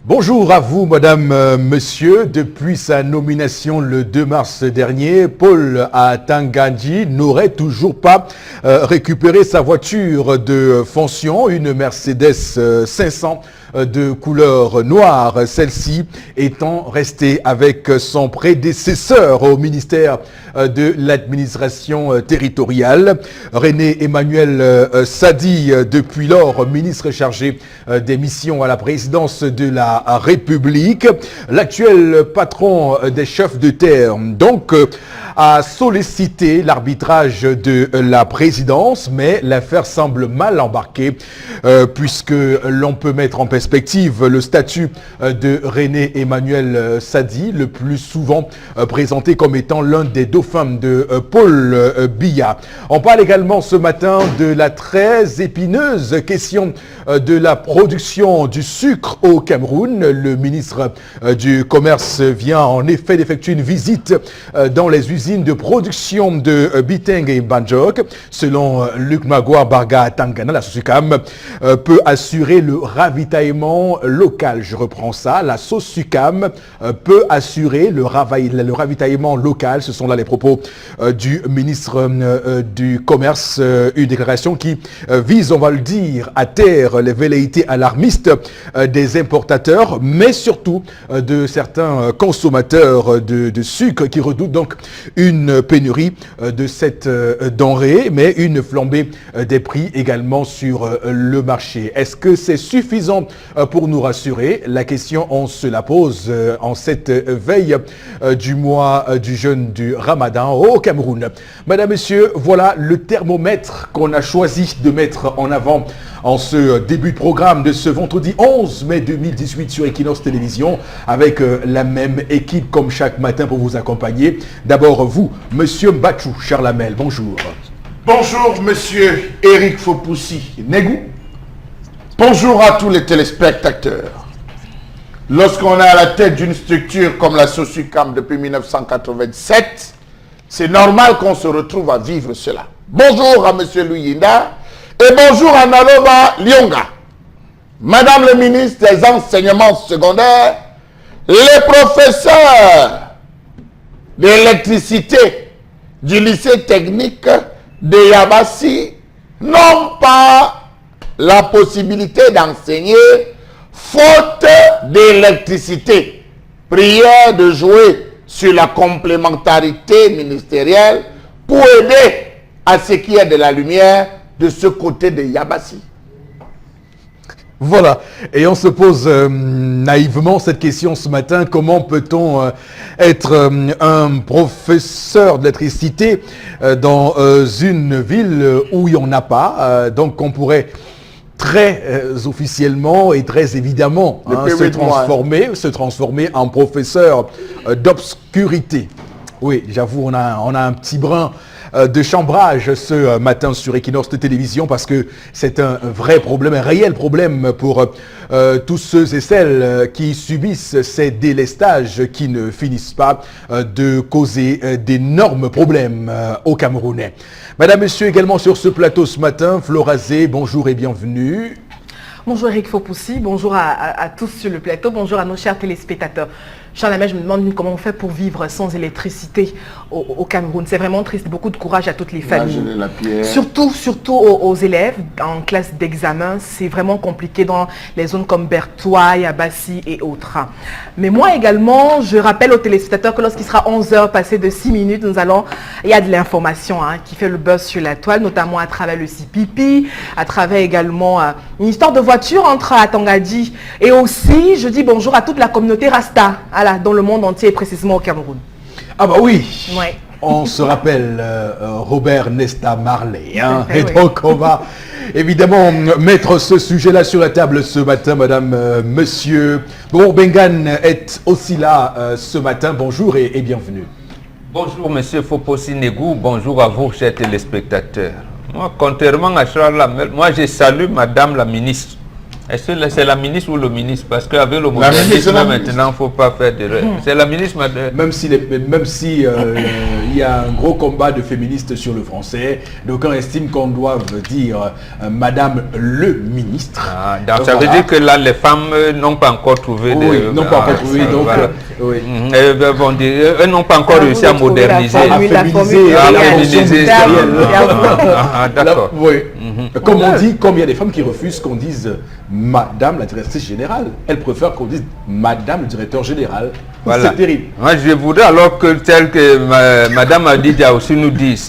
Bonjour à vous, madame, monsieur. Depuis sa nomination le 2 mars dernier, Paul Atanga-Ndji n'aurait toujours pas récupéré sa voiture de fonction, une Mercedes 500 de couleur noire, celle-ci étant restée avec son prédécesseur au ministère de l'administration territoriale. René Emmanuel Sadi, depuis lors ministre chargé des missions à la présidence de la République, l'actuel patron des chefs de terre, donc a sollicité l'arbitrage de la présidence, mais l'affaire semble mal embarquée puisque l'on peut mettre en perspective le statut de René Emmanuel Sadi, le plus souvent présenté comme étant l'un des dauphins de Paul Biya. On parle également ce matin de la très épineuse question de la production du sucre au Cameroun. Le ministre du Commerce vient en effet d'effectuer une visite dans les usines de production de Biteng et Banjok. Selon Luc Magua Barga Tangana, la SOSUCAM peut assurer le ravitaillement local. Je reprends ça. La SOSUCAM peut assurer le ravitaillement local. Ce sont là les propos du ministre du Commerce. Une déclaration qui vise, on va le dire, à taire les velléités alarmistes des importateurs, mais surtout de certains consommateurs de sucre qui redoutent donc une pénurie de cette denrée, mais une flambée des prix également sur le marché. Est-ce que c'est suffisant pour nous rassurer? La question, on se la pose en cette veille du mois du jeûne du Ramadan au Cameroun. Madame, Messieurs, voilà le thermomètre qu'on a choisi de mettre en avant en ce début de programme de ce vendredi 11 mai 2018 sur Equinox Télévision, avec la même équipe comme chaque matin pour vous accompagner. D'abord vous, Monsieur Mbachou Charlamel, bonjour. Bonjour Monsieur Eric Fopoussi Negou. Bonjour à tous les téléspectateurs. Lorsqu'on est à la tête d'une structure comme la SOSUCAM depuis 1987, c'est normal qu'on se retrouve à vivre cela. Bonjour à Monsieur Luyinda. Et bonjour à Naloba Lyonga. Madame le ministre des Enseignements secondaires, les professeurs d'électricité du lycée technique de Yabassi n'ont pas la possibilité d'enseigner faute d'électricité. Prière de jouer sur la complémentarité ministérielle pour aider à ce qu'il y ait de la lumière de ce côté de Yabassi. Voilà, et on se pose naïvement cette question ce matin: comment peut-on être un professeur d'électricité dans une ville où il n'y en a pas? Donc on pourrait très officiellement et très évidemment se transformer en professeur d'obscurité. Oui, j'avoue, on a un petit brin de chambrage ce matin sur Equinox de Télévision, parce que c'est un vrai problème, un réel problème pour tous ceux et celles qui subissent ces délestages qui ne finissent pas de causer d'énormes problèmes aux Camerounais. Madame, Monsieur, également sur ce plateau ce matin, Flora Zé, bonjour et bienvenue. Bonjour Eric Fopoussi, bonjour à tous sur le plateau, bonjour à nos chers téléspectateurs. Charles, je me demande comment on fait pour vivre sans électricité au Cameroun. C'est vraiment triste. Beaucoup de courage à toutes les familles. Surtout aux élèves en classe d'examen. C'est vraiment compliqué dans les zones comme Bertois, Yabassi et autres. Mais moi également, je rappelle aux téléspectateurs que lorsqu'il sera 11h passé de 6 minutes, il y a de l'information qui fait le buzz sur la toile, notamment à travers le CPP, à travers également une histoire de voiture entre Atanga-Ndji. Et aussi, je dis bonjour à toute la communauté Rasta. Dans le monde entier et précisément au Cameroun. Ah bah oui, ouais. On se rappelle Robert Nesta Marley. Et donc on va évidemment mettre ce sujet-là sur la table ce matin, madame, monsieur. Bon, Bengan est aussi là ce matin. Bonjour et bienvenue. Bonjour monsieur Fopoussi Negou, bonjour à vous chers téléspectateurs. Moi, contrairement à Charles Lamel, moi je salue madame la ministre. Est-ce que c'est la ministre ou le ministre? Parce qu'avec le ministre, modernisme, la maintenant, il ne faut pas faire de... C'est la ministre, madame. Même si il y a un gros combat de féministes sur le français, donc on estime qu'on doit dire Madame le ministre. Ah, donc ça veut dire que là, les femmes n'ont pas encore trouvé Oui, n'ont pas encore trouvé, donc voilà. oui. Elles n'ont pas encore réussi à moderniser. À féminiser, à la féminiser. D'accord. Oui. Comme on dit, comme il y a des femmes qui refusent qu'on dise Madame la directrice générale, elles préfèrent qu'on dise Madame le directeur général. Voilà. C'est terrible. Moi, je voudrais alors que tel que Madame Adidia aussi nous dise,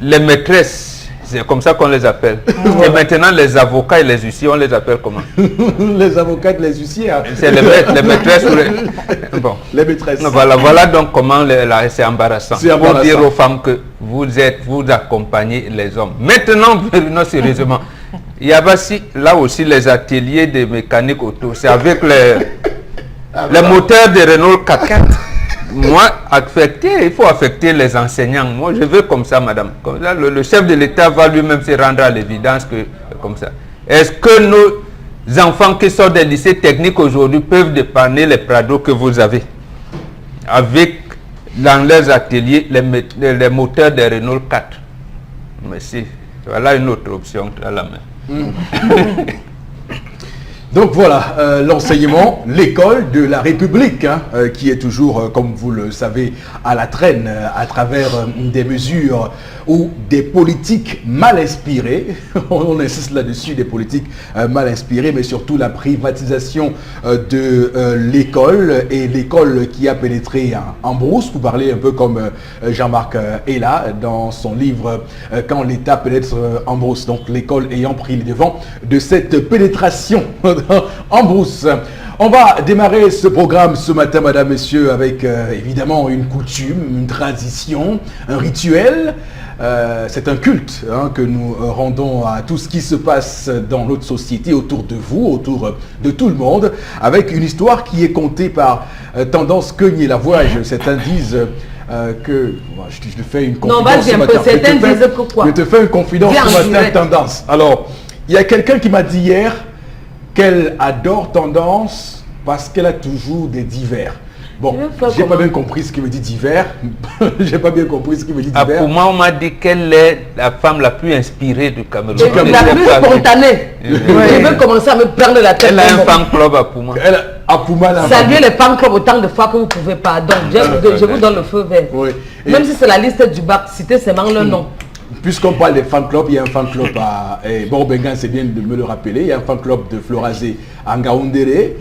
les maîtresses, c'est comme ça qu'on les appelle. Et maintenant, les avocats et les huissiers, on les appelle comment? Les avocats, les huissiers. C'est les maîtresses ou les... Bon. Les maîtresses. Voilà donc comment c'est embarrassant. C'est embarrassant. Pour dire aux femmes que vous accompagnez les hommes. Maintenant, non, sérieusement, il y a là aussi les ateliers de mécanique auto. C'est avec les moteurs de Renault 4x4. Moi, il faut affecter les enseignants. Moi, je veux comme ça, madame. Comme ça, le chef de l'État va lui-même se rendre à l'évidence que comme ça. Est-ce que nos enfants qui sortent des lycées techniques aujourd'hui peuvent dépanner les prados que vous avez avec dans leurs ateliers les moteurs de Renault 4? Merci. Voilà une autre option à la main. Donc voilà, l'enseignement, l'école de la République, qui est toujours, comme vous le savez, à la traîne à travers des mesures ou des politiques mal inspirées. On insiste là-dessus, des politiques mal inspirées, mais surtout la privatisation de l'école et l'école qui a pénétré en brousse. Vous parlez un peu comme Jean-Marc Ella dans son livre « Quand l'État pénètre en brousse ». Donc l'école ayant pris les devants de cette pénétration en brousse. On va démarrer ce programme ce matin, madame, messieurs, avec évidemment une coutume, une tradition, un rituel. C'est un culte que nous rendons à tout ce qui se passe dans notre société, autour de vous, autour de tout le monde, avec une histoire qui est contée par Tendance Queunier Lavoie. Certains disent que... Je te fais une confidence. Non, vas-y un peu, certains disent pourquoi. Je te fais une confidence ce matin, Tendance. Alors, il y a quelqu'un qui m'a dit hier qu'elle adore Tendance parce qu'elle a toujours des divers. Bon, j'ai pas bien compris ce qu'il me dit divers. J'ai pas bien compris ce qu'il me dit divers. Pour moi, on m'a dit qu'elle est la femme la plus inspirée du Cameroun. La plus spontanée. Je veux commencer à me prendre la tête. Elle a un fan club à Pouma. Saluez les fan clubs autant de fois que vous pouvez pas. Donc, je vous donne le feu vert. Oui. Même si c'est la liste du bac, citez seulement le nom. Puisqu'on parle des fan clubs, il y a un fan club à Bengan, c'est bien de me le rappeler. Il y a un fan club de Florazé à Ngaoundéré.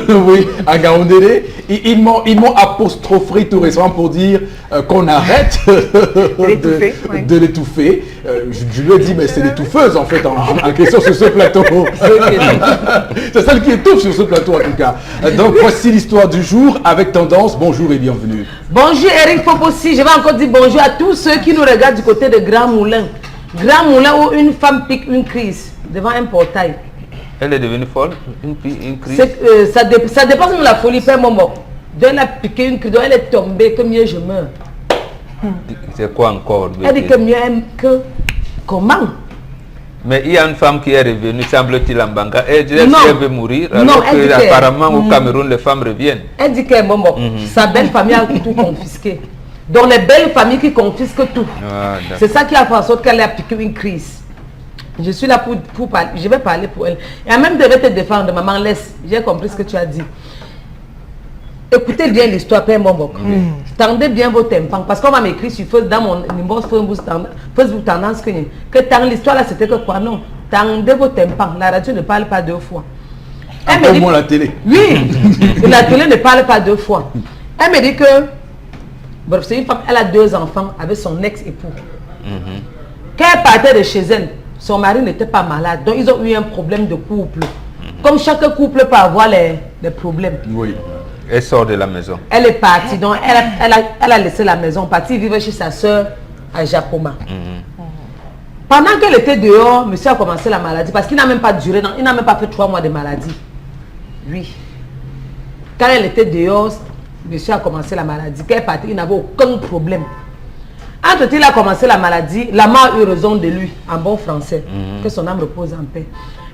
Oui, à Ngaoundéré. Ils m'ont apostrophé tout récemment pour dire qu'on arrête de l'étouffer. Je lui ai dit, mais c'est l'étouffeuse en fait en question sur ce plateau. C'est celle qui étouffe sur ce plateau en tout cas. Donc voici l'histoire du jour avec Tendance. Bonjour et bienvenue. Bonjour Eric Fopossi. Je vais encore dire bonjour à tous ceux qui nous regardent du côté de Grand Moulin. Grand Moulin où une femme pique une crise devant un portail. Elle est devenue folle, une crise. Ça dépasse même la folie, Père Momo. Donc elle a piqué une crise, donc elle est tombée, que mieux je meurs. C'est quoi encore? Elle dit que mieux que... Comment? Mais il y a une femme qui est revenue, semble-t-il, en Banga. Elle dit qu'elle veut mourir, alors non, que apparemment au Cameroun, les femmes reviennent. Elle dit que Momo, sa belle famille a tout confisqué. Donc les belles familles qui confisquent tout. C'est ça qui a fait en sorte qu'elle a piqué une crise. Je suis là pour parler, je vais parler pour elle. Et elle même devait te défendre, maman, laisse. J'ai compris ce que tu as dit. Écoutez bien l'histoire, Père Mombok. Tendez bien vos tympans. Parce qu'on va m'écrire sur Facebook, dans mon numéro Facebook Tendance que tant l'histoire là c'était que quoi? Non. Tendez vos tympans. La radio ne parle pas deux fois. Au moins la télé. Oui, la télé ne parle pas deux fois. Elle me dit que bref, c'est une femme, elle a 2 enfants avec son ex-époux. Quand elle partait de chez elle, son mari n'était pas malade. Donc ils ont eu un problème de couple. Comme chaque couple peut avoir les problèmes. Oui. Elle sort de la maison. Elle est partie. Donc elle a laissé la maison, partie vivre chez sa soeur à Japoma. Pendant qu'elle était dehors, monsieur a commencé la maladie. Parce qu'il n'a même pas duré, il n'a même pas fait 3 mois de maladie. Oui. Quand elle était dehors, monsieur a commencé la maladie. Quand elle est partie, il n'avait aucun problème. Entre-temps, il a commencé la maladie. La mort a eu raison de lui, en bon français. Que son âme repose en paix.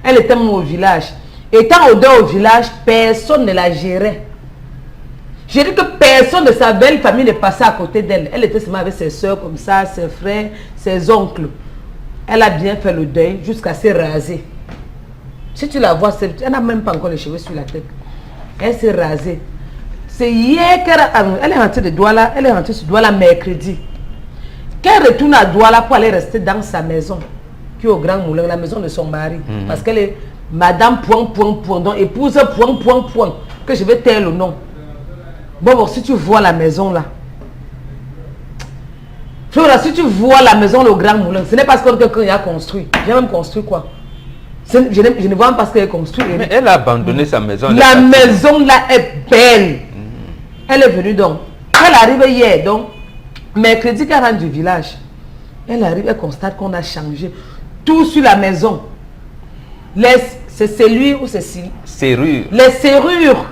Elle était même au village. Étant au dehors au village, personne ne la gérait. J'ai dit que personne de sa belle famille ne passait à côté d'elle. Elle était seulement avec ses soeurs comme ça, ses frères, ses oncles. Elle a bien fait le deuil jusqu'à se raser. Si tu la vois, elle n'a même pas encore les cheveux sur la tête. Elle s'est rasée. C'est hier qu'elle est rentrée de Douala, elle est rentrée sur Douala mercredi. Qu'elle retourne à Douala pour aller rester dans sa maison, qui est au Grand Moulin, la maison de son mari. Parce qu'elle est Madame Point, donc épouse Point, que je vais taire le nom. Bon, si tu vois la maison là, Flora, si tu vois la maison, le Grand Moulin, ce n'est pas ce que quelqu'un a construit. J'ai même construit quoi? Je ne vois même pas ce qu'elle a construit. Mais elle a abandonné sa maison. La maison là est belle. Elle est venue donc. Elle arrive hier, donc, mercredi qu'elle rentre du village. Elle arrive, elle constate qu'on a changé tout sur la maison. C'est celui ou c'est serrure. Les serrures.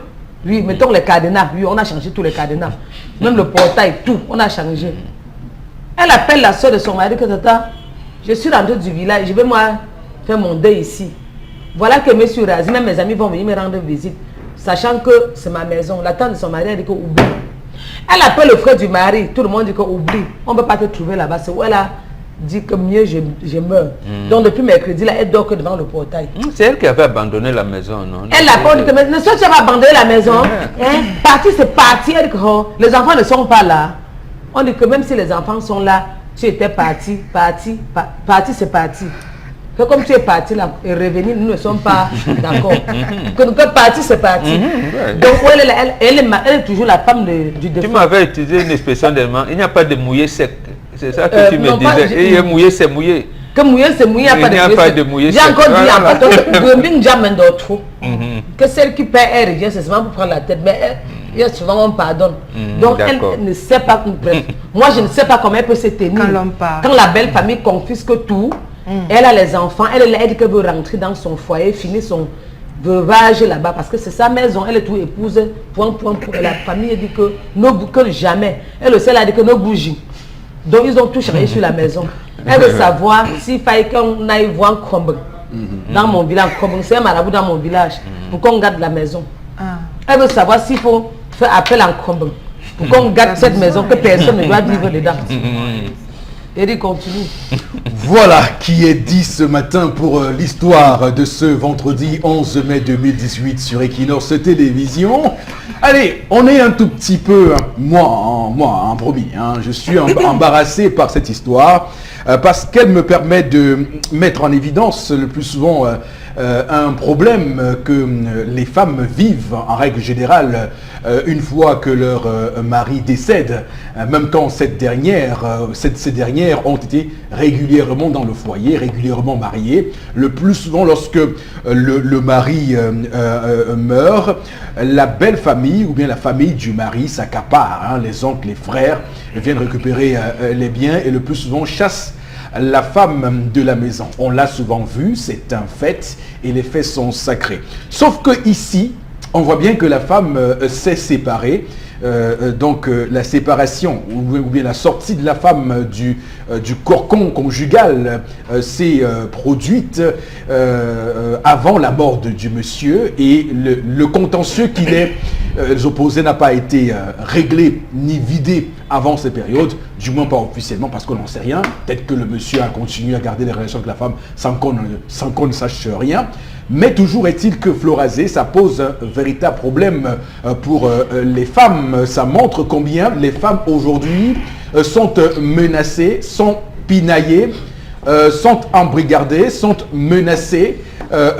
Oui, mettons les cadenas. Oui, on a changé tous les cadenas. Même le portail, tout, on a changé. Elle appelle la soeur de son mari que tata, je suis rentrée du village, je vais moi faire mon deuil ici. Voilà que monsieur Razi, même mes amis vont venir me rendre visite, sachant que c'est ma maison. La tante de son mari a dit que oublie. Elle appelle le frère du mari, tout le monde dit que oublie. On ne peut pas te trouver là-bas. C'est où elle a dit que mieux je meurs. Donc depuis mercredi, là, elle dort que devant le portail. C'est elle qui avait abandonné la maison, non? Elle a pas dit que ne soit tu vas abandonner la maison. Hein? Parti, c'est parti. Elle dit que oh, les enfants ne sont pas là. On dit que même si les enfants sont là, tu étais parti, c'est parti. Que comme tu es parti là et revenu, nous ne sommes pas d'accord. Que parti, c'est parti. Donc elle est toujours la femme du défunt. Tu m'avais utilisé une expression d'allemand, il n'y a pas de mouillé sec. C'est ça que tu me disais. Et mouillé, c'est mouillé. Que mouillé, c'est mouillé, il n'y a pas de mouillé sec. J'ai encore dit que celle qui perd, elle revient, c'est seulement pour prendre la tête. Mais elle, souvent on pardonne. Donc elle ne sait pas. Moi je ne sais pas comment elle peut se tenir. Quand la belle famille confisque tout, elle a les enfants, elle dit qu'elle veut rentrer dans son foyer, finir son veuvage là-bas parce que c'est sa maison, elle est tout épouse. Et la famille dit que jamais. Elle aussi elle a dit que ne bouge. Donc ils ont tout changé sur la maison. Elle veut savoir s'il fallait qu'on aille voir Krombe dans mon village. C'est un marabout dans mon village pour qu'on garde la maison. Elle veut savoir s'il faut faire appel en Krombe pour qu'on garde cette maison, que personne ne doit vivre dedans. Et il continue. Voilà qui est dit ce matin pour l'histoire de ce vendredi 11 mai 2018 sur Equinox Télévision. Allez, on est un tout petit peu, moi, promis, je suis embarrassé par cette histoire parce qu'elle me permet de mettre en évidence le plus souvent un problème que les femmes vivent en règle générale une fois que leur mari décède, même quand ces dernières ont été régulièrement dans le foyer, régulièrement mariées. Le plus souvent lorsque le mari meurt, la belle famille ou bien la famille du mari s'accapare, les oncles, les frères viennent récupérer les biens et le plus souvent chassent la femme de la maison. On l'a souvent vu, c'est un fait, et les faits sont sacrés. Sauf que ici, on voit bien que la femme s'est séparée. Donc la séparation ou bien la sortie de la femme du cocon conjugal s'est produite avant la mort du monsieur, et le contentieux qui les opposait n'a pas été réglé ni vidé avant ces périodes, du moins pas officiellement parce qu'on n'en sait rien. Peut-être que le monsieur a continué à garder les relations avec la femme sans qu'on ne sache rien. Mais toujours est-il que Florazé, ça pose un véritable problème pour les femmes. Ça montre combien les femmes aujourd'hui sont menacées, sont pinaillées, sont embrigardées, sont menacées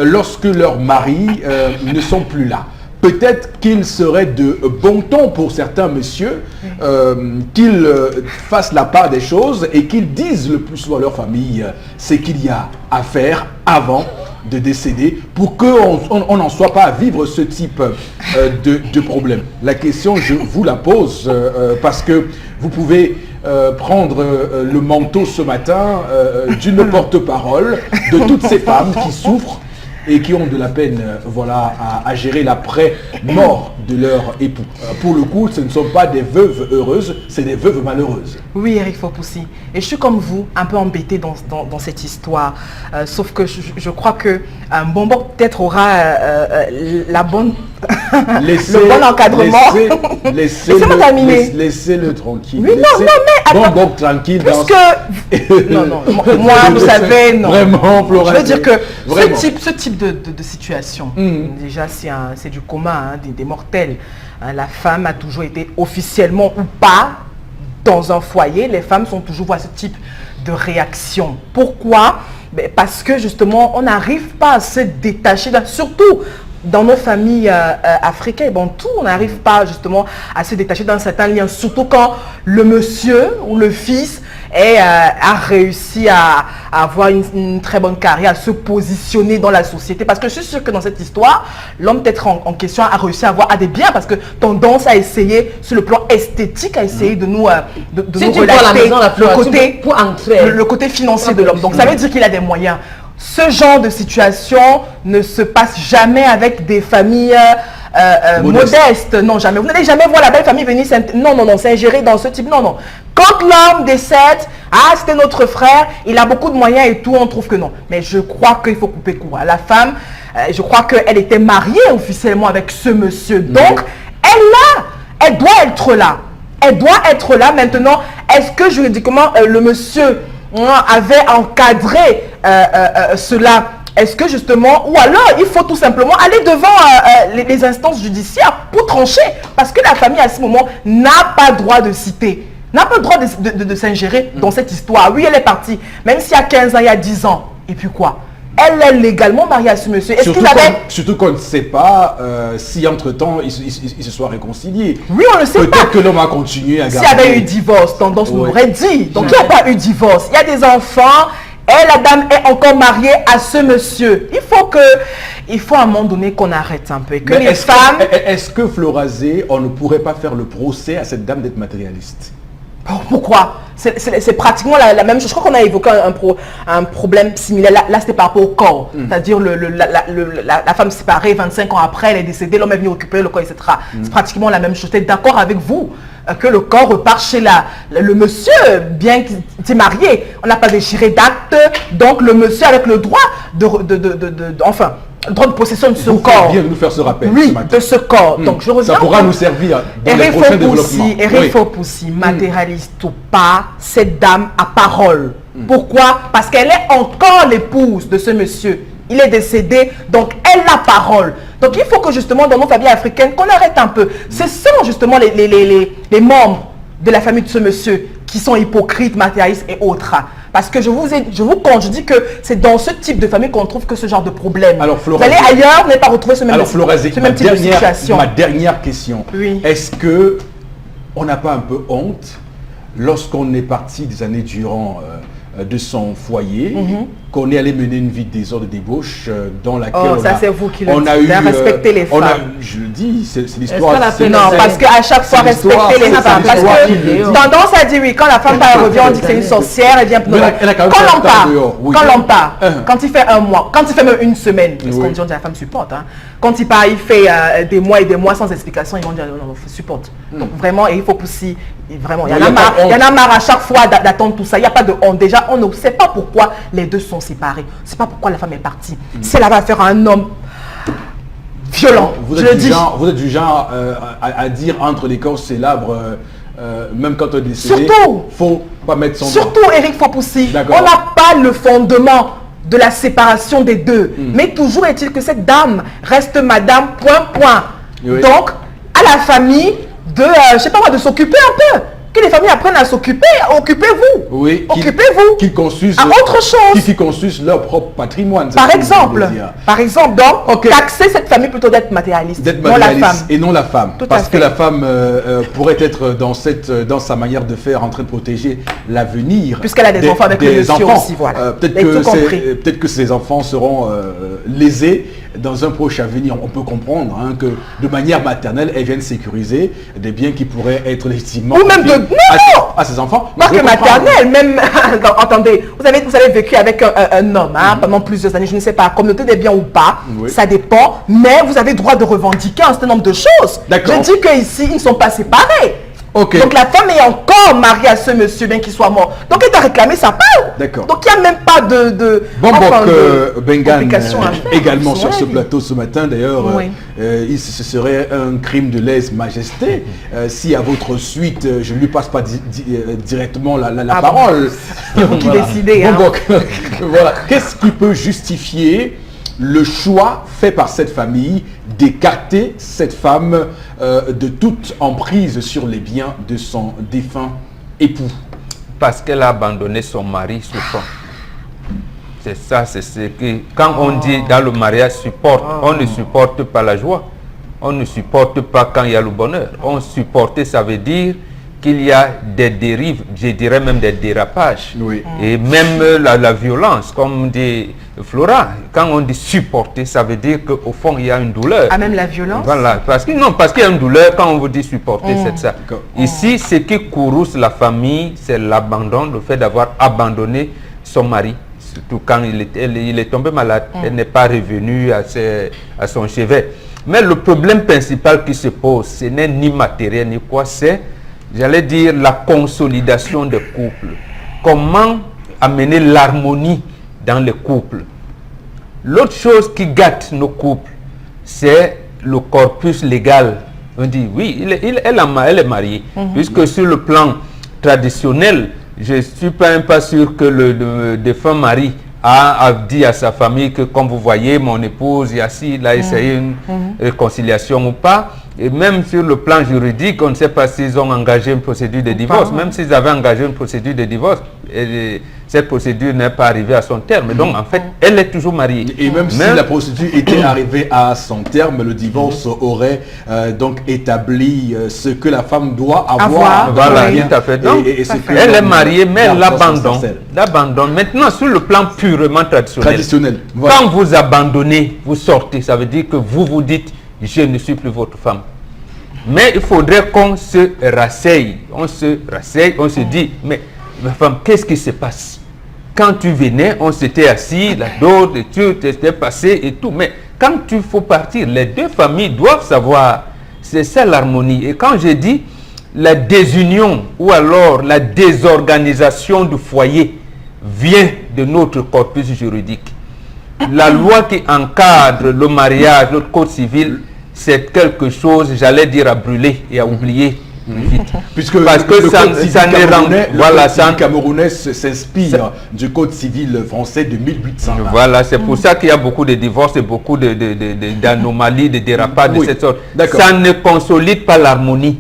lorsque leurs maris ne sont plus là. Peut-être qu'il serait de bon ton pour certains messieurs qu'ils fassent la part des choses et qu'ils disent le plus souvent à leur famille ce qu'il y a à faire avant de décéder pour qu'on n'en soit pas à vivre ce type de problème. La question, je vous la pose parce que vous pouvez prendre le manteau ce matin d'une porte-parole de toutes ces femmes qui souffrent et qui ont de la peine voilà, à gérer l'après-mort de leur époux. Pour le coup, ce ne sont pas des veuves heureuses, c'est des veuves malheureuses. Oui, Eric Fopoussi. Et je suis comme vous, un peu embêtée dans cette histoire. Sauf que je crois que Bonbon peut-être aura la bonne... le bon encadrement. Laissez-moi terminer. Laissez-le tranquille. Oui, non, mais attends. Bon, tranquille. Non, moi, vous savez, non. Vraiment, Flora. Je veux dire que ce type de situation, déjà, c'est du commun, des mortels. La femme a toujours été officiellement ou pas dans un foyer. Les femmes sont toujours à ce type de réaction. Pourquoi? Parce que justement, on n'arrive pas à se détacher, surtout dans nos familles africaines, tout, on n'arrive pas justement à se détacher d'un certain lien, surtout quand le monsieur ou le fils a réussi à avoir une très bonne carrière, à se positionner dans la société. Parce que je suis sûre que dans cette histoire, l'homme peut-être en question a réussi à avoir des biens, parce que tendance à essayer, sur le plan esthétique, à essayer de nous relater le côté financier de l'homme. Donc ça veut dire qu'il a des moyens. Ce genre de situation ne se passe jamais avec des familles modestes. Non, jamais. Vous n'allez jamais voir la belle famille venir s'ingérer dans ce type. Non. Quand l'homme décède, c'était notre frère, il a beaucoup de moyens et tout, on trouve que non. Mais je crois qu'il faut couper court. La femme, je crois qu'elle était mariée officiellement avec ce monsieur. Donc, elle doit être là. Elle doit être là. Maintenant, est-ce que juridiquement, le monsieur avait encadré cela? Est-ce que justement, ou alors il faut tout simplement aller devant les instances judiciaires pour trancher, parce que la famille à ce moment n'a pas droit de citer, n'a pas le droit de s'ingérer dans cette histoire. Oui, elle est partie, même s'il y a 15 ans, il y a 10 ans, et puis quoi? Elle est légalement mariée à ce monsieur. Surtout qu'on ne sait pas si entre-temps ils se soient réconciliés. Oui, on ne sait pas. Peut-être que l'homme a continué à garder. S'il y avait eu divorce, tendance nous aurait dit. Donc il n'y a pas eu divorce. Il y a des enfants et la dame est encore mariée à ce monsieur. Il faut à un moment donné qu'on arrête un peu. Et que les femmes... Est-ce que Florazé, on ne pourrait pas faire le procès à cette dame d'être matérialiste? Pourquoi? C'est pratiquement la même chose. Je crois qu'on a évoqué un problème similaire. Là c'était par rapport au corps. C'est-à-dire la femme séparée, 25 ans après, elle est décédée, l'homme est venu récupérer le corps, etc. C'est pratiquement la même chose. J'étais d'accord avec vous que le corps repart chez le monsieur, bien qu'il est marié. On n'a pas déchiré d'acte, donc le monsieur avec le droit le droit de possession de ce corps. Bien nous faire ce rappel. Oui, de ce corps. Donc je reviens. Ça pourra nous servir dans les prochains développements. Eric Fopoussi, matérialiste ou pas, cette dame a parole. Pourquoi? Parce qu'elle est encore l'épouse de ce monsieur. Il est décédé, donc elle a parole. Donc il faut que justement dans nos familles africaines, qu'on arrête un peu. Ce sont justement les membres de la famille de ce monsieur qui sont hypocrites, matérialistes et autres. Parce que je dis que c'est dans ce type de famille qu'on trouve que ce genre de problème. Alors, vous allez ailleurs, vous n'allez pas retrouver ce même type de situation. Ma dernière question. Oui. Est-ce que on n'a pas un peu honte lorsqu'on est parti des années durant de son foyer, qu'on est allé mener une vie de désordre, de débauche dans laquelle c'est vous qui le on a eu respecter les femmes. Je le dis, c'est l'histoire. Non, parce qu'à chaque fois respecter les femmes. Parce que tendance à dire oui, quand la femme revient, on dit que c'est une sorcière, elle vient pleurer. Quand l'on part, quand il fait un mois, quand il fait même une semaine, parce qu'on dit la femme supporte. Quand il part, il fait des mois et des mois sans explication, ils vont dire non, supporte. Donc vraiment, et il faut pousser. Vraiment, il y en a marre à chaque fois d'attendre tout ça. Il n'y a pas de honte. Déjà, on ne sait pas pourquoi les deux sont séparés. On ne sait pas pourquoi la femme est partie. Si elle avait affaire à un homme violent, vous êtes du genre à dire entre les corps célèbres, même quand on est décédé, faut pas mettre son nom. Surtout Eric Fopoussi, on n'a pas le fondement de la séparation des deux. Mais toujours est-il que cette dame reste madame, point. Oui. Donc, à la famille, je sais pas moi, de s'occuper un peu. Que les familles apprennent à s'occuper, occupez-vous. Oui, occupez-vous. Qu'ils construisent autre chose. Qui construisent leur propre patrimoine. Par exemple, donc, taxer cette famille plutôt d'être matérialiste. Non la femme. Et non la femme. Parce que la femme pourrait être dans sa manière de faire en train de protéger l'avenir. Puisqu'elle a des enfants avec le monsieur aussi, voilà. Peut-être que ces enfants seront lésés dans un proche avenir, on peut comprendre hein, que de manière maternelle, elle vienne sécuriser des biens qui pourraient être légitimement Ou même de... confiés Non à ses enfants. Pas Je que peux comprendre. maternelle, même... Attendez, vous avez vécu avec un homme pendant plusieurs années, je ne sais pas, communauté des biens ou pas, Oui. ça dépend, mais vous avez droit de revendiquer un certain nombre de choses. D'accord. Je dis qu'ici, ils ne sont pas séparés. Ok. Donc la femme est encore mariée à ce monsieur, bien qu'il soit mort. Donc elle t'a réclamé sa part. D'accord. Donc il n'y a même pas de Bon, enfin, de Bengan complications à faire. également sur Ouais. ce plateau ce matin d'ailleurs, Oui. ce serait un crime de lèse-majesté si à votre suite, je ne lui passe pas directement la Ah bon. parole. C'est vous qui décidez, hein. Bon, voilà. Qu'est-ce qui peut justifier le choix fait par cette famille d'écarter cette femme de toute emprise sur les biens de son défunt époux? Parce qu'elle a abandonné son mari souffrant. C'est ça, c'est ce que... Quand on dit dans le mariage supporte, on ne supporte pas la joie. On ne supporte pas quand il y a le bonheur. On supporte, ça veut dire qu'il y a des dérives, je dirais même des dérapages. Oui. Et même la violence, comme dit Flora. Quand on dit supporter, ça veut dire qu'au fond, il y a une douleur. Ah, même la violence. Voilà, parce qu'il y a une douleur quand on vous dit supporter, c'est ça. D'accord. Ici, ce qui courrouce la famille, c'est l'abandon, le fait d'avoir abandonné son mari. Surtout quand il est tombé malade, elle n'est pas revenue à son chevet. Mais le problème principal qui se pose, ce n'est ni matériel ni quoi, c'est, j'allais dire, la consolidation des couples. Comment amener l'harmonie dans les couples. L'autre chose qui gâte nos couples, c'est le corpus légal. On dit, oui, elle est mariée, puisque sur le plan traditionnel, je ne suis pas sûr que le défunt mari a dit à sa famille que, comme vous voyez, mon épouse, il a essayé une réconciliation ou pas. Et même sur le plan juridique, on ne sait pas s'ils ont engagé une procédure de divorce. Même s'ils avaient engagé une procédure de divorce, cette procédure n'est pas arrivée à son terme. Donc, en fait, elle est toujours mariée. Et même si la procédure était arrivée à son terme, le divorce aurait donc établi ce que la femme doit avoir. Voilà, bien. tout à fait. Donc, Et ce que elle est l'homme mariée, mais elle garde dans son l'abandonne. sarcelle. L'abandonne. Maintenant, sur le plan purement traditionnel, Voilà. quand vous abandonnez, vous sortez, ça veut dire que vous vous dites, je ne suis plus votre femme. Mais il faudrait qu'on se rasseye. On se rasseye, on se dit, mais ma femme, qu'est-ce qui se passe? Quand tu venais, on s'était assis, la dot, tu t'étais passé et tout. Mais quand il faut partir, les deux familles doivent savoir. C'est ça l'harmonie. Et quand je dis la désunion ou alors la désorganisation du foyer vient de notre corpus juridique. La loi qui encadre le mariage, notre code civil, c'est quelque chose, j'allais dire, à brûler et à oublier. Puisque parce que le ça code civil ne rend camerounais, voilà, le code civil camerounais s'inspire du code civil français de 1800. Voilà, c'est pour ça qu'il y a beaucoup de divorces et beaucoup d'anomalies, de dérapages de cette sorte. Ça ne consolide pas l'harmonie.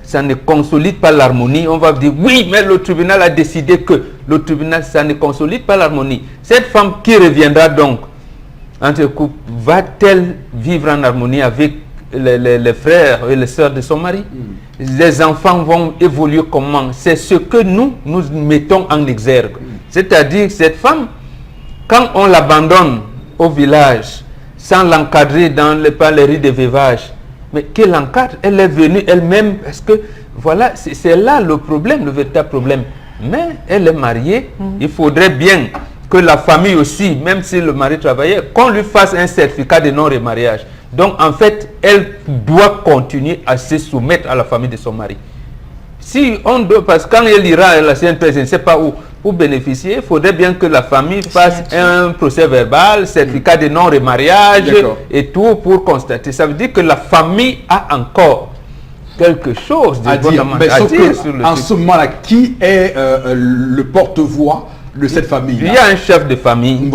Ça ne consolide pas l'harmonie. On va dire, oui, mais le tribunal a décidé que. Le tribunal, ça ne consolide pas l'harmonie. Cette femme qui reviendra donc entre couple, va-t-elle vivre en harmonie avec les frères et les sœurs de son mari? Les enfants vont évoluer comment? C'est ce que nous mettons en exergue. C'est-à-dire cette femme, quand on l'abandonne au village, sans l'encadrer dans les rites de veuvage, mais qu'elle encadre, elle est venue elle-même, parce que voilà, c'est là le problème, le véritable problème. Mais elle est mariée, il faudrait bien que la famille aussi, même si le mari travaillait, qu'on lui fasse un certificat de non-remariage. Donc en fait, elle doit continuer à se soumettre à la famille de son mari. Si on doit, parce que quand elle ira à la CNP, je ne sais pas où, pour bénéficier, il faudrait bien que la famille fasse un procès verbal, certificat de non-remariage et tout pour constater. Ça veut dire que la famille a encore quelque chose à dire sur le en ce moment-là, qui est le porte-voix de cette famille? Il y a un chef de famille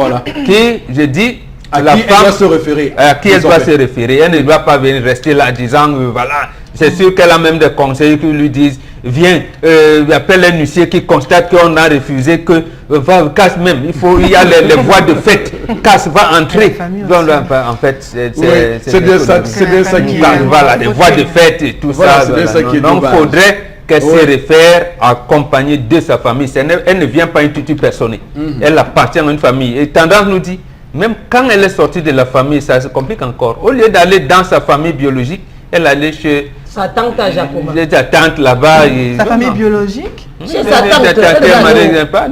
qui, je dis, à qui elle doit se référer. À qui elle doit se référer. Elle ne doit pas venir rester là disant, voilà, c'est sûr qu'elle a même des conseillers qui lui disent, viens, appelle un huissier qui constate qu'on a refusé, que casse même, il y a les voies de fait, casse, va entrer. Donc, en fait, c'est bien ça qui voilà, les voies de fait et tout ça. Donc, il faudrait qu'elle se réfère accompagnée de sa famille. Elle ne vient pas une tutu personnée. Elle appartient à une famille. Et tendance nous dit, Même quand elle est sortie de la famille, ça se complique encore. Au lieu d'aller dans sa famille biologique, elle allait chez Sa tante à Japoma. sa tante là-bas. Sa famille biologique? Chez sa tante. Elle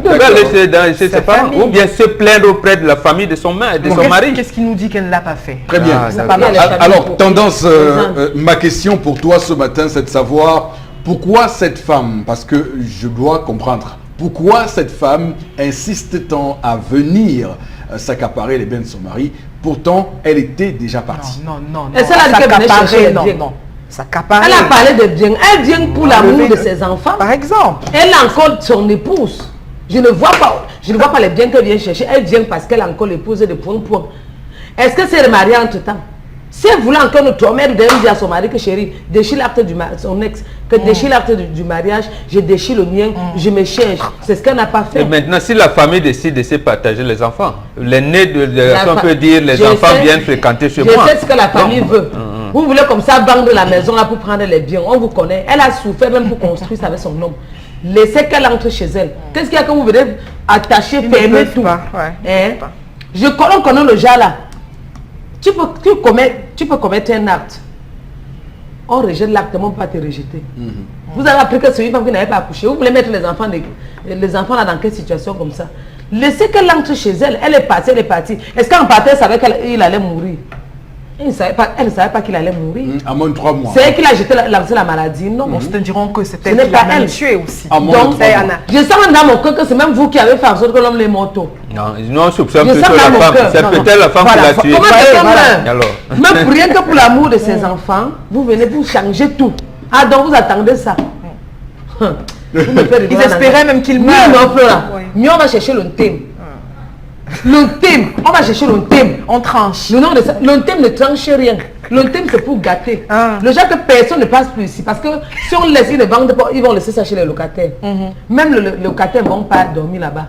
doit aller chez ses parents. famille. Ou bien se plaindre auprès de la famille de son mari. Qu'est-ce qui nous dit qu'elle ne l'a pas fait? Très bien. Ah, ça Pas mal, les familles Alors, pour- tendance, ma question pour toi ce matin, c'est de savoir pourquoi cette femme, parce que je dois comprendre, pourquoi cette femme insiste tant à venir s'accaparer les biens de son mari, pourtant elle était déjà partie. Non. Est-ce qu'elle a dit qu'elle venait chercher les non, biens? non. S'accaparer. Elle a parlé de bien. Elle vient pour l'amour de ses enfants. Par exemple. Elle a encore son épouse. Je ne vois pas les biens qu'elle vient chercher. Elle vient parce qu'elle a encore l'épouse de point. Est-ce que c'est remarié entre temps? Si elle voulait encore nous tormer, elle dire à son mari que chérie, déchire l'acte du mariage, son ex, que déchire l'acte du mariage, je déchire le mien, je me cherche. C'est ce qu'elle n'a pas fait. Et maintenant, si la famille décide de se partager les enfants, l'aîné de La on peut dire les je enfants sais- viennent fréquenter chez Je moi. sais ce que la famille veut. Vous voulez comme ça vendre la maison là pour prendre les biens. On vous connaît. Elle a souffert même pour construire ça avec son homme. Laissez qu'elle entre chez elle. Qu'est-ce qu'il y a que vous venez attacher, Ils ne fermer peuvent tout pas, ouais, ils Hein? ne peuvent pas. On connaît le genre là. Tu peux commettre un acte. On rejette l'acte, mais on ne peut pas te rejeter. Vous avez appris que c'est une femme qui n'avait pas accouché. Vous voulez mettre les enfants là dans quelle situation comme ça? Laissez qu'elle entre chez elle. Elle est partie. Est-ce qu'en partant, elle savait qu'il allait mourir? Elle ne savait pas qu'il allait mourir. À moins de 3 mois. C'est elle qui l'a lancé la maladie, non? Bon, te diront que c'était Ce n'est elle qui pas l'a même elle. tué aussi. À moins de Donc, 3 mois. je sens dans mon cœur que c'est même vous qui avez fait en sorte que l'homme les motos. Non, on soupçonne Je plutôt sens la dans mon femme. cœur. C'est Non, peut-être la femme Voilà. qui l'a tué. Comment quelqu'un meurt? Alors. Mais pour rien que pour l'amour de ses enfants, vous venez pour changer tout. Ah, donc vous attendez ça. Vous me faites rigoler Ils dans espéraient la- même qu'il Oui, meure. non, Flora. Oui. Mais on va chercher le thème. Le thème. On va chercher le thème. On tranche. Le nom de ça, le thème ne tranche rien. Le thème c'est pour gâter. Ah. Le genre que personne ne passe plus ici. Parce que si on laisse, ils ne vendent pas, ils vont laisser ça chez les locataires. Même les locataires ne vont pas dormir là-bas.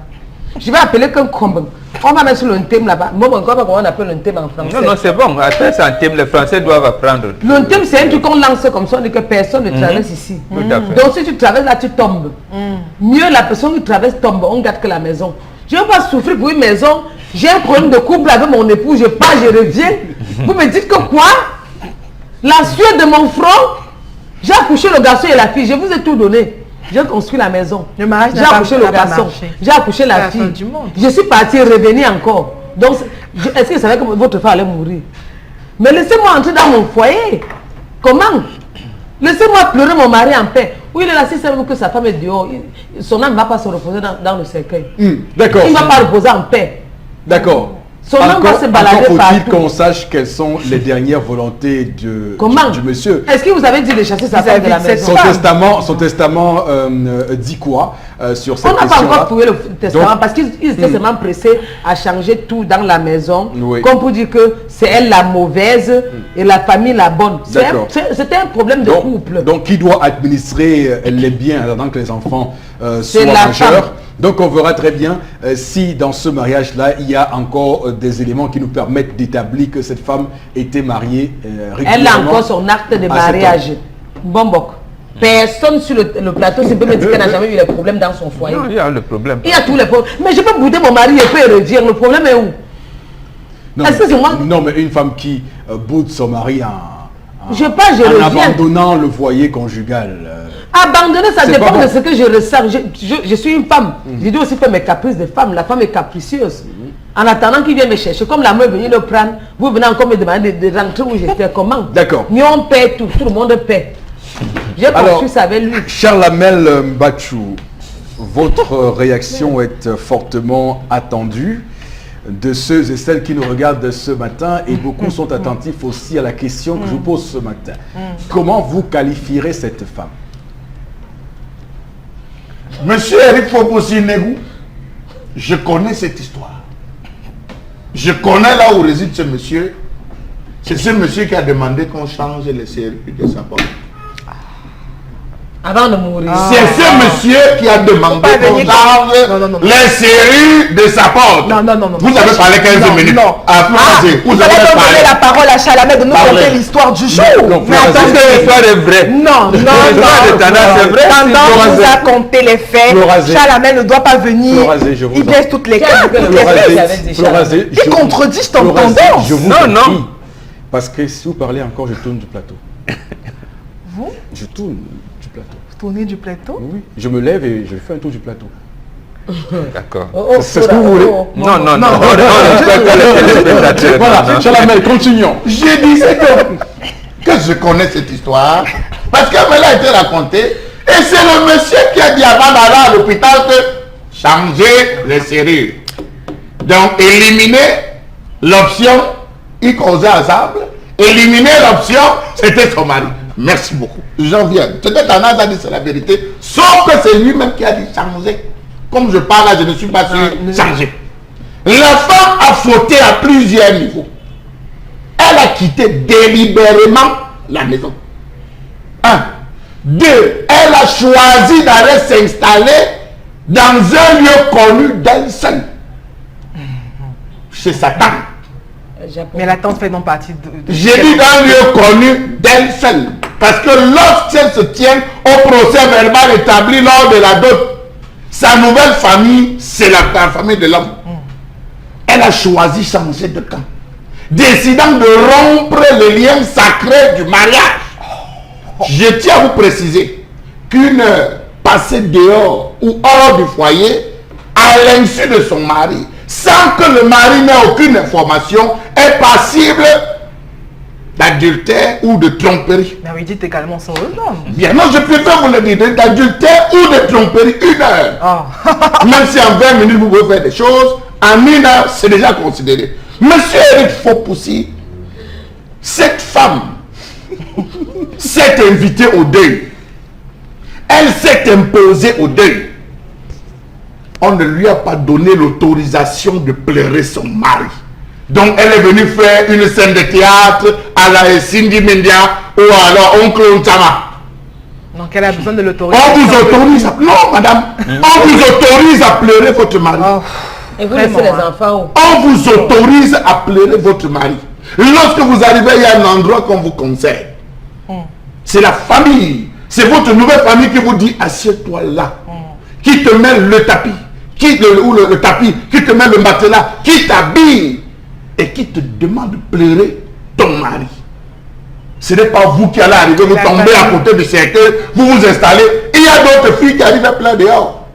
Je vais appeler qu'un combo. On va mettre sur le thème là-bas. Moi, je ne sais pas comment on appelle le thème en français. Non, c'est bon. Après, c'est un thème. Les Français doivent apprendre. Le thème c'est un truc qu'on lance comme ça, on dit que personne ne traverse ici. Tout à fait. Donc si tu traverses là, tu tombes. Mieux la personne qui traverse tombe, on garde que la maison. Je ne veux pas souffrir pour une maison. J'ai un problème de couple avec mon époux, je pars, je reviens. Vous me dites que quoi? La sueur de mon front, j'ai accouché le garçon et la fille, je vous ai tout donné. J'ai construit la maison. Le mariage J'ai n'a pas- accouché n'a le pas garçon. marché. J'ai accouché C'est la la fille. fin du monde. Je suis partie revenir encore. Donc, est-ce que vous savez que votre femme allait mourir? Mais laissez-moi entrer dans mon foyer. Comment? Laissez-moi pleurer mon mari en paix. Oui, il est là, si c'est que sa femme est dehors, son âme ne va pas se reposer dans le cercueil. D'accord. Il ne va pas reposer en paix. D'accord. Son âme va se balader faut-il partout. qu'on sache quelles sont les dernières volontés Comment? du monsieur. Est-ce que vous avez dit de chasser sa femme de la Vis-à-vis de maison? Son testament dit quoi sur cette On n'a pas question-là? encore fouillé le testament Donc- parce qu'ils étaient seulement pressés à changer tout dans la maison, Oui. comme pour dire que c'est elle la mauvaise et la famille la bonne. D'accord. C'était un problème de couple. Donc, qui doit administrer les biens en attendant que les enfants soient C'est la majeurs? femme. Donc on verra très bien si dans ce mariage-là, il y a encore des éléments qui nous permettent d'établir que cette femme était mariée régulièrement. Elle a encore son acte de à cet mariage. homme. Bombok. Personne sur le plateau ne peut me dire qu'elle n'a jamais eu des problèmes dans son foyer. Non, il y a le problème. Il y a tous les problèmes. Mais je peux bouder mon mari et puis redire. Le problème est où? Non, Est-ce que c'est moi? Non, mais une femme qui boude son mari Je sais pas, je en reviens. abandonnant le foyer conjugal. Abandonner, ça C'est dépend pas bon. de ce que je ressens. Je suis une femme. Je dois aussi faire mes caprices de femme. La femme est capricieuse. En attendant qu'il vienne me chercher, comme la meuf est venue le prendre, vous venez encore me demander de rentrer où j'étais. Comment? D'accord. Mais on paie tout. Tout le monde paie. J'ai Alors, construit ça avec lui. Charles Amel Mbachou, votre réaction est fortement attendue de ceux et celles qui nous regardent ce matin et beaucoup sont attentifs aussi à la question que je vous pose ce matin. Comment vous qualifierez cette femme? Monsieur Eric Foposi Negou, je connais cette histoire. Je connais là où réside ce monsieur. C'est ce monsieur qui a demandé qu'on change les serrures de sa porte. Avant de mourir. C'est ce monsieur qui a demandé Pas qu'on venir- garde Non. les séries de sa porte. Non. Vous avez parlé 15 minutes. Non. Vous Vous allez avez donc donner la parlé. parole à Chalamet de nous Parlez. conter l'histoire du jour. Non, Mais Florazé, attendez. Est-ce que l'histoire est vraie? Non. L'histoire de Tana, c'est vrai? Pendant vous a compté les faits, Florazé. Chalamet ne doit pas venir. Florazé, je vous Il en- baisse toutes les Quel cartes. que le toutes les Florazé. faits. avec des Florazé, Il contredit, je t'entends Florazé, donc. je vous Non, en non. prie. Parce que si vous parlez encore, je tourne du plateau. Vous Je tourne du plateau. tournez du plateau. Oui, je me lève et je fais un tour du plateau. D'accord. C'est ce que vous voulez. Non, non, on respecte les téléspectateurs. Voilà, Chalamet, continuons. J'ai dit c'est que je connais cette histoire parce qu'elle me l'a été racontée et c'est le monsieur qui a dit avant d'aller à l'hôpital que changer les serrures. Donc éliminer l'option, il causait ensemble. Éliminer l'option, c'était son mari. Merci beaucoup. J'en viens. Peut-être Anas a dit c'est la vérité, sauf que c'est lui-même qui a dit changer. Comme je parle là, je ne suis pas sûr changer. La femme a fauté à plusieurs niveaux. Elle a quitté délibérément la maison. 1. 2. Elle a choisi d'aller s'installer dans un lieu connu d'elle seule. Chez sa tante. Mais la tante fait non partie de... J'ai dit d'un lieu connu d'elle seule. Parce que lorsqu'elle se tient au procès verbal établi lors de la dot, sa nouvelle famille, c'est la famille de l'homme. Elle a choisi changer de camp, décidant de rompre le lien sacré du mariage. Je tiens à vous préciser qu'une passée dehors ou hors du foyer, à l'insu de son mari, sans que le mari n'ait aucune information, est passible d'adultère ou de tromperie. Mais oui, dites également son homme. Bien, non, je préfère vous le dire, d'adultère ou de tromperie, 1 heure. Oh. Même si en 20 minutes vous pouvez faire des choses, en 1 heure, c'est déjà considéré. Monsieur Eric Fopoussi, cette femme s'est invitée au deuil. Elle s'est imposée au deuil. On ne lui a pas donné l'autorisation de pleurer son mari. Donc elle est venue faire une scène de théâtre à la Cindy Mendia ou alors Oncle Ontama. Donc elle a besoin de l'autorisation. On vous autorise à... Non, madame. On vous autorise à pleurer votre mari. Oh. Et vous Vraiment, laissez les hein. enfants où? On vous autorise à pleurer votre mari. Lorsque vous arrivez, il y a un endroit qu'on vous conseille. C'est la famille. C'est votre nouvelle famille qui vous dit assieds-toi là. Qui te met le tapis. Ou le tapis. Qui te met le matelas. Qui t'habille. Et qui te demande de pleurer ton mari. Ce n'est pas vous qui allez arriver, vous tombez à côté du cercueil, vous vous installez. Il y a d'autres filles qui arrivent à pleurer dehors.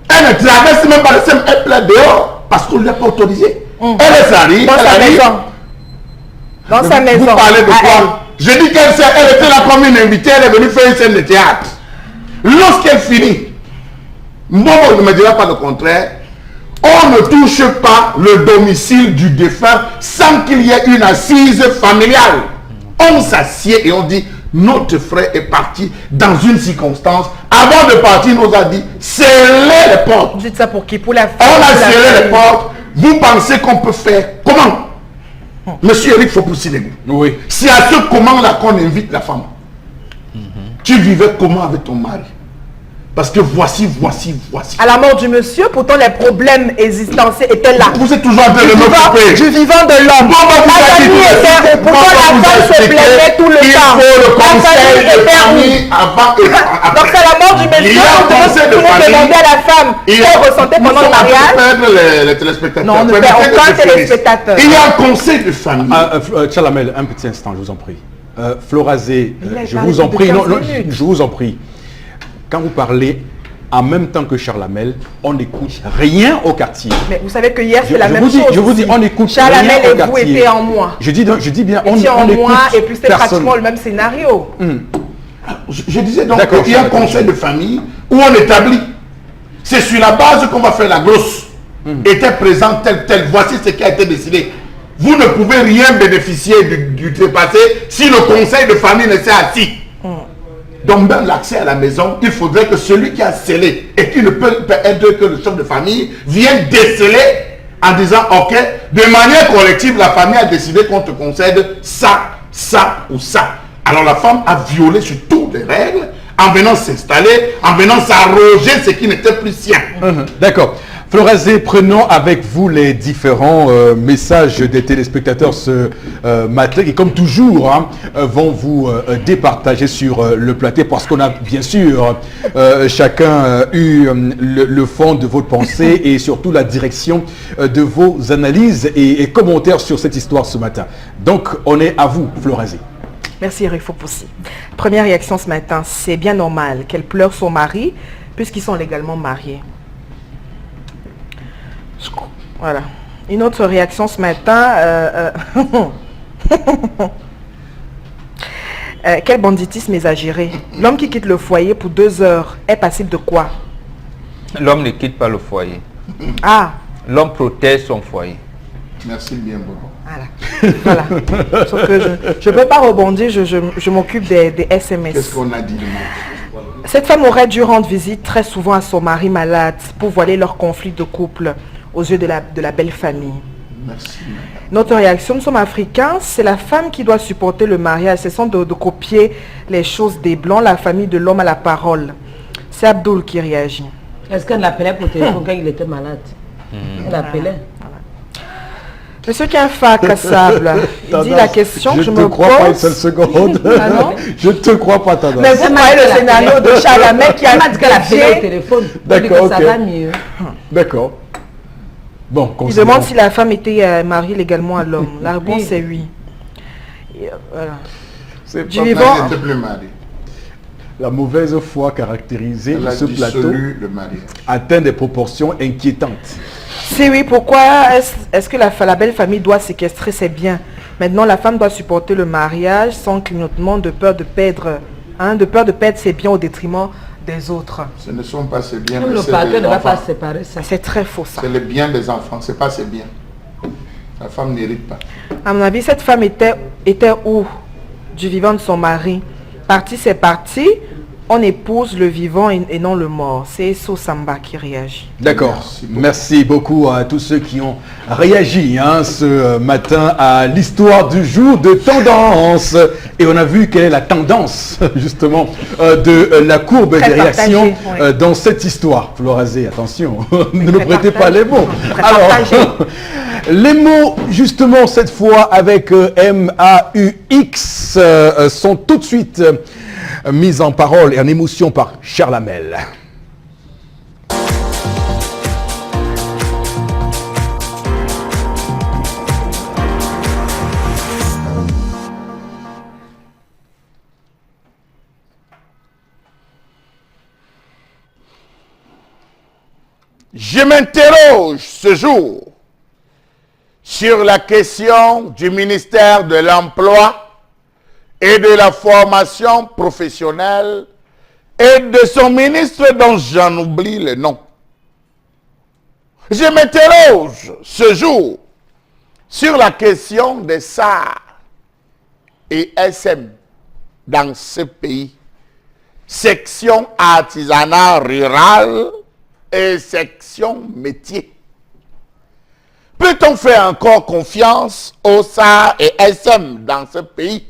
Elle ne traverse même pas le sem, elle pleure dehors parce qu'on ne l'a pas autorisé. Elle s'arrive, Dans elle sa arrive. maison. Dans sa maison. Vous parlez de Ah, quoi? Je dis qu'elle était là comme une invitée, elle est venue faire une scène de théâtre. Lorsqu'elle finit, moi on ne me dira pas le contraire, on ne touche pas le domicile du défunt sans qu'il y ait une assise familiale. On s'assied et on dit, notre frère est parti dans une circonstance. Avant de partir, il nous a dit, scellez les portes. Vous dites ça pour qui? Pour la femme. On a pour la scellé les famille. portes. Vous pensez qu'on peut faire comment? Monsieur Eric Fopoussi-Negou. Oui. C'est à ce comment-là qu'on invite la femme. Tu vivais comment avec ton mari? Parce que voici. À la mort du monsieur, pourtant les problèmes existentiels étaient là. Vous êtes toujours en train de me couper. Du vivant de l'homme. Pourquoi vous La avez famille dit était... Pourquoi la femme se plaignait tout le il temps? faut le La conseil famille de était famille avant et après. Donc c'est à la mort du Il y monsieur, a un conseil de vous famille. demandez à la femme Il y a- qu'elle ressentait nous pendant le sommes en train de mariage. perdre les téléspectateurs. Non, on ne Permettez perd que aucun je finisse. téléspectateur. Il y a un conseil de famille. Chalamel, un petit instant, je vous en prie. Florazé, Il a je parlé vous en de prie, 15 non, minutes. je vous en prie. Quand vous parlez en même temps que Chalamel, on n'écoute rien au quartier. Mais vous savez que hier c'est la Je même vous dis- chose. je vous dis, aussi. on écoute Chalamel rien au et vous quartier. étiez en moi. Je dis bien, on Étiez en écoute moi et puis c'était personne. pratiquement le même scénario. Je disais donc D'accord, qu'il y a un d'accord. conseil de famille où on établit. C'est sur la base qu'on va faire la grosse. Était présent tel. Voici ce qui a été décidé. Vous ne pouvez rien bénéficier du trépassé si le conseil de famille ne s'est assis. Donc même l'accès à la maison, il faudrait que celui qui a scellé et qui ne peut être que le chef de famille vienne déceler en disant ok, de manière collective, la famille a décidé qu'on te concède ça ou ça. Alors la femme a violé sur toutes les règles, en venant s'installer, en venant s'arroger ce qui n'était plus sien. D'accord. Florazé, prenons avec vous les différents messages des téléspectateurs ce matin qui, comme toujours, hein, vont vous départager sur le plateau parce qu'on a bien sûr chacun eu le fond de votre pensée et surtout la direction de vos analyses et commentaires sur cette histoire ce matin. Donc, on est à vous, Florazé. Merci Eric Fopoussi. Première réaction ce matin, c'est bien normal qu'elle pleure son mari puisqu'ils sont légalement mariés. Voilà. Une autre réaction ce matin. Quel banditisme exagéré. L'homme qui quitte le foyer pour 2 heures est passible de quoi? L'homme ne quitte pas le foyer. Ah, L'homme protège son foyer. Merci bien, Bobo. voilà. Sauf que je ne peux pas rebondir, je m'occupe des SMS. Qu'est-ce qu'on a dit de moi? Cette femme aurait dû rendre visite très souvent à son mari malade pour voiler leur conflit de couple aux yeux de la belle famille. Merci. Notre réaction, nous sommes africains, c'est la femme qui doit supporter le mariage. Cessons de copier les choses des blancs, la famille de l'homme à la parole. C'est Abdoul qui réagit. Est-ce qu'elle l'appelait pour téléphone quand il était malade? Elle l'appelait. Monsieur Kinfa Kassable, il dit la question que je me te crois pas une pose. seule seconde. Ah non? Je te crois pas, Tendance. Mais vous voyez le scénario de Chalamé qui a dit qu'elle appelait au téléphone. D'accord, Ça ok. va mieux. D'accord. Bon, Il considérons. demande si la femme était mariée légalement à l'homme. La réponse est oui. Et, voilà. C'est Du pas- vivant. Elle n'était plus mariée. La mauvaise foi caractérisée Elle de a ce plateau dissolu le mariage. atteint des proportions inquiétantes. Si oui, pourquoi est-ce que la belle famille doit séquestrer ses biens? Maintenant, la femme doit supporter le mariage sans clignotement de peur de perdre ses biens au détriment des autres. Ce ne sont pas ses biens, Même mais le c'est parquet des ne va pas enfants. séparer ça. C'est très faux ça. C'est le bien des enfants, c'est pas ses biens. La femme n'hérite pas. À mon avis, cette femme était où? Du vivant de son mari. Parti, c'est parti. On épouse le vivant et non le mort. C'est So Samba qui réagit. D'accord. Merci beaucoup. Merci beaucoup à tous ceux qui ont réagi ce matin à l'histoire du jour de tendance. Et on a vu quelle est la tendance, justement, de la courbe Très des réactions partagée, oui. dans cette histoire. Florazé, attention, ne nous Très prêtez pas partagée. les mots. Très Alors, partagée. les mots, justement, cette fois avec M-A-U-X, sont tout de suite mis en parole et en émotion par Charles Hamel. Je m'interroge ce jour sur la question du ministère de l'Emploi et de la formation professionnelle et de son ministre dont j'en oublie le nom. Je m'interroge ce jour sur la question des SAR et SM dans ce pays, section artisanat rural et section métier. Peut-on faire encore confiance aux SAR et SM dans ce pays?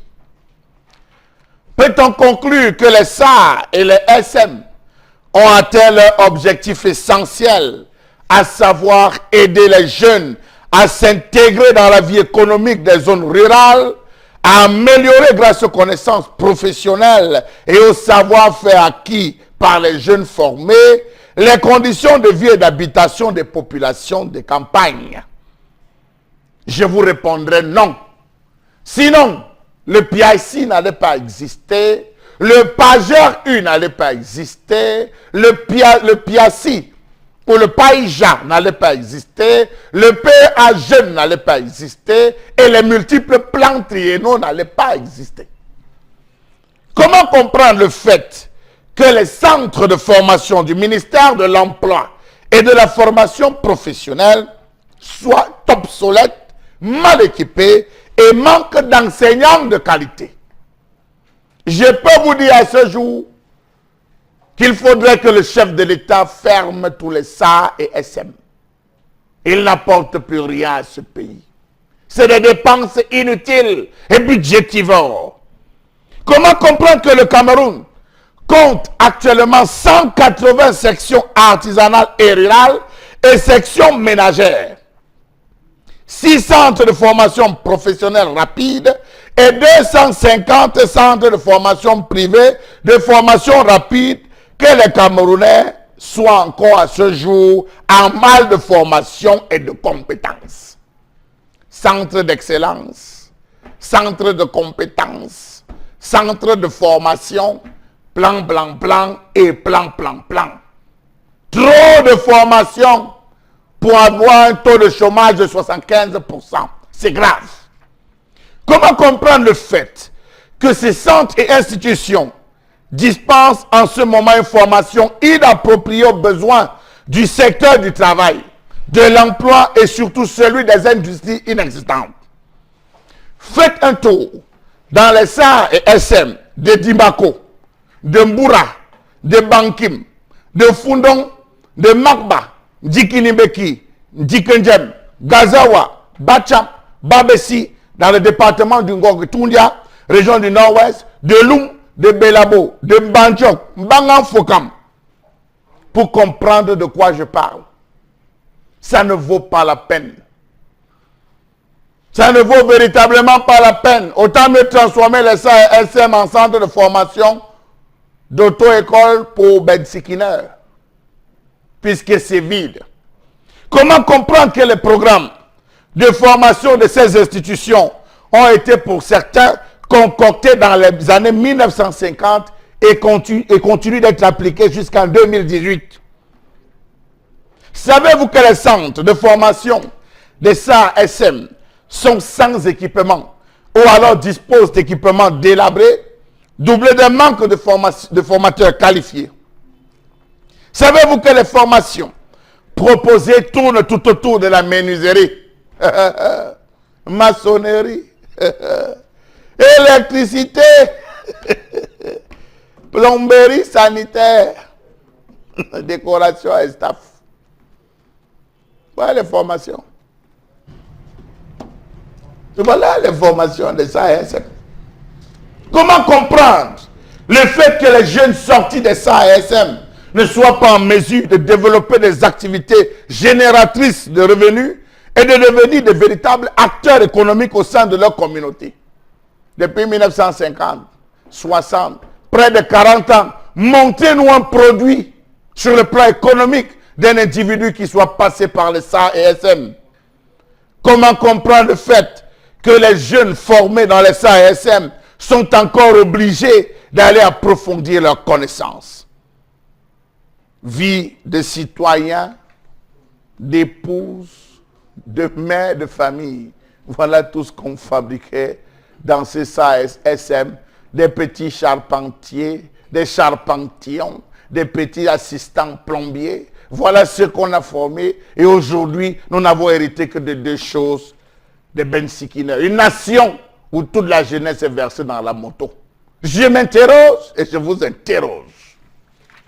Peut-on conclure que les SAR et les SM ont atteint leur objectif essentiel, à savoir aider les jeunes à s'intégrer dans la vie économique des zones rurales, à améliorer grâce aux connaissances professionnelles et au savoir-faire acquis par les jeunes formés, les conditions de vie et d'habitation des populations des campagnes? Je vous répondrai non. Sinon, le PIC n'allait pas exister, le Pageur U n'allait pas exister, le PIACI ou le PAIJA n'allait pas exister, le PA Jeune n'allait pas exister et les multiples plans triennaux n'allaient pas exister. Comment comprendre le fait que les centres de formation du ministère de l'Emploi et de la formation professionnelle soient obsolètes, mal équipés et manquent d'enseignants de qualité? Je peux vous dire à ce jour qu'il faudrait que le chef de l'État ferme tous les SAR et SM. Il n'apporte plus rien à ce pays. C'est des dépenses inutiles et budgétivores. Comment comprendre que le Cameroun compte actuellement 180 sections artisanales et rurales et sections ménagères, 6 centres de formation professionnelle rapide et 250 centres de formation privés de formation rapide que les Camerounais soient encore à ce jour en mal de formation et de compétences. Centre d'excellence, centre de compétences, centre de formation, plan, plan, plan et plan, plan, plan. Trop de formation pour avoir un taux de chômage de 75%. C'est grave. Comment comprendre le fait que ces centres et institutions dispensent en ce moment une formation inappropriée aux besoins du secteur du travail, de l'emploi et surtout celui des industries inexistantes? Faites un tour dans les SAR et SM de Dimako, de Mboura, de Bankim, de Fundong, de Makba, Djikinibeki, Djikendjem, Gazawa, Bacham, Babessi, dans le département du Ngok-Tundia, région du Nord-Ouest, de Loum, de Belabo, de Banchok, Mbangan Fokam, pour comprendre de quoi je parle. Ça ne vaut pas la peine. Ça ne vaut véritablement pas la peine. Autant mieux transformer les SM en centre de formation d'auto-école pour bedsikineurs, puisque c'est vide. Comment comprendre que les programmes de formation de ces institutions ont été pour certains concoctés dans les années 1950 et continuent d'être appliqués jusqu'en 2018? Savez-vous que les centres de formation des SAR-SM sont sans équipement ou alors disposent d'équipements délabrés, doublés d'un manque de formateurs qualifiés? Savez-vous que les formations proposées tournent tout autour de la menuiserie, maçonnerie, électricité, plomberie sanitaire, décoration et staff? Voilà les formations. Voilà les formations de SAR-SM. Comment comprendre le fait que les jeunes sortis de SAR-SM ne soient pas en mesure de développer des activités génératrices de revenus et de devenir de véritables acteurs économiques au sein de leur communauté? Depuis 1950, 60, près de 40 ans, montez-nous un produit sur le plan économique d'un individu qui soit passé par les SAR-SM. Comment comprendre le fait que les jeunes formés dans les SAR-SM sont encore obligés d'aller approfondir leurs connaissances? Vie de citoyens, d'épouses, de mères de famille. Voilà tout ce qu'on fabriquait dans ces SAR-SM. Des petits charpentiers, des charpentiers, des petits assistants plombiers. Voilà ce qu'on a formé. Et aujourd'hui, nous n'avons hérité que de deux choses. Des bensikineurs. Une nation où toute la jeunesse est versée dans la moto. Je m'interroge et je vous interroge.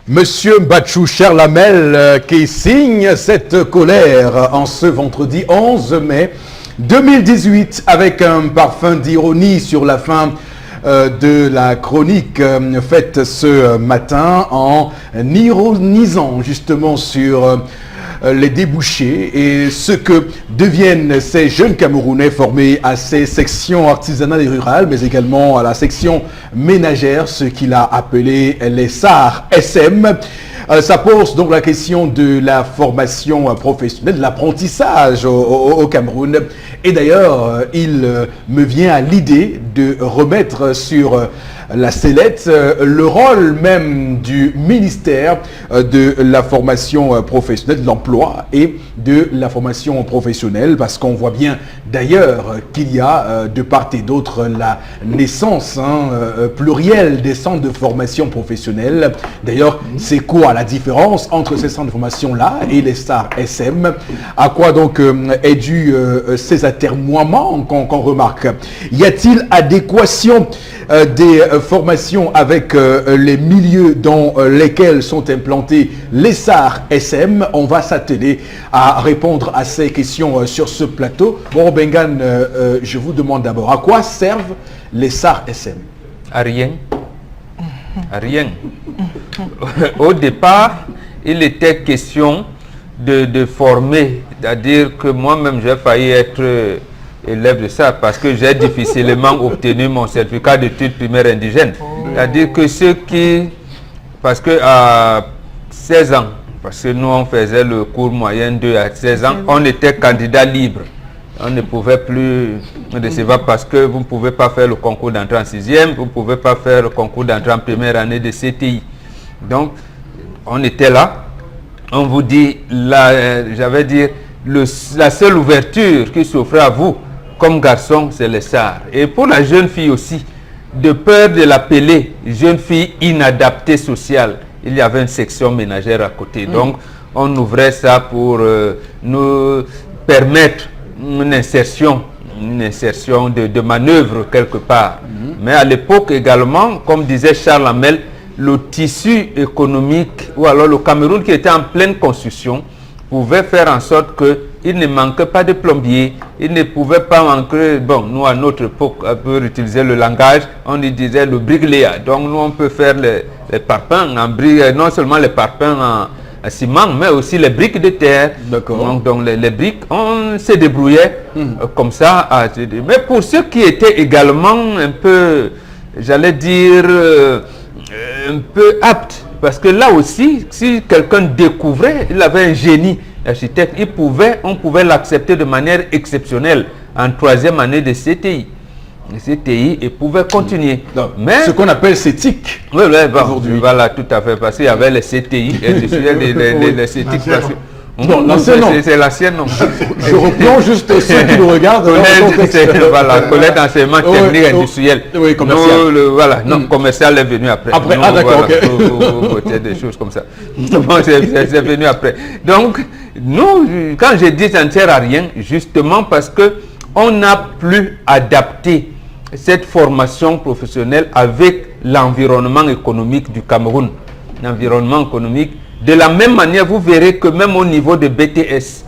Monsieur Mbachou Cherlamel qui signe cette colère en ce vendredi 11 mai 2018 avec un parfum d'ironie sur la fin de la chronique faite ce matin en ironisant justement sur les débouchés et ce que deviennent ces jeunes Camerounais formés à ces sections artisanales et rurales, mais également à la section ménagère, ce qu'il a appelé les SAR-SM. Ça pose donc la question de la formation professionnelle, de l'apprentissage au Cameroun. Et d'ailleurs, il me vient à l'idée de remettre sur la sellette le rôle même du ministère de la formation professionnelle, de l'emploi et de la formation professionnelle, parce qu'on voit bien d'ailleurs qu'il y a de part et d'autre la naissance plurielle des centres de formation professionnelle. D'ailleurs, c'est quoi la différence entre ces centres de formation-là et les SAR-SM? À quoi donc est dû ces atermoiements qu'on remarque? Y a-t-il adéquation des formations avec les milieux dans lesquels sont implantés les SAR-SM? On va s'atteler à répondre à ces questions sur ce plateau. Bon, Bengan, je vous demande d'abord, à quoi servent les SAR-SM? À rien. Rien. Au départ, il était question de former, c'est-à-dire que moi-même j'ai failli être élève de ça parce que j'ai difficilement obtenu mon certificat d'études primaires indigènes. C'est-à-dire que ceux qui, parce que à 16 ans, parce que nous on faisait le cours moyen 2 à 16 ans, on était candidat libre. On ne pouvait plus recevoir parce que vous ne pouvez pas faire le concours d'entrée en 6e, vous ne pouvez pas faire le concours d'entrée en première année de CTI. Donc, on était là. On vous dit, j'avais dit, la seule ouverture qui s'offrait à vous, comme garçon, c'est les SAR. Et pour la jeune fille aussi, de peur de l'appeler jeune fille inadaptée sociale, il y avait une section ménagère à côté. Donc, on ouvrait ça pour nous permettre une insertion de manœuvre quelque part. Mais à l'époque également, comme disait Charles Hamel, le tissu économique, ou alors le Cameroun qui était en pleine construction, pouvait faire en sorte qu'il ne manquait pas de plombiers, il ne pouvait pas manquer, bon, nous à notre époque, pour utiliser le langage, on y disait le bricléa. Donc nous on peut faire les parpaings en briques, non seulement les parpaings en ciment, mais aussi les briques de terre. Donc les briques, on se débrouillait comme ça. Mais pour ceux qui étaient également un peu, j'allais dire, un peu aptes, parce que là aussi, si quelqu'un découvrait, il avait un génie architecte, on pouvait l'accepter de manière exceptionnelle en 3e année de CTI. CTI et pouvait continuer. Mais ce qu'on appelle CETIC. Oui, aujourd'hui. Voilà, tout à fait. Parce qu'il y avait les CTI, les CETIC. C'est l'ancienne, non. Je reprends juste ceux qui nous regardent. Voilà, collège d'enseignement technique industriel. Oui, commercial. Voilà, non, commercial est venu après. Après, d'accord, ok. Des choses comme ça. C'est venu après. Donc, nous, quand je dis ça ne sert à rien, justement parce que on n'a plus adapté cette formation professionnelle avec l'environnement économique du Cameroun. L'environnement économique. De la même manière, vous verrez que même au niveau de BTS,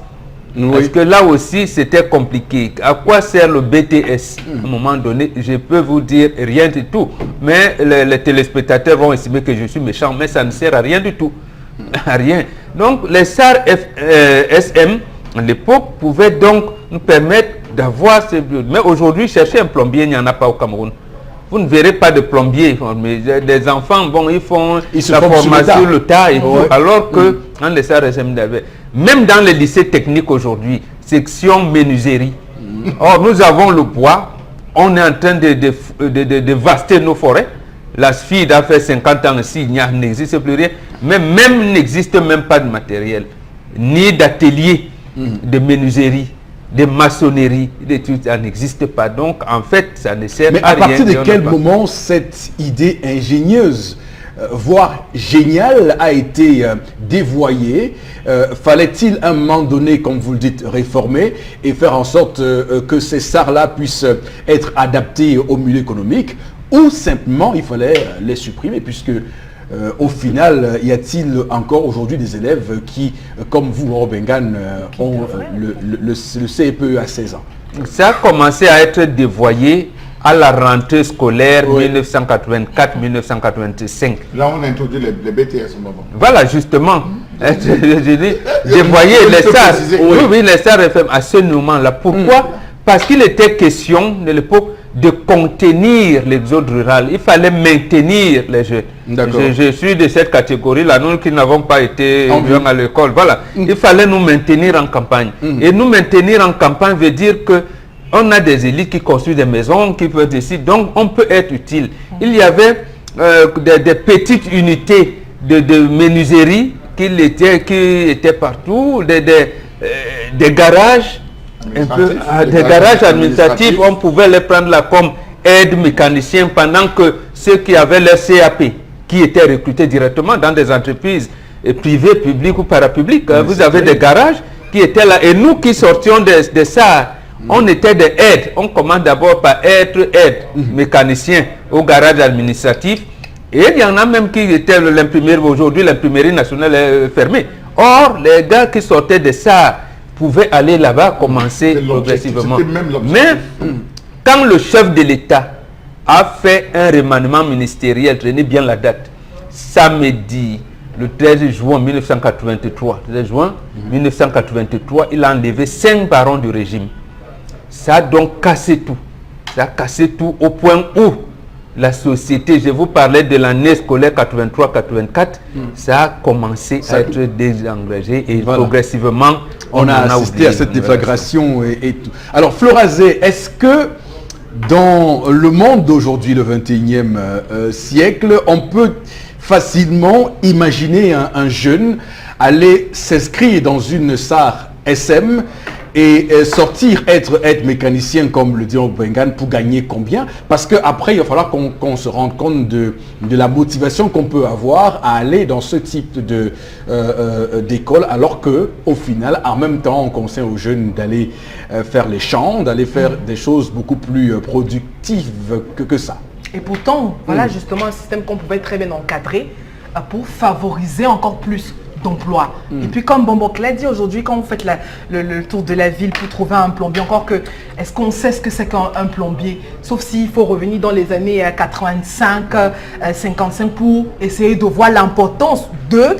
parce que là aussi c'était compliqué. À quoi sert le BTS? À un moment donné, je peux vous dire rien du tout. Mais les téléspectateurs vont estimer que je suis méchant, mais ça ne sert à rien du tout. À rien. Donc les SAR SM, à l'époque, pouvaient donc nous permettre d'avoir ces... Mais aujourd'hui, chercher un plombier, il n'y en a pas au Cameroun. Vous ne verrez pas de plombiers. Des enfants, bon, ils font la formation sur le tas. Et tout, alors que dans les SARSM, même dans les lycées techniques aujourd'hui, section menuiserie. Or, nous avons le bois. On est en train de vaster nos forêts. La SFID a fait 50 ans ici, il n'existe plus rien. Mais même n'existe même pas de matériel, ni d'atelier de menuiserie, de maçonnerie, ça n'existe pas. Donc, en fait, ça ne sert à rien. Mais à partir de quel moment cette idée ingénieuse, voire géniale, a été dévoyée? Fallait-il à un moment donné, comme vous le dites, réformer et faire en sorte que ces SAR-là puissent être adaptés au milieu économique, ou simplement il fallait les supprimer, puisque au final, y a-t-il encore aujourd'hui des élèves qui, comme vous, Robengan, ont le CPE à 16 ans? Ça a commencé à être dévoyé à la rentrée scolaire 1984-1985. Là, on a introduit les BTS au moment. Voilà, justement. Je dis, dévoyer les SAR. Oui, les SAR FM à ce moment-là. Pourquoi? Parce qu'il était question de l'époque de contenir l'exode rural. Il fallait maintenir les jeunes. Je suis de cette catégorie-là, nous qui n'avons pas été jeunes à l'école. Voilà. Il fallait nous maintenir en campagne. Et nous maintenir en campagne veut dire que on a des élites qui construisent des maisons, qui peuvent décider. Donc, on peut être utile. Il y avait des petites unités de menuiserie qui étaient partout, des garages. Des garages administratifs, on pouvait les prendre là comme aide mécanicien pendant que ceux qui avaient leur CAP, qui étaient recrutés directement dans des entreprises privées, publiques ou parapubliques, vous avez des garages qui étaient là. Et nous qui sortions des SAR, on était des aides. On commence d'abord par être aide mécanicien au garage administratif. Et il y en a même qui étaient l'imprimerie. Aujourd'hui, l'imprimerie nationale est fermée. Or, les gars qui sortaient des SAR pouvaient aller là-bas, commencer progressivement. Mais quand le chef de l'État a fait un remaniement ministériel, tenez bien la date, samedi, le 13 juin 1983. 13 juin 1983, il a enlevé 5 barons du régime. Ça a donc cassé tout. Ça a cassé tout au point où la société, je vous parlais de l'année scolaire 83-84, ça a commencé à être désengagé et progressivement, on a assisté à cette déflagration et tout. Alors, Florazé, est-ce que dans le monde d'aujourd'hui, le 21e siècle, on peut facilement imaginer un jeune aller s'inscrire dans une SAR SM et sortir, être mécanicien, comme le dit Obengan, pour gagner combien? Parce qu'après, il va falloir qu'on se rende compte de la motivation qu'on peut avoir à aller dans ce type d'école, alors qu'au final, en même temps, on conseille aux jeunes d'aller faire les champs, d'aller faire des choses beaucoup plus productives que ça. Et pourtant, voilà justement un système qu'on pouvait très bien encadrer pour favoriser encore plus d'emploi. Et puis comme Bombok l'a dit aujourd'hui, quand vous faites le tour de la ville pour trouver un plombier, encore que, est-ce qu'on sait ce que c'est qu'un plombier? Sauf s'il faut revenir dans les années 85, 55 pour essayer de voir l'importance de,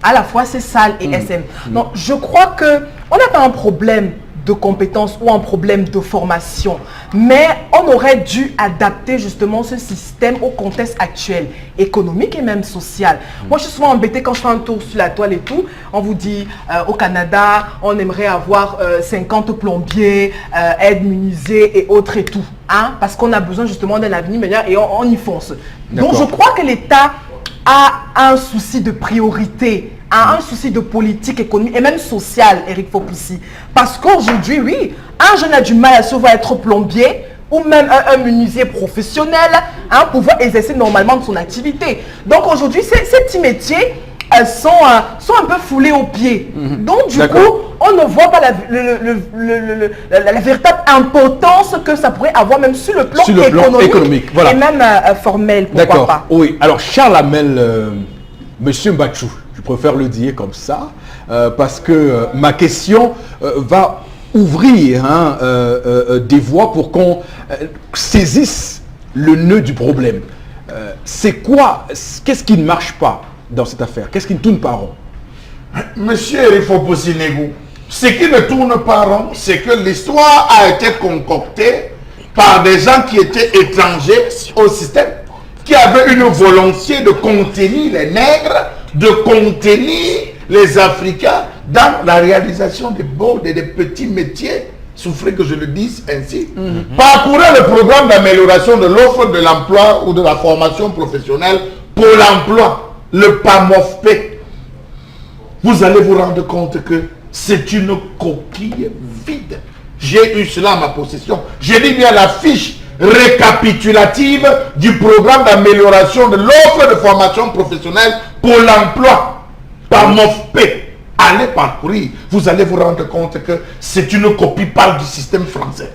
à la fois ces salles et SM. Donc je crois qu'on n'a pas un problème de compétences ou un problème de formation, mais on aurait dû adapter justement ce système au contexte actuel, économique et même social. Moi, je suis souvent embêtée quand je fais un tour sur la toile et tout, on vous dit au Canada, on aimerait avoir 50 plombiers, aides menuisiers et autres et tout, hein, parce qu'on a besoin justement d'un avenir meilleur et on y fonce. Donc, je crois que l'État a un souci de priorité, un souci de politique économique et même sociale, Eric Fopoussi. Parce qu'aujourd'hui, oui, un jeune a du mal à se voir être plombier ou même un menuisier professionnel, hein, pouvoir exercer normalement de son activité. Donc aujourd'hui, ces petits métiers sont un peu foulés aux pieds. Donc du coup, on ne voit pas la véritable importance que ça pourrait avoir même sur le plan économique voilà. Et même formel, pourquoi pas. Oui, alors Charles Hamel, Monsieur Mbachou, je préfère le dire comme ça, parce que ma question va ouvrir des voies pour qu'on saisisse le nœud du problème. C'est quoi, qu'est-ce qui ne marche pas dans cette affaire? Qu'est-ce qui ne tourne pas rond? Monsieur Eric Fopoussi Negou, ce qui ne tourne pas rond, c'est que l'histoire a été concoctée par des gens qui étaient étrangers au système, qui avaient une volonté de contenir les nègres, de contenir les Africains dans la réalisation des beaux et des petits métiers, souffrez que je le dise ainsi. Parcourez le programme d'amélioration de l'offre de l'emploi ou de la formation professionnelle pour l'emploi, le PAMOFP. Vous allez vous rendre compte que c'est une coquille vide. J'ai eu cela à ma possession. J'ai dit bien la fiche récapitulative du programme d'amélioration de l'offre de formation professionnelle pour l'emploi, PAMOFP. Allez parcourir, vous allez vous rendre compte que c'est une copie pâle du système français.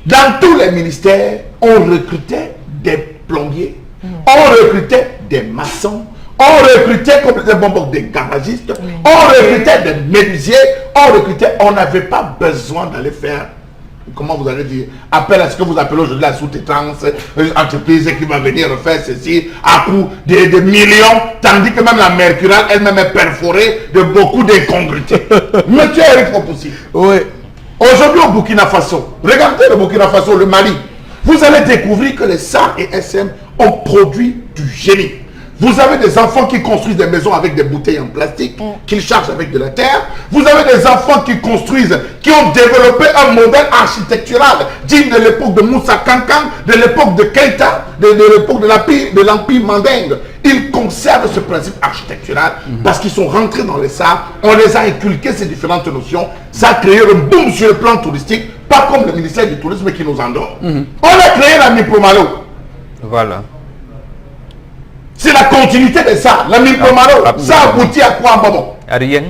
Dans tous les ministères, on recrutait des plombiers, on recrutait des maçons, on recrutait comme des bonbons, des garagistes, on recrutait des menuisiers, on n'avait pas besoin d'aller faire, comment vous allez dire, appel à ce que vous appelez aujourd'hui la sous-traitance, entreprise qui va venir faire ceci à coût de millions, tandis que même la Mercurale elle-même est perforée de beaucoup d'incongruités. Monsieur Eric Fopoussi, oui. Aujourd'hui au Burkina Faso, regardez le Burkina Faso, le Mali, vous allez découvrir que les SAR et SM ont produit du génie. Vous avez des enfants qui construisent des maisons avec des bouteilles en plastique, qu'ils chargent avec de la terre. Vous avez des enfants qui construisent, qui ont développé un modèle architectural digne de l'époque de Moussa Kankan, de l'époque de Keïta, de l'époque de l'Empire Mandingue. Ils conservent ce principe architectural parce qu'ils sont rentrés dans les SAR, on les a inculqué ces différentes notions. Ça a créé un boom sur le plan touristique, pas comme le ministère du Tourisme qui nous endort. On a créé la Mipromalo. Voilà. C'est la continuité de ça. La Mipromalo, ça aboutit à quoi, maman? À rien.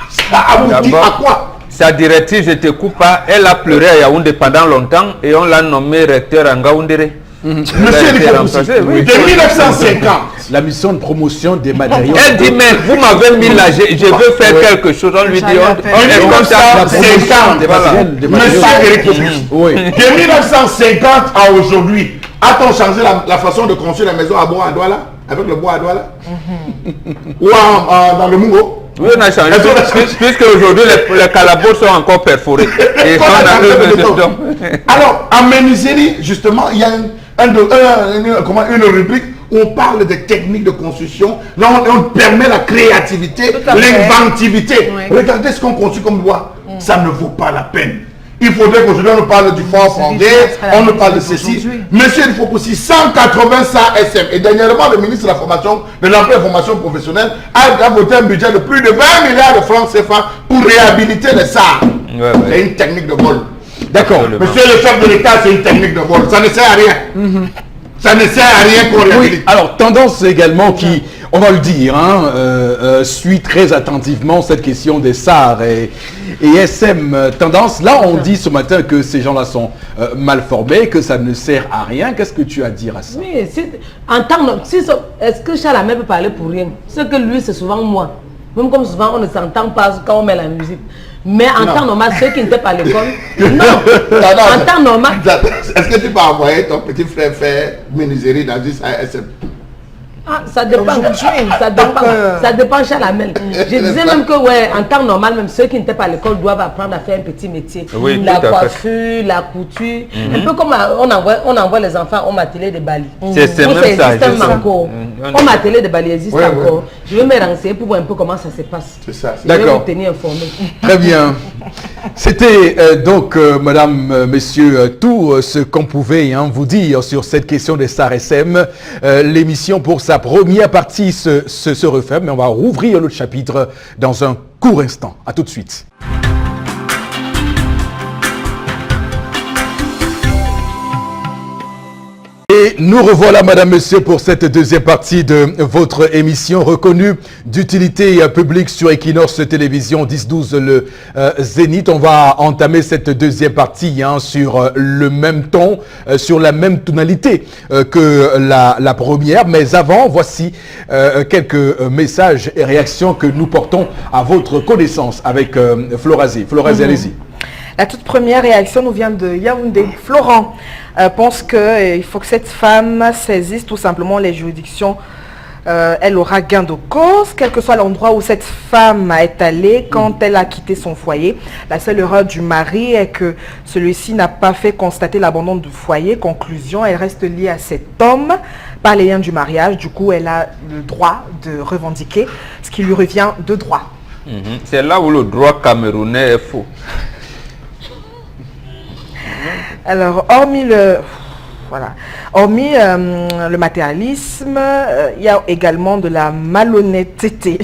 Ça aboutit à quoi? Sa directrice, je te coupe pas, elle a pleuré à Yaoundé pendant longtemps et on l'a nommé recteur à Ngaoundéré. Monsieur de 1950. La mission de promotion des matériaux. Elle dit, mais vous m'avez mis là, je veux faire quelque chose. On lui dit, on est comme ça. 50. Monsieur Eric Fopoussi. De 1950 à aujourd'hui, A-t-on changé la façon de construire la maison à bois à Douala? Avec le bois à Douala? Ou dans le Mungo? Oui, on a changé. Puisque aujourd'hui, les calabos sont encore perforés. Et alors, en menuiserie, justement, il y a une rubrique où on parle des techniques de construction. Là, on permet la créativité, l'inventivité. Oui. Regardez ce qu'on construit comme bois. Ça ne vaut pas la peine. Il faudrait qu'aujourd'hui on nous parle du fort fondé, on nous parle de ceci. Monsieur, il faut aussi 180 SAR SM. Et dernièrement, le ministre de la formation, de l'emploi et de la formation professionnelle a voté un budget de plus de 20 milliards de francs CFA pour réhabiliter les SAR. C'est une technique de vol. D'accord. Monsieur le chef de l'État, c'est une technique de vol. Ça ne sert à rien. Ça ne sert à rien qu'on réhabilite. Oui, alors tendance également qui, on va le dire, suit très attentivement cette question des SAR et SM. Tendance, là on dit ce matin que ces gens-là sont mal formés, que ça ne sert à rien. Qu'est-ce que tu as à dire à ça? Oui, est-ce que Chalamé peut parler pour rien? C'est que lui, c'est souvent moi. Même comme souvent, on ne s'entend pas quand on met la musique. Mais en temps normal, ceux qui n'étaient pas à l'école, non, en temps normal. Est-ce que tu peux envoyer ton petit frère faire menuiserie dans 10 SM? Ah, ça dépend. Ça dépend Chalamel. Je disais même que ouais, en temps normal, même ceux qui n'étaient pas à l'école doivent apprendre à faire un petit métier. Oui, la coiffure, la couture. Un peu comme on envoie les enfants au atelier de Bali. C'est même ça. Au atelier de Bali existe encore. Je vais me renseigner pour voir un peu comment ça se passe. C'est ça. Je vais vous tenir informé. Très bien. C'était donc, madame, messieurs, tout ce qu'on pouvait vous dire sur cette question des SAR SM. L'émission pour sa première partie se referme, mais on va rouvrir le chapitre dans un court instant. À tout de suite. Et nous revoilà, madame, monsieur, pour cette deuxième partie de votre émission reconnue d'utilité publique sur Equinox Télévision 10-12 le Zénith. On va entamer cette deuxième partie sur le même ton, sur la même tonalité que la première. Mais avant, voici quelques messages et réactions que nous portons à votre connaissance avec Florazé. Florazé, allez-y. La toute première réaction nous vient de Yaoundé. Florent pense qu'il faut que cette femme saisisse tout simplement les juridictions. Elle aura gain de cause, quel que soit l'endroit où cette femme est allée quand elle a quitté son foyer. La seule erreur du mari est que celui-ci n'a pas fait constater l'abandon du foyer. Conclusion, elle reste liée à cet homme par les liens du mariage. Du coup, elle a le droit de revendiquer ce qui lui revient de droit. C'est là où le droit camerounais est faux. Alors, hormis le matérialisme, il y a également de la malhonnêteté.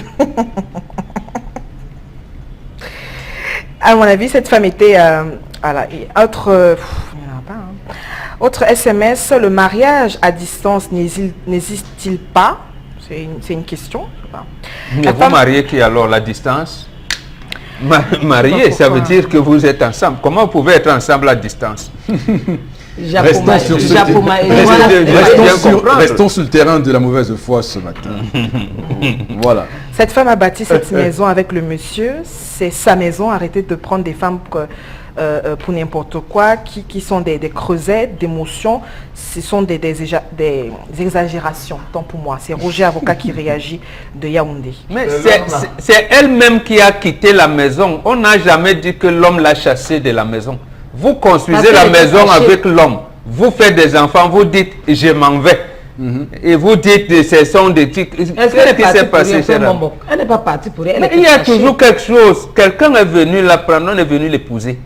À mon avis, cette femme était... Autre SMS, le mariage à distance n'existe-t-il pas? C'est une question. Mais vous mariez qui alors, la distance? Marié, ça veut dire que vous êtes ensemble. Comment vous pouvez être ensemble à distance? Restons sur le terrain de la mauvaise foi ce matin. Voilà. Cette femme a bâti cette maison avec le monsieur. C'est sa maison. Arrêtez de prendre des femmes pour n'importe quoi, qui sont des creusets d'émotions. Ce sont des exagérations. Tant pour moi. C'est Roger, avocat, qui réagit de Yaoundé. Mais c'est elle-même qui a quitté la maison. On n'a jamais dit que l'homme l'a chassée de la maison. Vous construisez la maison avec l'homme. Vous faites des enfants, vous dites « je m'en vais ». Et vous dites ce sont des tics. Qu'est-ce qui s'est passé, cher? Elle n'est pas partie pour elle. Mais il y a toujours quelque chose. Quelqu'un est venu la prendre, on est venu l'épouser.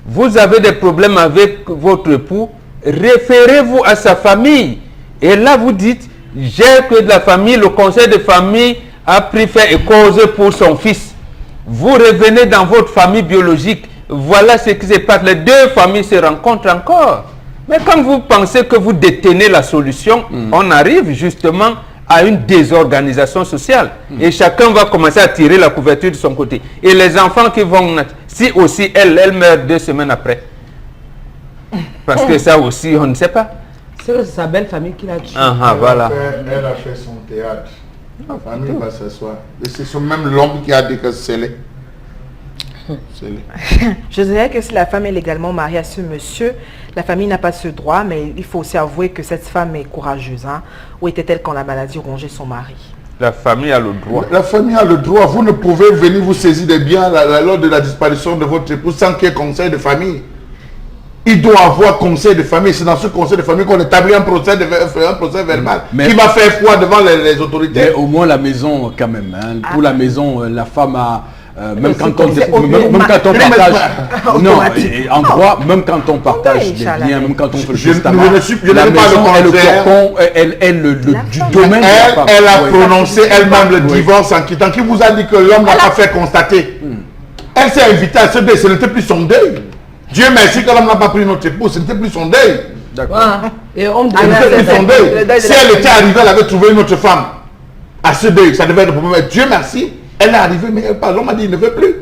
Vous avez des problèmes avec votre époux, référez-vous à sa famille. Et là, vous dites, j'ai que de la famille, le conseil de famille a pris fait et cause pour son fils. Vous revenez dans votre famille biologique. Voilà ce qui se passe. Les deux familles se rencontrent encore. Mais quand vous pensez que vous détenez la solution, on arrive justement à une désorganisation sociale. Et chacun va commencer à tirer la couverture de son côté. Et les enfants qui vont naître, si aussi elle meurt 2 semaines après. Parce que ça aussi, on ne sait pas. C'est sa belle famille qui l'a tué. Voilà. Elle a fait son théâtre. La famille va s'asseoir. Et c'est même l'homme qui a dit que c'est Je dirais que si la femme est légalement mariée à ce monsieur, la famille n'a pas ce droit, mais il faut aussi avouer que cette femme est courageuse. Hein. Où était-elle quand la maladie rongeait son mari? La famille a le droit. La famille a le droit. Vous ne pouvez venir vous saisir des biens lors de la disparition de votre épouse sans qu'il y ait conseil de famille. Il doit avoir conseil de famille. C'est dans ce conseil de famille qu'on établit un procès verbal qui va faire foi devant les autorités. Mais au moins la maison quand même. Hein. Pour la maison, la femme a... même quand on partage... Non, en droit, même quand on partage des biens, même quand on fait le testament, la maison est le cocon, du domaine de la femme. Elle a prononcé elle-même le divorce en quittant. Qui vous a dit que l'homme n'a pas fait constater? Elle s'est invitée à ce deuil, ce n'était plus son deuil. Dieu merci que l'homme n'a pas pris notre épouse, ce n'était plus son deuil. D'accord. Et on Ce n'était plus son deuil. Si elle était arrivée, elle avait trouvé une autre femme à ce deuil, ça devait être le problème. Dieu merci, elle est arrivée, mais l'homme a dit il ne veut plus.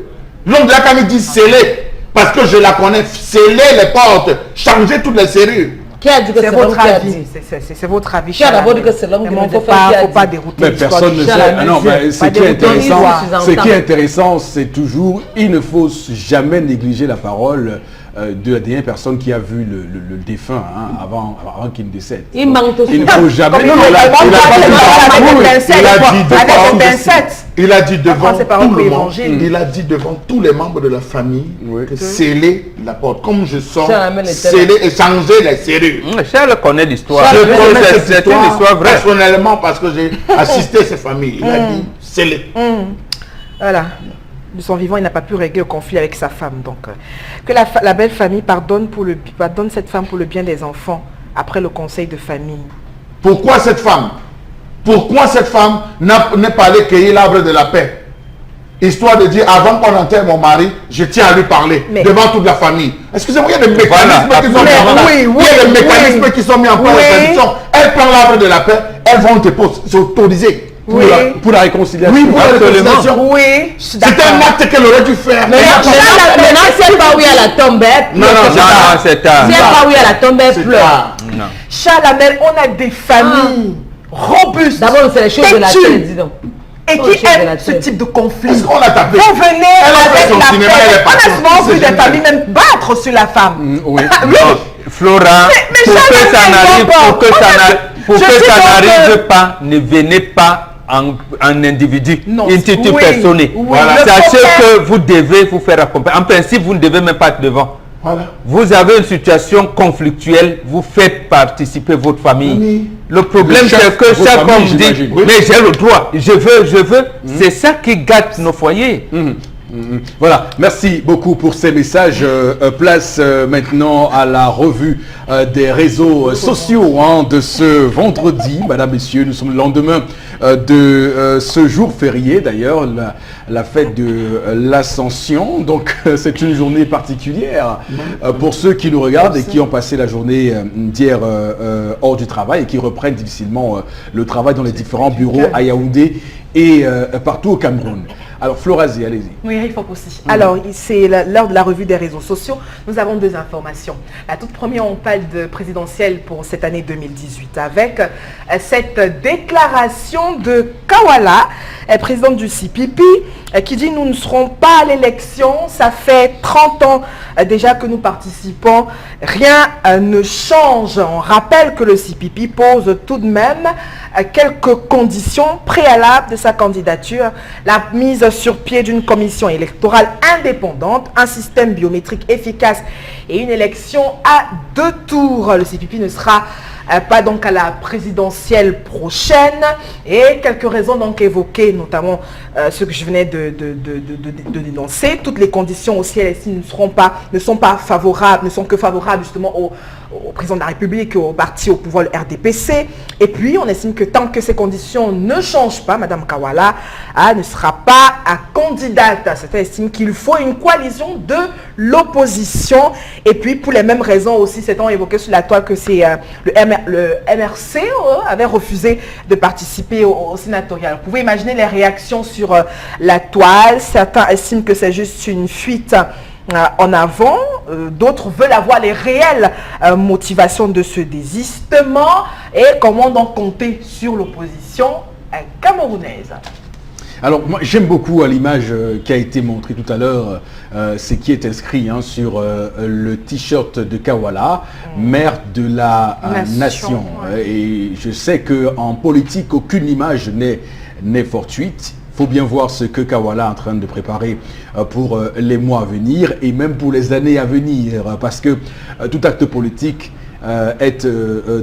L'homme de la famille dit scellez, parce que je la connais, scellez les portes, changez toutes les serrures. Qui a dit que C'est c'est l'homme votre qui a avis. dit? C'est votre avis. Qui a d'abord dit que c'est l'homme qui Il a ne dit? faut pas dérouter. Mais personne ne sait. Ah non, mais ce qui est intéressant, l'histoire. ce qui est intéressant, c'est toujours, il ne faut jamais négliger la parole de la dernière personne qui a vu le défunt hein, avant qu'il ne décède. Il manque aussi. Il ne faut jamais... Il a dit devant c'est par tout le un monde, évangile. il a dit devant tous les membres de la famille que sceller la porte. Comme je sors, Charles sceller et changer les serrures. Charles connaît l'histoire. Je connais cette C'est une histoire vraie. personnellement parce que j'ai assisté à ces familles. Il a dit sceller. Voilà. De son vivant, il n'a pas pu régler le conflit avec sa femme. Donc, que la belle famille pardonne cette femme pour le bien des enfants après le conseil de famille. Pourquoi cette femme n'est pas allée cueillir l'arbre de la paix? Histoire de dire, avant qu'on enterre mon mari, je tiens à lui parler devant toute la famille. Excusez-moi, il y a des mécanismes qui sont mis en place. Il y a des mécanismes qui sont mis en place. Elle prend l'arbre de la paix, elles vont te poser. C'est autorisé. Pour la réconciliation. Oui, pour la réconciliation. Oui, C'est un acte qu'elle aurait dû faire. Maintenant, c'est pas où il y a la tombe. Non, c'est tard. C'est pas où il y a la tombe, elle pleure. Non. Charles Hamel, on a des familles robustes. D'abord, c'est les choses de la terre, dis donc. Et qui aiment ce type de conflit. Est-ce qu'on a tapé? Vous venez avec son la cinéma, elle est paix. On a partie. souvent vu des familles même battre sur la femme. Oui. Flora, Mais pour Charles que ça Hamel, n'arrive, bon, pour que on ça a- n'a- pour je que suis ça donc, n'arrive pas, ne venez pas en individu, Non, une titre oui, personné. oui, Voilà. le Sachez problème- que vous devez vous faire accompagner. En principe, vous ne devez même pas être devant. Voilà. Vous avez une situation conflictuelle, vous faites participer votre famille. Oui. Le problème, Le chef c'est que de votre chaque famille, homme dit, j'imagine. mais j'ai le droit, je veux. C'est ça qui gâte nos foyers. Voilà, merci beaucoup pour ces messages. Place maintenant à la revue des réseaux sociaux hein, de ce vendredi. Madame, Messieurs, nous sommes le lendemain de ce jour férié, d'ailleurs, la fête de l'Ascension. Donc, c'est une journée particulière pour ceux qui nous regardent et qui ont passé la journée d'hier hors du travail et qui reprennent difficilement le travail dans les différents bureaux à Yaoundé et partout au Cameroun. Alors, Florazie, allez-y. Oui, il faut aussi. Alors, c'est l'heure de la revue des réseaux sociaux. Nous avons deux informations. La toute première, on parle de présidentielle pour cette année 2018 avec cette déclaration de Kawala, présidente du CPP, qui dit « Nous ne serons pas à l'élection. Ça fait 30 ans déjà que nous participons. Rien ne change. » On rappelle que le CPP pose tout de même quelques conditions préalables de sa candidature. La mise sur pied d'une commission électorale indépendante, un système biométrique efficace et une élection à 2 tours. Le CPP ne sera pas donc à la présidentielle prochaine et quelques raisons donc évoquées, notamment ce que je venais de dénoncer. Toutes les conditions aussi, elles ne sont que favorables justement au président de la République, au parti au pouvoir, le RDPC. Et puis, on estime que tant que ces conditions ne changent pas, Madame Kawala ne sera pas candidate. Certains estiment qu'il faut une coalition de l'opposition. Et puis, pour les mêmes raisons aussi, c'est évoqué sur la toile que c'est le MRC avait refusé de participer au sénatorial. Vous pouvez imaginer les réactions sur la toile. Certains estiment que c'est juste une fuite en avant, d'autres veulent avoir les réelles motivations de ce désistement et comment donc compter sur l'opposition camerounaise. Alors, moi, j'aime beaucoup l'image qui a été montrée tout à l'heure, ce qui est inscrit sur le t-shirt de Kawala, mère de la nation. Ouais. Et je sais qu'en politique, aucune image n'est fortuite. Il faut bien voir ce que Kawala est en train de préparer pour les mois à venir et même pour les années à venir. Parce que tout acte politique est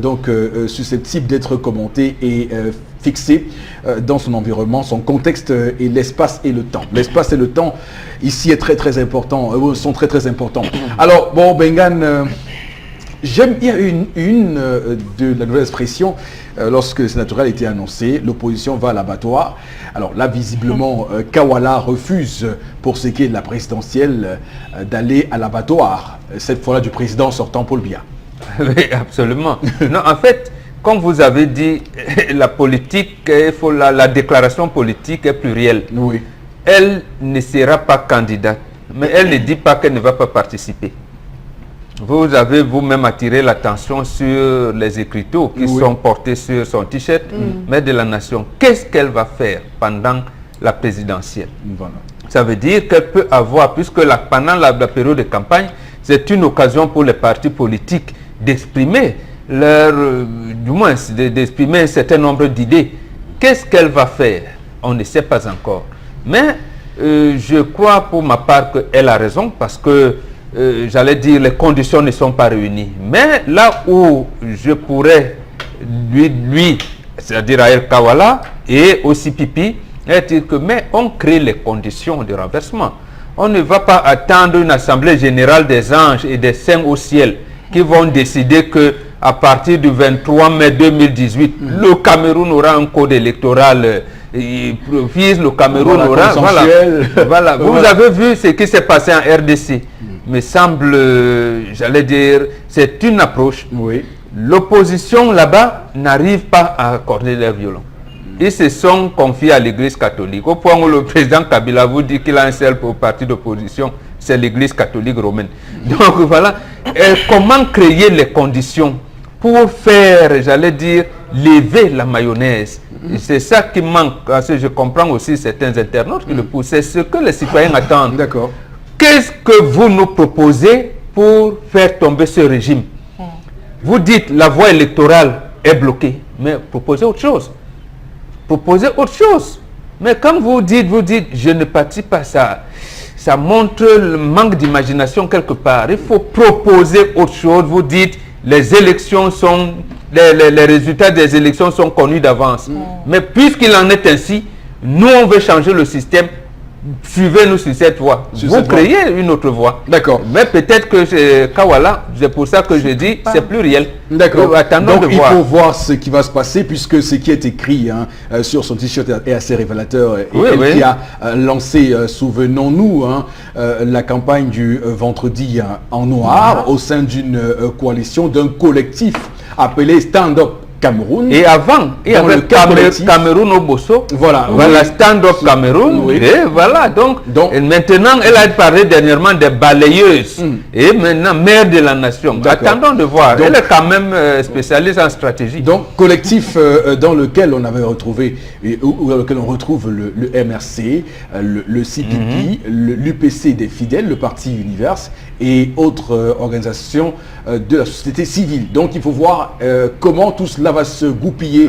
donc susceptible d'être commenté et fixé dans son environnement, son contexte et l'espace et le temps. L'espace et le temps ici est très important, sont très importants. Alors bon, Bengan, j'aime bien une de la nouvelle expression lorsque le sénatorial a été annoncé, l'opposition va à l'abattoir. Alors là, visiblement, Kawala refuse, pour ce qui est de la présidentielle, d'aller à l'abattoir, cette fois-là du président sortant Paul Biya. Oui, absolument. Non, en fait, comme vous avez dit, la politique, la déclaration politique est plurielle. Oui. Elle ne sera pas candidate, mais elle ne dit pas qu'elle ne va pas participer. Vous avez vous-même attiré l'attention sur les écriteaux qui sont portés sur son t-shirt, mais de la nation. Qu'est-ce qu'elle va faire pendant la présidentielle? Voilà. Ça veut dire qu'elle peut avoir, puisque pendant la période de campagne, c'est une occasion pour les partis politiques d'exprimer du moins d'exprimer un certain nombre d'idées. Qu'est-ce qu'elle va faire? On ne sait pas encore. Mais je crois pour ma part qu'elle a raison parce que j'allais dire les conditions ne sont pas réunies. Mais là où je pourrais lui c'est-à-dire à El Kawala et aussi Pipi, dire que mais on crée les conditions de renversement. On ne va pas attendre une assemblée générale des anges et des saints au ciel qui vont décider que à partir du 23 mai 2018, le Cameroun aura un code électoral. Le Cameroun aura. Voilà. Vous avez vu ce qui s'est passé en RDC. Me semble, j'allais dire, c'est une approche. Oui. L'opposition là-bas n'arrive pas à accorder leur violon. Ils se sont confiés à l'église catholique. Au point où le président Kabila vous dit qu'il a un seul parti d'opposition, c'est l'église catholique romaine. Donc voilà, comment créer les conditions pour faire, j'allais dire, lever la mayonnaise. C'est ça qui manque. Parce que je comprends aussi certains internautes qui le poussent. C'est ce que les citoyens attendent. D'accord. Qu'est-ce que vous nous proposez pour faire tomber ce régime? Vous dites la voie électorale est bloquée, mais proposez autre chose. Proposez autre chose. Mais quand vous dites, je ne participe pas à ça, ça montre le manque d'imagination quelque part. Il faut proposer autre chose. Vous dites, les élections sont, les résultats des élections sont connus d'avance. Mais puisqu'il en est ainsi, nous on veut changer le système. Suivez-nous sur cette voie. Vous créez une autre voie. D'accord. Mais peut-être que chez Kawala, c'est pour ça que je dis, c'est pluriel. D'accord. Attendons Donc de il voir. faut voir ce qui va se passer puisque ce qui est écrit sur son t-shirt est assez révélateur. Et elle qui a lancé, souvenons-nous, la campagne du vendredi en noir au sein d'une coalition, d'un collectif appelé Stand Up Cameroun. Et avant, il y avait le Cameroun au Bosso. Voilà, Stand Up Cameroun. Oui. Et voilà, donc et maintenant, elle a parlé dernièrement des balayeuses. Et maintenant, mère de la nation. Attendons de voir. Donc, elle est quand même spécialiste en stratégie. Donc, collectif dans lequel on avait retrouvé, ou dans lequel on retrouve le MRC, le CPP, l'UPC des fidèles, le Parti Universe et autres organisations de la société civile. Donc, il faut voir comment tout cela va se goupiller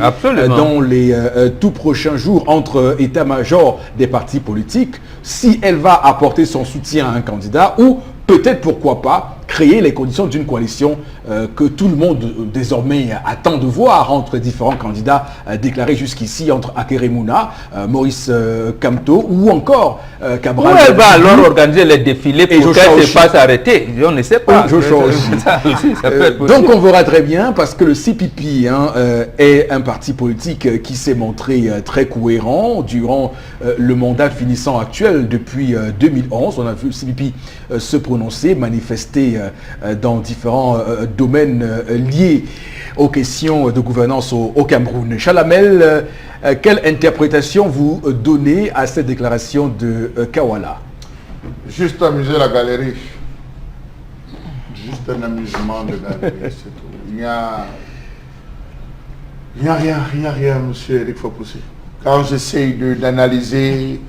dans les tout prochains jours entre état-major des partis politiques, si elle va apporter son soutien à un candidat ou peut-être, pourquoi pas, créer les conditions d'une coalition que tout le monde désormais attend de voir entre différents candidats déclarés jusqu'ici, entre Akeremouna, Maurice Kamto ou encore Cabral. Où elle va alors organiser les défilés pour qu'elle se fasse arrêter? On ne sait pas. Donc on verra très bien parce que le CPP est un parti politique qui s'est montré très cohérent durant le mandat finissant actuel depuis 2011. On a vu le CPP se prononcer, manifester dans différents domaines liés aux questions de gouvernance au Cameroun. Chalamel, quelle interprétation vous donnez à cette déclaration de Kawala? Juste amuser la galerie. Juste un amusement de galerie, c'est tout. Il n'y a rien, monsieur Eric Fopoussi. quand j'essaye d'analyser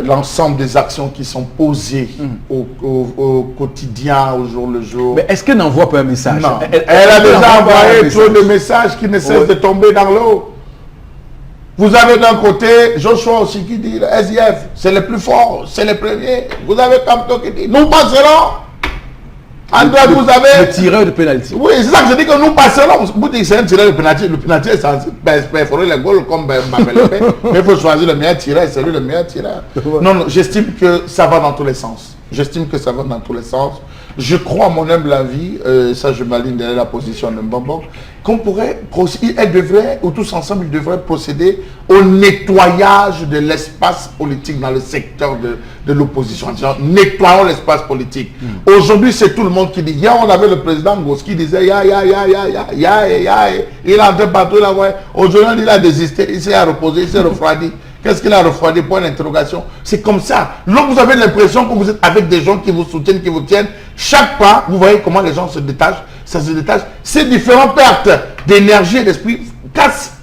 l'ensemble des actions qui sont posées au quotidien, au jour le jour. Mais est-ce qu'elle n'envoie pas un message? Non. Elle a déjà n'envoie envoyé pas un trop de messages qui ne cessent de tomber dans l'eau. Vous avez d'un côté Joshua aussi qui dit, le SIF, c'est le plus fort, c'est le premier. Vous avez Kamto qui dit, nous passerons. André, vous avez... Le tireur de pénalty. Oui, c'est ça que je dis que nous passerons. Vous dites que c'est un tireur de pénalty. Le pénalty est censé perforer les goals comme Mbappé. Mais il faut choisir le meilleur tireur et c'est lui le meilleur tireur. Non, non, j'estime que ça va dans tous les sens. J'estime que ça va dans tous les sens. Je crois, à mon humble avis, ça je m'aligne derrière la position de Mbambo, qu'on pourrait procéder, elle devrait, ou tous ensemble, ils devraient procéder au nettoyage de l'espace politique dans le secteur de l'opposition. Nettoyons l'espace politique. Aujourd'hui, c'est tout le monde qui dit, hier on avait le président Gos qui disait, il est entré partout là, ouais. Aujourd'hui, il a désisté, il s'est reposé, il s'est refroidi. Qu'est-ce qu'il a refroidi? Point d'interrogation. C'est comme ça. Lorsque vous avez l'impression que vous êtes avec des gens qui vous soutiennent, qui vous tiennent, chaque pas, vous voyez comment les gens se détachent. Ça se détache. Ces différentes pertes d'énergie et d'esprit cassent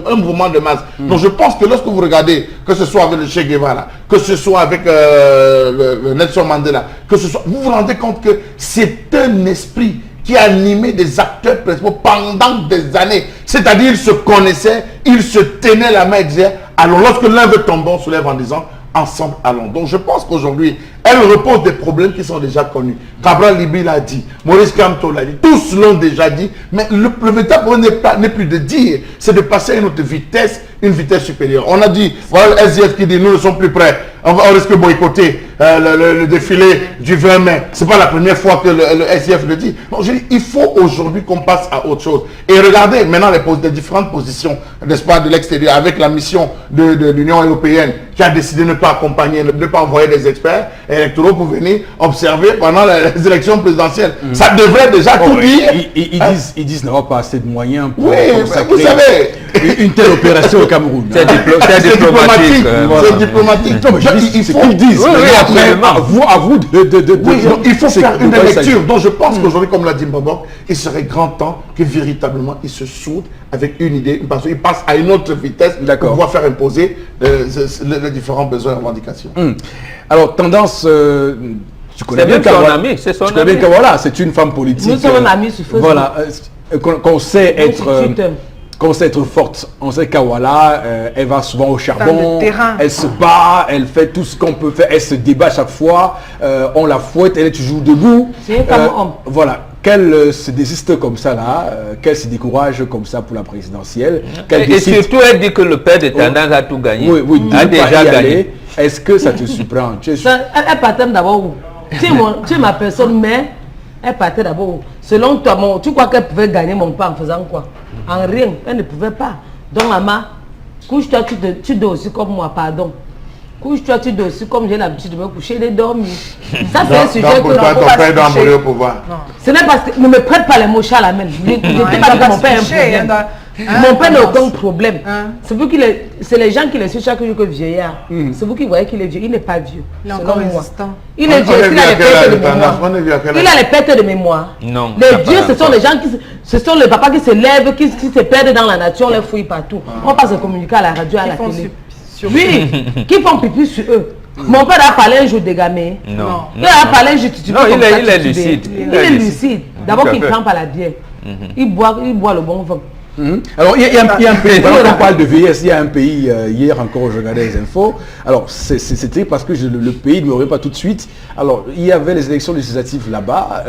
un mouvement de masse. Donc je pense que lorsque vous regardez, que ce soit avec le Che Guevara, que ce soit avec le Nelson Mandela, que ce soit, vous vous rendez compte que c'est un esprit qui a animé des acteurs principaux pendant des années. C'est-à-dire, ils se connaissaient, ils se tenaient la main et disaient, alors lorsque l'un veut tomber, on soulève en disant, ensemble allons. Donc je pense qu'aujourd'hui, elle repose des problèmes qui sont déjà connus. Cabral Libi l'a dit, Maurice Kamto l'a dit, tous l'ont déjà dit, mais le véritable problème n'est plus de dire, c'est de passer à une autre vitesse, une vitesse supérieure. On a dit, voilà le SDF qui dit, nous ne sommes plus prêts, on risque de boycotter le défilé du 20 mai. Ce n'est pas la première fois que le SDF le dit. Donc je dis, il faut aujourd'hui qu'on passe à autre chose. Et regardez maintenant les différentes positions, n'est-ce pas, de l'extérieur, avec la mission de l'Union européenne qui a décidé de ne pas accompagner, de ne pas envoyer des experts électoraux pour venir observer pendant les élections présidentielles. Ça devrait déjà tout dire. Ils disent n'avoir pas assez de moyens pour vous savez, une telle opération au Cameroun. C'est diplomatique. C'est diplomatique. Il faut qu'ils disent. À vous il faut faire une lecture. Donc je pense qu'aujourd'hui, comme l'a dit Mbambo, il serait grand temps que véritablement ils se soudent avec une idée, parce qu'ils passent à une autre vitesse pour pouvoir faire imposer les différents besoins et revendications. Alors, tendance, tu connais bien Kawala. Tu connais bien Kawala, c'est une femme politique. Nous sommes amis sur Facebook. Voilà, qu'on sait être forte. On sait Kawala, elle va souvent au charbon, elle se bat, elle fait tout ce qu'on peut faire, elle se débat chaque fois, on la fouette, elle est toujours debout. C'est une femme homme. Voilà. Qu'elle se désiste comme ça là, qu'elle se décourage comme ça pour la présidentielle. Et surtout, elle dit que le père de tendance a tout gagné. Oui, a déjà gagné. Est-ce que ça te surprend? Elle partait d'abord où? Tu es ma personne, mais elle partait d'abord où? Selon toi, tu crois qu'elle pouvait gagner mon père en faisant quoi? En rien, elle ne pouvait pas. Donc maman, couche-toi, tu dors aussi comme moi, pardon. Couche-toi, tu dors aussi comme j'ai l'habitude de me coucher et de dormir. Ça, c'est un sujet que l'on peut pas toucher. Ce n'est parce que ne me prête pas les mots à la main. Je ne dis pas que mon père a un problème. Mon père n'a aucun problème. C'est les gens qui le suivent chaque jour que vieillard. C'est vous qui voyez qu'il est vieux. Il n'est pas vieux. Il est encore résistant. Il est vieux. Il a les pertes de mémoire. Il a les pertes de mémoire. Non. Les vieux, ce sont les gens ce sont les papas qui se lèvent, qui se perdent dans la nature, on les fouille partout. On passe à communiquer à la radio, à la télé. Oui, qui font pipi sur eux. Mon père a parlé un jour des gamins. Non. Il a parlé un jour tu non, il est lucide. Il est lucide. D'abord qu'il ne prend pas la bière. Il boit le bon vin. Alors, il y a un pays, on parle de vieillesse, il y a un pays, hier encore, je regardais les infos. Alors, c'était parce que le pays ne me revient pas tout de suite. Alors, il y avait les élections législatives là-bas,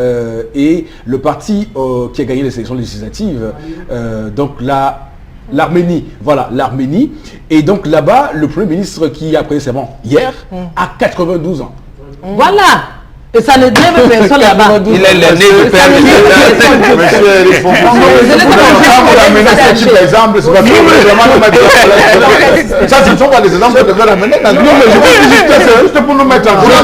et le parti qui a gagné les élections législatives, donc l'Arménie, voilà, l'Arménie. Et donc là-bas, le Premier ministre qui a pris serment hier a 92 ans. Voilà. Et ça ne drive personne là-bas. Il est l'aîné du père. Monsieur, il faut ça, ce ne sont pas des exemples que devrait ramener. C'est juste pour nous mettre en place.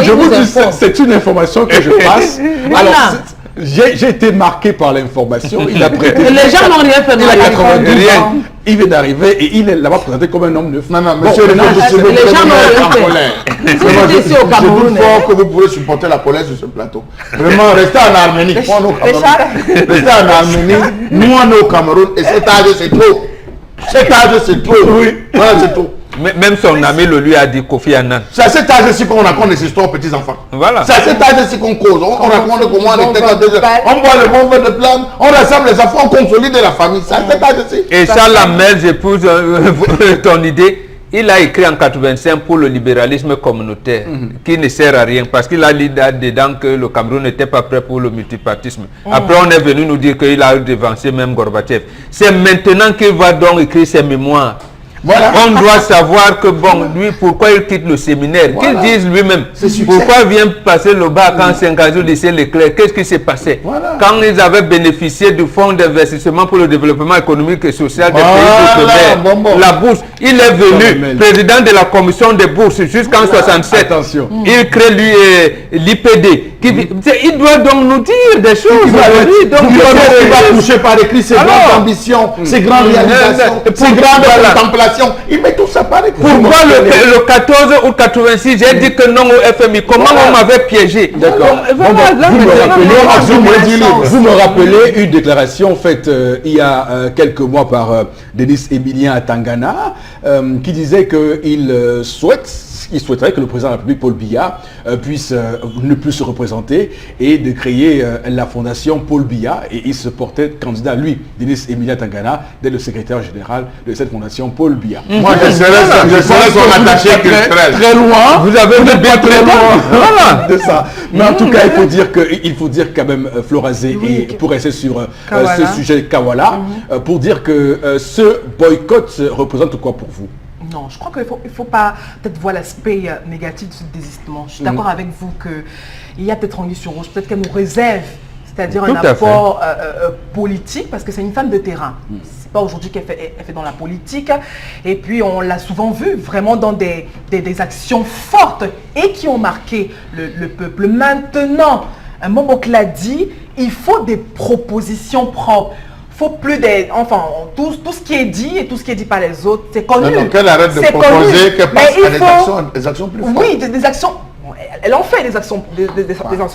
Je vous dis, c'est une information que je passe. Alors, j'ai été marqué par l'information. Il a prêté. Les gens n'ont rien fait. Il a 92 ans. Il vient d'arriver et il est là-bas présenté comme un homme neuf. Non, monsieur, les gens n'ont rien fait. Je doute fort que vous pouvez supporter la colère sur ce plateau. Vraiment, restez en Arménie. Restez en Arménie. Nous, on est au Cameroun. Et cet âge, c'est trop. Cet âge, c'est trop. Oui. Voilà, c'est trop. Même son ami le lui a dit Kofi Annan. C'est à cet âge-ci qu'on raconte des histoires aux petits-enfants. Voilà. C'est à cet âge-ci qu'on cause. On raconte comment on était quand on boit le bon verre de plane, on rassemble les enfants, on consolide la famille. C'est à cet âge-ci. Et Charles Lamel, j'épouse ton idée. Il a écrit en 85 pour le libéralisme communautaire, qui ne sert à rien, parce qu'il a dit dedans que le Cameroun n'était pas prêt pour le multipartisme. Après, on est venu nous dire qu'il a devancé même Gorbatchev. C'est maintenant qu'il va donc écrire ses mémoires. Voilà. On doit savoir que, bon, lui, pourquoi il quitte le séminaire. Qu'il dise lui-même. Pourquoi il vient passer le bac en 5 ans au lycée Leclerc. Qu'est-ce qui s'est passé? Quand ils avaient bénéficié du fonds d'investissement pour le développement économique et social des pays d'outre-mer, la bourse, il est venu président de la commission des bourses jusqu'en 67. Attention. Il crée lui l'IPD. Il doit donc nous dire des choses. Il va toucher par écrit ses grandes ambitions, ses grandes réalisations, ses grandes contemplations. Il met tout ça par écrit. Pourquoi le 14 ou 86, j'ai dit que non au FMI? Comment on m'avait piégé? D'accord. Vous me rappelez une déclaration faite il y a quelques mois par Denis Emilien Atangana qui disait qu'il souhaiterait que le président de la République, Paul Biya, puisse ne plus se représenter et de créer la fondation Paul Biya. Et il se portait candidat, lui, Denis Emilien Atangana, d'être le secrétaire général de cette fondation Paul Biya. Moi, je serais son attaché très loin. Vous avez vu bien très loin. Voilà, de ça. Mais en tout cas, il faut dire quand même, Florazé, et pour rester sur ce sujet Kawala, pour dire que ce boycott représente quoi pour vous? Non, je crois qu'il faut pas peut-être voir l'aspect négatif de ce désistement. Je suis d'accord avec vous qu'il y a peut-être anguille sur rouge, peut-être qu'elle nous réserve, c'est-à-dire un apport politique, parce que c'est une femme de terrain. C'est pas aujourd'hui qu'elle fait dans la politique. Et puis on l'a souvent vu vraiment dans des actions fortes et qui ont marqué le peuple. Maintenant, Momok l'a dit, il faut des propositions propres. Faut plus des... Enfin, tout ce qui est dit et tout ce qui est dit par les autres, c'est connu. Donc elle arrête de proposer qu'elle passe à des actions plus fortes. Oui, des actions... Elle en fait des actions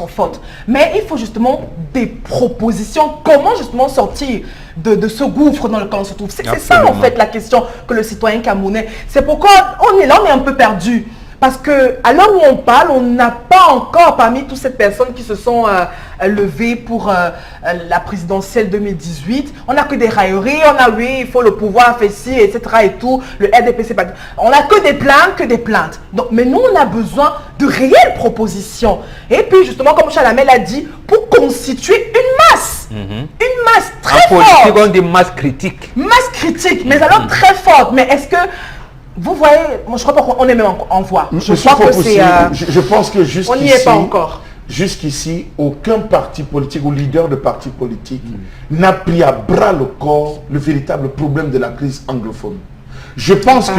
fortes. Mais il faut justement des propositions. Comment justement sortir de ce gouffre dans lequel on se trouve? C'est ça en fait la question que le citoyen camerounais... C'est pourquoi on est là, on est un peu perdu. Parce que à l'heure où on parle, on n'a pas encore parmi toutes ces personnes qui se sont levées pour la présidentielle 2018. On n'a que des railleries, on a oui, il faut le pouvoir, fait ci, etc. et tout. Le RDP, c'est pas... On n'a que des plaintes, Donc, mais nous, on a besoin de réelles propositions. Et puis justement, comme Chalamel a dit, pour constituer une masse. Une masse très forte. En politique, on dit masse critique. Masse critique, mais alors très forte. Mais est-ce que... Vous voyez, moi je crois pas qu'on est même en voie. Je pense que jusqu'ici, on n'y est pas encore. Jusqu'ici, aucun parti politique ou leader de parti politique n'a pris à bras le corps le véritable problème de la crise anglophone. Je pense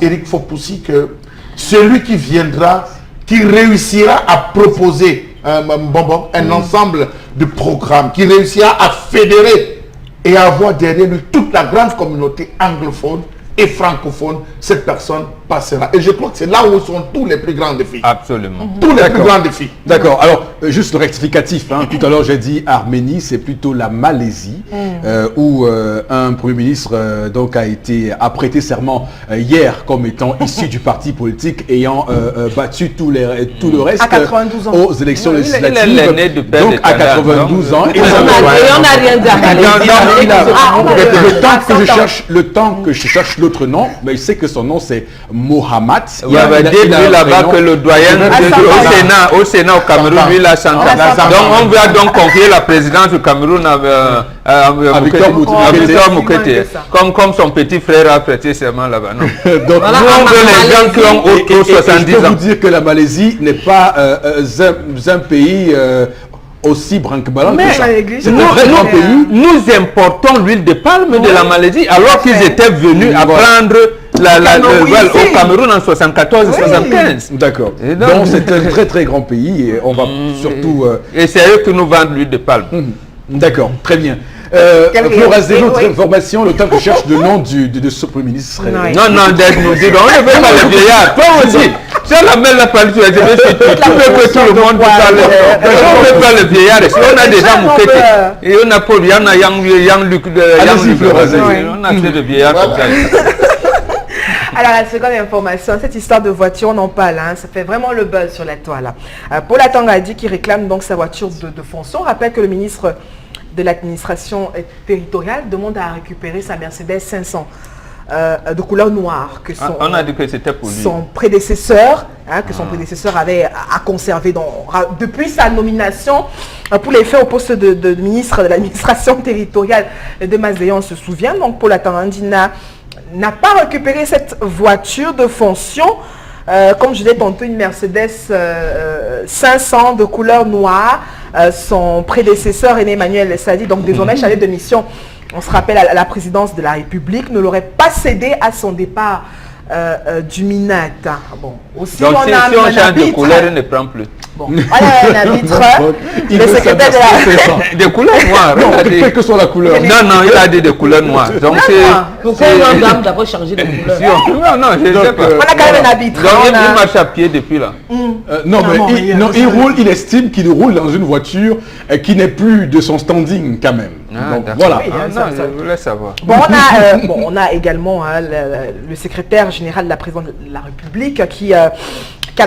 Éric Fopoussi, que celui qui viendra, qui réussira à proposer un ensemble de programmes, qui réussira à fédérer et à avoir derrière lui toute la grande communauté anglophone et francophone, cette personne passera. Et je crois que c'est là où sont tous les plus grands défis. Absolument. Tous les plus grands défis. D'accord. Alors, juste le rectificatif. Tout à l'heure, j'ai dit Arménie, c'est plutôt la Malaisie, où un Premier ministre donc a prêté serment hier comme étant issu du parti politique ayant battu tout le reste à 92 ans. aux élections législatives. Il est né de père donc de à Canada, 92 ans. Et on n'a rien dit à Malaisie. Le temps que je cherche l'autre nom, mais il sait que son nom c'est Mohamed. Il y avait dit là-bas que le doyen au Sénat au Cameroun, lui, il a 100 ans. Donc on va donc confier la présidence du Cameroun à Victor Moukete. Comme son petit frère a prêté serment là-bas. Donc on veut les gens qui ont autour de 70 ans. Je peux vous dire que la Malaisie n'est pas un pays aussi branque-ballant que ça. C'est un très grand pays. Nous importons l'huile de palme de la Malaisie alors qu'ils étaient venus à prendre au Cameroun en 74 et 75. D'accord. Donc c'est un très très grand pays et on va surtout... Et c'est eux qui nous vendent l'huile de palme. D'accord, très bien. Florazé, notre information, le temps que je cherche le nom de ce Premier ministre. Non, nous disons, on ne veut pas les vieillards. Toi aussi, Charles l'a parlé, tu peux que tout le monde parle. On ne peut pas le vieillard. On a déjà Moukete. Et on a Paul, il y en a Yang-Luc. On a fait de vieillard comme ça. Alors la seconde information, cette histoire de voiture, on en parle, hein, ça fait vraiment le buzz sur la toile. Paul Atangadi qui réclame donc sa voiture de fonction, rappelle que le ministre de l'administration territoriale demande à récupérer sa Mercedes 500 de couleur noire que on a dit que c'était pour lui. Son prédécesseur, avait à conserver depuis sa nomination pour les faits au poste de ministre de l'administration territoriale de Mazéon, on se souvient. Donc Paul Atangadi n'a pas récupéré cette voiture de fonction, comme je disais tantôt, une Mercedes 500 de couleur noire. Son prédécesseur René Emmanuel Sadi, donc désormais chargé de mission, on se rappelle, à la présidence de la République, ne l'aurait pas cédé à son départ du MINAT. Bon, aussi donc on si a on change de couleur, il ne prend plus. Bon, on a un arbitre, le secrétaire de la... Des couleurs noires. Quelle que soit la couleur. Non, il a dit des couleurs noires. Donc c'est... Pourquoi on a d'abord changé de couleur? Non, je ne sais pas. On a quand même un arbitre. Donc il marche à pied depuis là. Non, mais il estime qu'il roule dans une voiture qui n'est plus de son standing quand même. Donc voilà. Oui, Non, je voulais savoir. Bon, on a également le secrétaire général de la présidence de la République qui a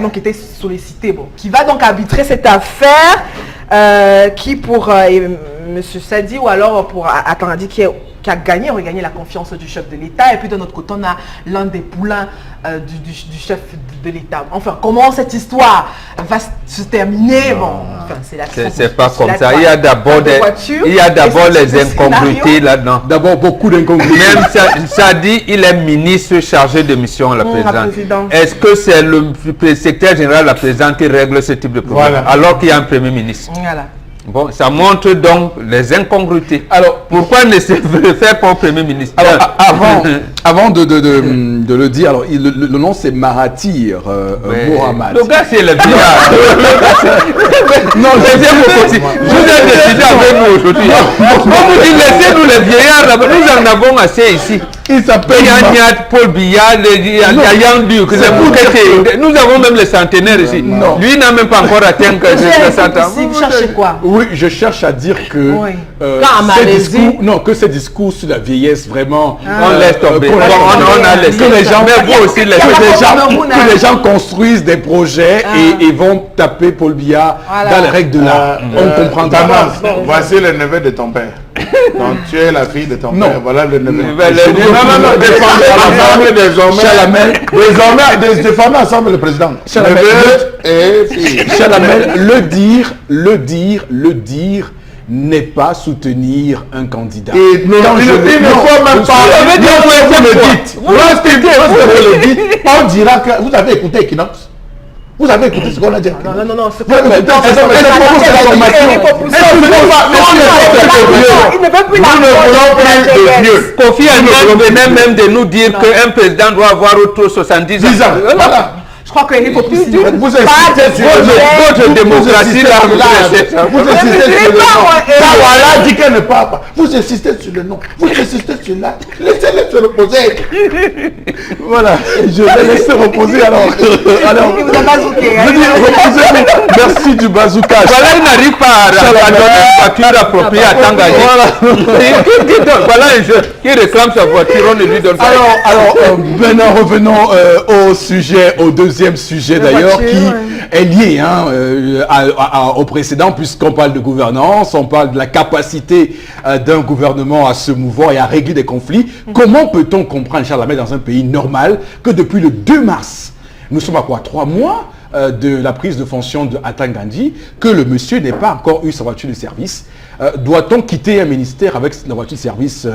donc été sollicité, qui va donc arbitrer cette affaire qui pour M. Sadi ou alors pour Atangadi qui a regagné la confiance du chef de l'État. Et puis de notre côté, on a l'un des poulains du chef de l'État. Enfin, comment cette histoire va se terminer? Bon, enfin, c'est pas comme ça. Il y a d'abord les incongruités là-dedans. D'abord, beaucoup d'incongruités. Même Sadi, il est ministre chargé de mission, la présidente. Est-ce que c'est le secrétaire général de la présidente qui règle ce type de problème, alors qu'il y a un premier ministre? Voilà. Bon, ça montre donc les incongruités. Alors, pourquoi ne se faire pas au Premier ministre? Alors, avant de le dire, alors, le nom c'est Mahathir Mohamad. Le gars, c'est le vieillard. Non, je vous ai décidé avec vous aujourd'hui. Vous dites, laissez-nous les vieillards là-bas. Nous en avons assez ici. Il s'appelle Yagnat, Paul Biya, Yang-Luc. Nous avons même les centenaires ici. Non. Lui n'a même pas encore atteint que 60 ans. Vous cherchez quoi? Oui, je cherche à dire que ces discours sur la vieillesse, vraiment, on laisse tomber. On a laissé. Que les gens, mais vous aussi, que les gens construisent des projets et vont taper Paul Biya dans les règles de l'art. On comprend pas. Voici le neveu de ton père. Donc tu es la fille de ton père. Voilà le neveu. Non, défendez ensemble le président. Chalamel, le dire n'est pas soutenir un candidat. Et il ne faut même pas. Vous le dites. On dira que vous avez écouté Equinox. Vous avez écouté ce qu'on a dit. Non, c'est pas il ne veut plus de vieux. Kofi Annan venait même de nous dire qu'un président doit avoir autour de 70 ans. Je crois qu'il faut plus dire. Vous insistez sur votre démocratie là. Vous insistez sur le nom. Voilà dit qu'elle ne parle pas. Vous insistez sur le nom. Vous insistez sur là. Laissez-les se reposer. Voilà. Je vais laisser reposer alors. Il vous a bazooké. Reposez-vous. Merci du bazooka. Voilà, il n'arrive pas à donner une voiture appropriée à Tanganyika. Voilà un jeu qui réclame sa voiture, on ne lui donne pas. Alors, maintenant revenons au deuxième sujet d'ailleurs qui est lié au précédent, puisqu'on parle de gouvernance, on parle de la capacité d'un gouvernement à se mouvoir et à régler des conflits. Comment peut-on comprendre, Charles Lamel, dans un pays normal, que depuis le 2 mars, nous sommes à quoi, 3 mois de la prise de fonction de Atangadi, que le monsieur n'ait pas encore eu sa voiture de service? Doit-on quitter un ministère avec la voiture de service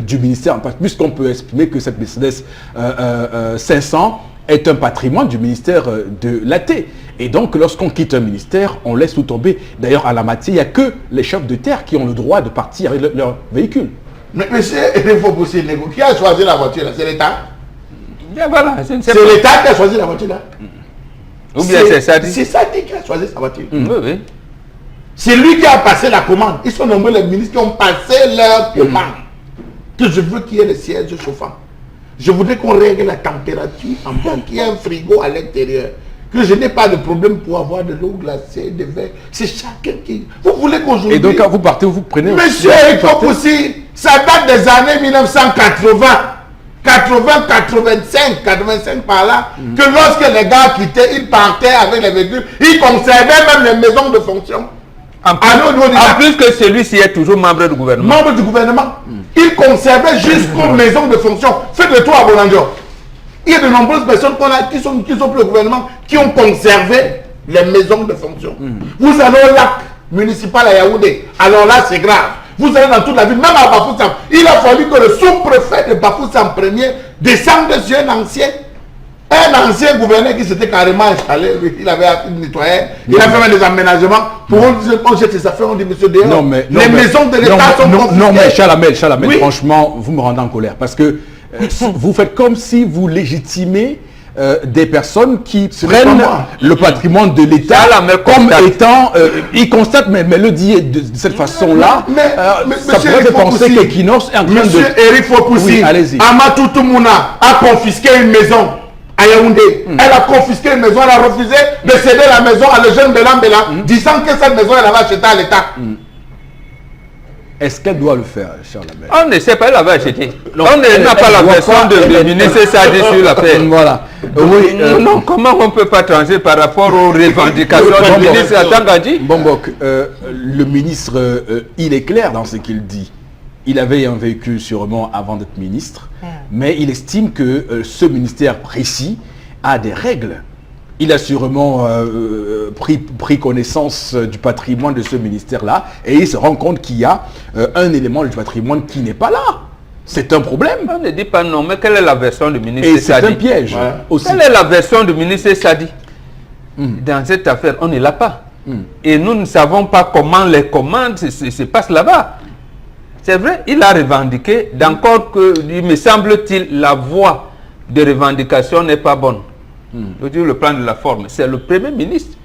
du ministère, puisqu'on peut estimer que cette Mercedes 500 est un patrimoine du ministère de l'AT. Et donc, lorsqu'on quitte un ministère, on laisse tout tomber. D'ailleurs, à la matière, il n'y a que les chefs de terre qui ont le droit de partir avec leur véhicule. Mais monsieur, il faut pousser Nego. Qui a choisi la voiture là? C'est l'État. Voilà, c'est l'État qui a choisi la voiture là. Ou bien c'est Sadi. C'est Sadi qui a choisi sa voiture. Oui. C'est lui qui a passé la commande. Ils sont nombreux les ministres qui ont passé leur commande. Que je veux qu'il y ait le siège chauffant. Je voudrais qu'on règle la température en bas, qu'il y ait un frigo à l'intérieur. Que je n'ai pas de problème pour avoir de l'eau glacée, des verres. C'est chacun qui... Vous voulez qu'aujourd'hui... Et donc quand vous partez, vous prenez... Monsieur Eric aussi, ça date des années 1980. 80, 85, 85 par là, que lorsque les gars quittaient, ils partaient avec les véhicules, ils conservaient même les maisons de fonction. En plus que celui-ci est toujours membre du gouvernement. Membre du gouvernement. Ils conservaient jusqu'aux maisons de fonction. Faites le tour à Bolangio. Il y a de nombreuses personnes qui sont plus au gouvernement, qui ont conservé les maisons de fonction. Vous allez au lac municipal à Yaoundé. Alors là, c'est grave. Vous allez dans toute la ville, même à Bafoussam. Il a fallu que le sous-préfet de Bafoussam premier descende sur un ancien gouverneur qui s'était carrément installé. Il avait nettoyé, il a fait même des aménagements. Pour on jette ses affaires, on dit monsieur dehors. Les maisons de l'État sont confisquées. Non mais Chalamel, Oui. franchement, vous me rendez en colère. Parce que vous faites comme si vous légitimez des personnes qui prennent le patrimoine de l'État comme étant, ils constatent, mais le dit de cette façon-là, ça pourrait faire penser qu'Equinox est en train de... Monsieur Eric Fopoussi, oui, allez-y. Amatou Toumouna a confisqué une maison à Yaoundé. Elle a confisqué une maison, elle a refusé de céder la maison à le jeune Belambela, disant que cette maison, elle avait achetée à l'État. Est-ce qu'elle doit le faire, Charles Lamel? On ne sait pas, elle avait acheté. On n'a pas la version de ministre Sadi sur l'affaire. Voilà. Oui, non, comment on ne peut pas trancher par rapport aux revendications du ministre Atangandji? Bombok, le ministre, il est clair dans ce qu'il dit. Il avait un véhicule sûrement avant d'être ministre, mais il estime que ce ministère précis a des règles. Il a sûrement pris connaissance du patrimoine de ce ministère-là et il se rend compte qu'il y a un élément du patrimoine qui n'est pas là. C'est un problème. On ne dit pas non, mais quelle est la version du ministre Et c'est Sadi? un piège aussi. Quelle est la version du ministre Sadi? Dans cette affaire, on ne l'a pas. Et nous ne savons pas comment les commandes se passent là-bas. C'est vrai, il a revendiqué, d'encore que, il me semble-t-il, la voie de revendication n'est pas bonne. Je dis le plan de la forme, c'est le Premier ministre.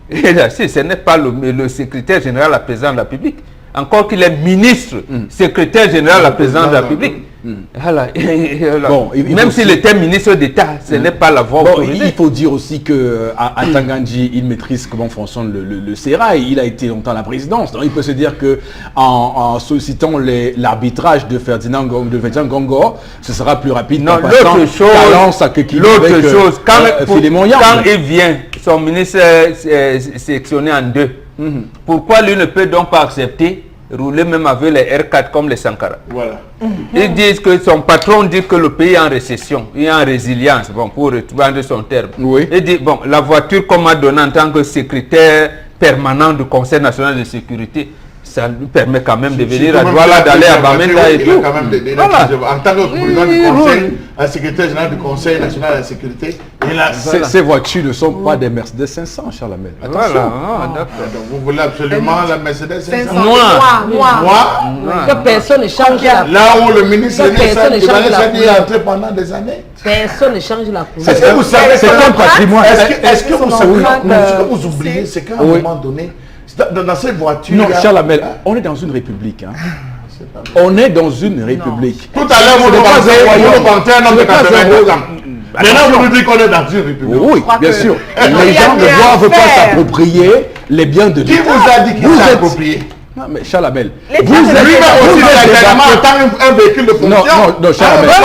Et là, si ce n'est pas le secrétaire général, la présidente de la République, encore qu'il est ministre, secrétaire général, la présidente de la République. Voilà. Bon, même s'il était ministre d'État, ce n'est pas la voie autorisée. Il faut dire aussi que Atangandji, il maîtrise comment fonctionne le Sérail. Il a été longtemps à la présidence. Donc il peut se dire que en sollicitant l'arbitrage de Ferdinand Gongo, ce sera plus rapide. Non, l'autre chose, quand il vient, son ministre est sectionné en deux. Pourquoi lui ne peut donc pas accepter rouler même avec les R4 comme les Sankara? Voilà. Ils disent que son patron dit que le pays est en récession, il est en résilience, bon, pour reprendre son terme. Oui. Il dit, bon, la voiture qu'on m'a donnée en tant que secrétaire permanent du Conseil national de sécurité, ça lui permet quand même de venir à Douala, d'aller à Bamenda et tout. Voilà. En tant que président du Conseil, un secrétaire général du Conseil national de la sécurité, ces voitures ne sont pas des Mercedes 500, Charles Lamel. Voilà. Donc vous voulez absolument la Mercedes 500 Noir. Que personne ne change la couleur. Là où le ministre est entré pendant des années. Personne ne change la couleur. Est-ce que vous savez c'est un patrimoine? Est-ce que vous savez, ce que vous oubliez, c'est qu'à un moment donné, dans cette voiture... Non, Charles Lamel, on est dans une république. On est dans une république. Tout à l'heure, vous nous vantez un homme de 82 ans. Maintenant, vous nous dites qu'on est dans une république. Oui, bien sûr. Les gens ne doivent pas s'approprier les biens de l'État. Qui vous a dit qu'il s'est approprié? Non, mais Charles Lamel, vous êtes aussi un véhicule de fonction. Non, Charles Lamel,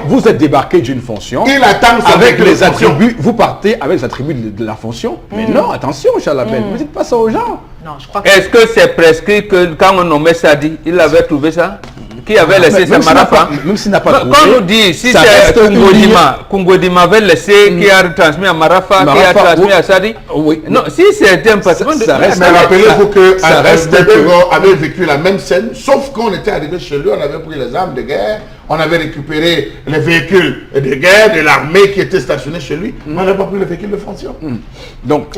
vous êtes débarqué d'une fonction. Il attend avec les attributs. Vous partez avec les attributs de la fonction. Mais non, attention, Charles Lamel, vous dites pas ça aux gens. Non, je crois que... Est-ce que c'est prescrit que quand on nommait Sadi, il avait trouvé ça? Qui avait laissé sa Marafa? Même s'il n'a pas trouvé. Quand on dit, si c'est Kungodima avait laissé, qui a transmis à Marafa, qui a transmis à Sadi. Oui. Non, si c'est un patron de... Mais rappelez-vous que avait vécu la même scène, sauf qu'on était arrivé chez lui, on avait pris les armes de guerre, on avait récupéré les véhicules de guerre de l'armée qui étaient stationnés chez lui, mais on n'avait pas pris les véhicules de fonction. Donc,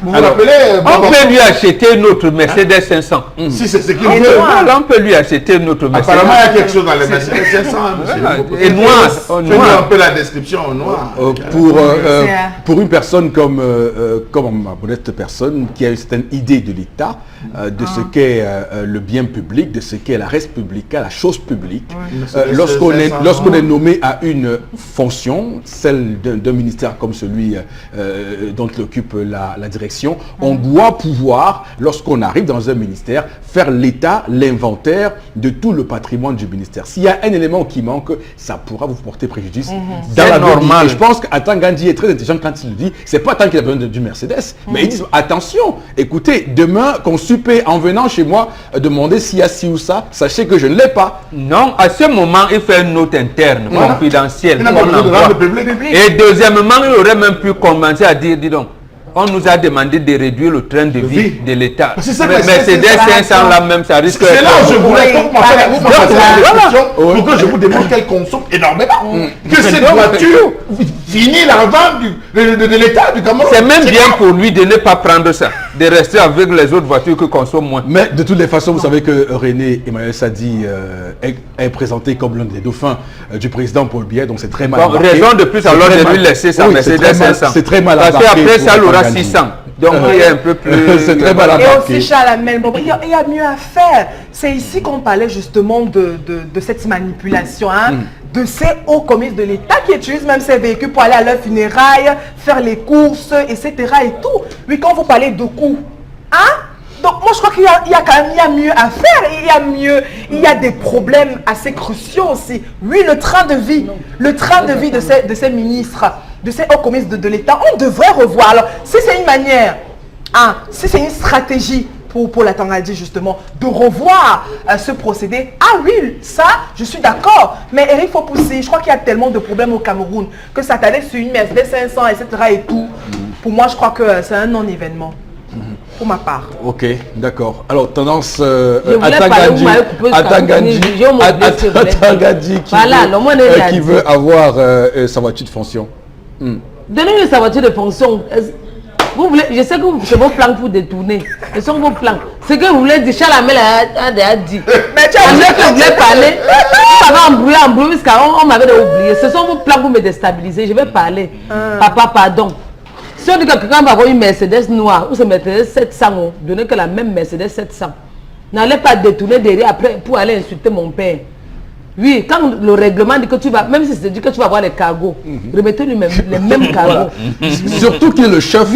Vous vous Alors, rappelez on peut lui acheter une autre Mercedes 500. Si c'est ce qu'il Et veut. noir. Voilà, on peut lui acheter une autre Mercedes. Apparemment, il y a quelque chose dans les Mercedes 500. Voilà. Monsieur. Et noir. Fais-nous un peu la description en noir. Pour une personne comme ma modeste personne qui a une certaine idée de l'État, de ce qu'est le bien public, de ce qu'est la res publica, la chose publique, lorsqu'on est nommé à une fonction, celle d'un ministère comme celui dont il occupe la direction, on doit pouvoir, lorsqu'on arrive dans un ministère, faire l'état, l'inventaire de tout le patrimoine du ministère. S'il y a un élément qui manque, ça pourra vous porter préjudice dans la normale. Et je pense qu'Atan Gandhi est très intelligent quand il le dit. C'est pas tant qu'il a besoin du Mercedes, mais ils disent attention, écoutez, demain, qu'on supplie en venant chez moi demander s'il y a ci ou ça, sachez que je ne l'ai pas. Non, à ce moment, il fait une note interne, confidentielle. Il n'a pas besoin de rendre public. Et deuxièmement, il aurait même pu commencer à dire, dis donc, on nous a demandé de réduire le train de vie de l'État. Mercedes 500 là même, ça risque... C'est là où je voulais pour que je vous demande qu'elle consomme énormément. Que cette voiture finit la vente de l'État du Cameroun. C'est même bien pour lui de ne pas prendre ça, de rester avec les autres voitures qui consomment moins. Mais de toutes les façons, vous savez que René Emmanuel Sadi est présenté comme l'un des dauphins du président Paul Biya, donc c'est très mal embarqué. Raison de plus alors de lui laisser sa Mercedes 500. C'est très mal embarqué. Parce qu'après ça, il aura 600. Donc il est un peu plus... c'est très mal embarqué. Et aussi, Charles Amel, il y a mieux à faire. C'est ici qu'on parlait justement de cette manipulation, de ces hauts commis de l'État qui utilisent même ces véhicules pour aller à leurs funérailles, faire les courses, etc. et tout. Oui, quand vous parlez de coûts, donc moi je crois qu'il y a quand même mieux à faire, il y a des problèmes assez cruciaux aussi. Oui, le train de vie de ces ministres, de ces hauts commis de l'État, on devrait revoir. Alors, si c'est une manière, si c'est une stratégie pour la Tangadji justement, de revoir ce procédé, oui, ça, je suis d'accord. Mais Eric Fopoussi, je crois qu'il y a tellement de problèmes au Cameroun que s'attarder sur une Mercedes 500, etc. et tout, pour moi, je crois que c'est un non-événement. Pour ma part. Ok, d'accord. Alors, tendance Atangandji qui veut avoir sa voiture de fonction. Donnez-lui sa voiture de fonction. Vous voulez, je sais que c'est vos plans pour détourner. Ce sont vos plans. Ce que vous voulez dire, Charles Amel a dit. Mais tu as dit que vous voulez parler. Ça va embrouiller, parce qu'on m'avait oublié. Ce sont vos plans pour me déstabiliser. Je vais parler. Papa, pardon. Si on dit que quelqu'un va avoir une Mercedes noire ou se Mercedes 700, donnez que la même Mercedes 700. N'allez pas détourner derrière après pour aller insulter mon père. Oui, quand le règlement dit que tu vas, même si c'est dit que tu vas avoir les cargos, remettez-lui les mêmes cargos. Surtout qu'il est le chef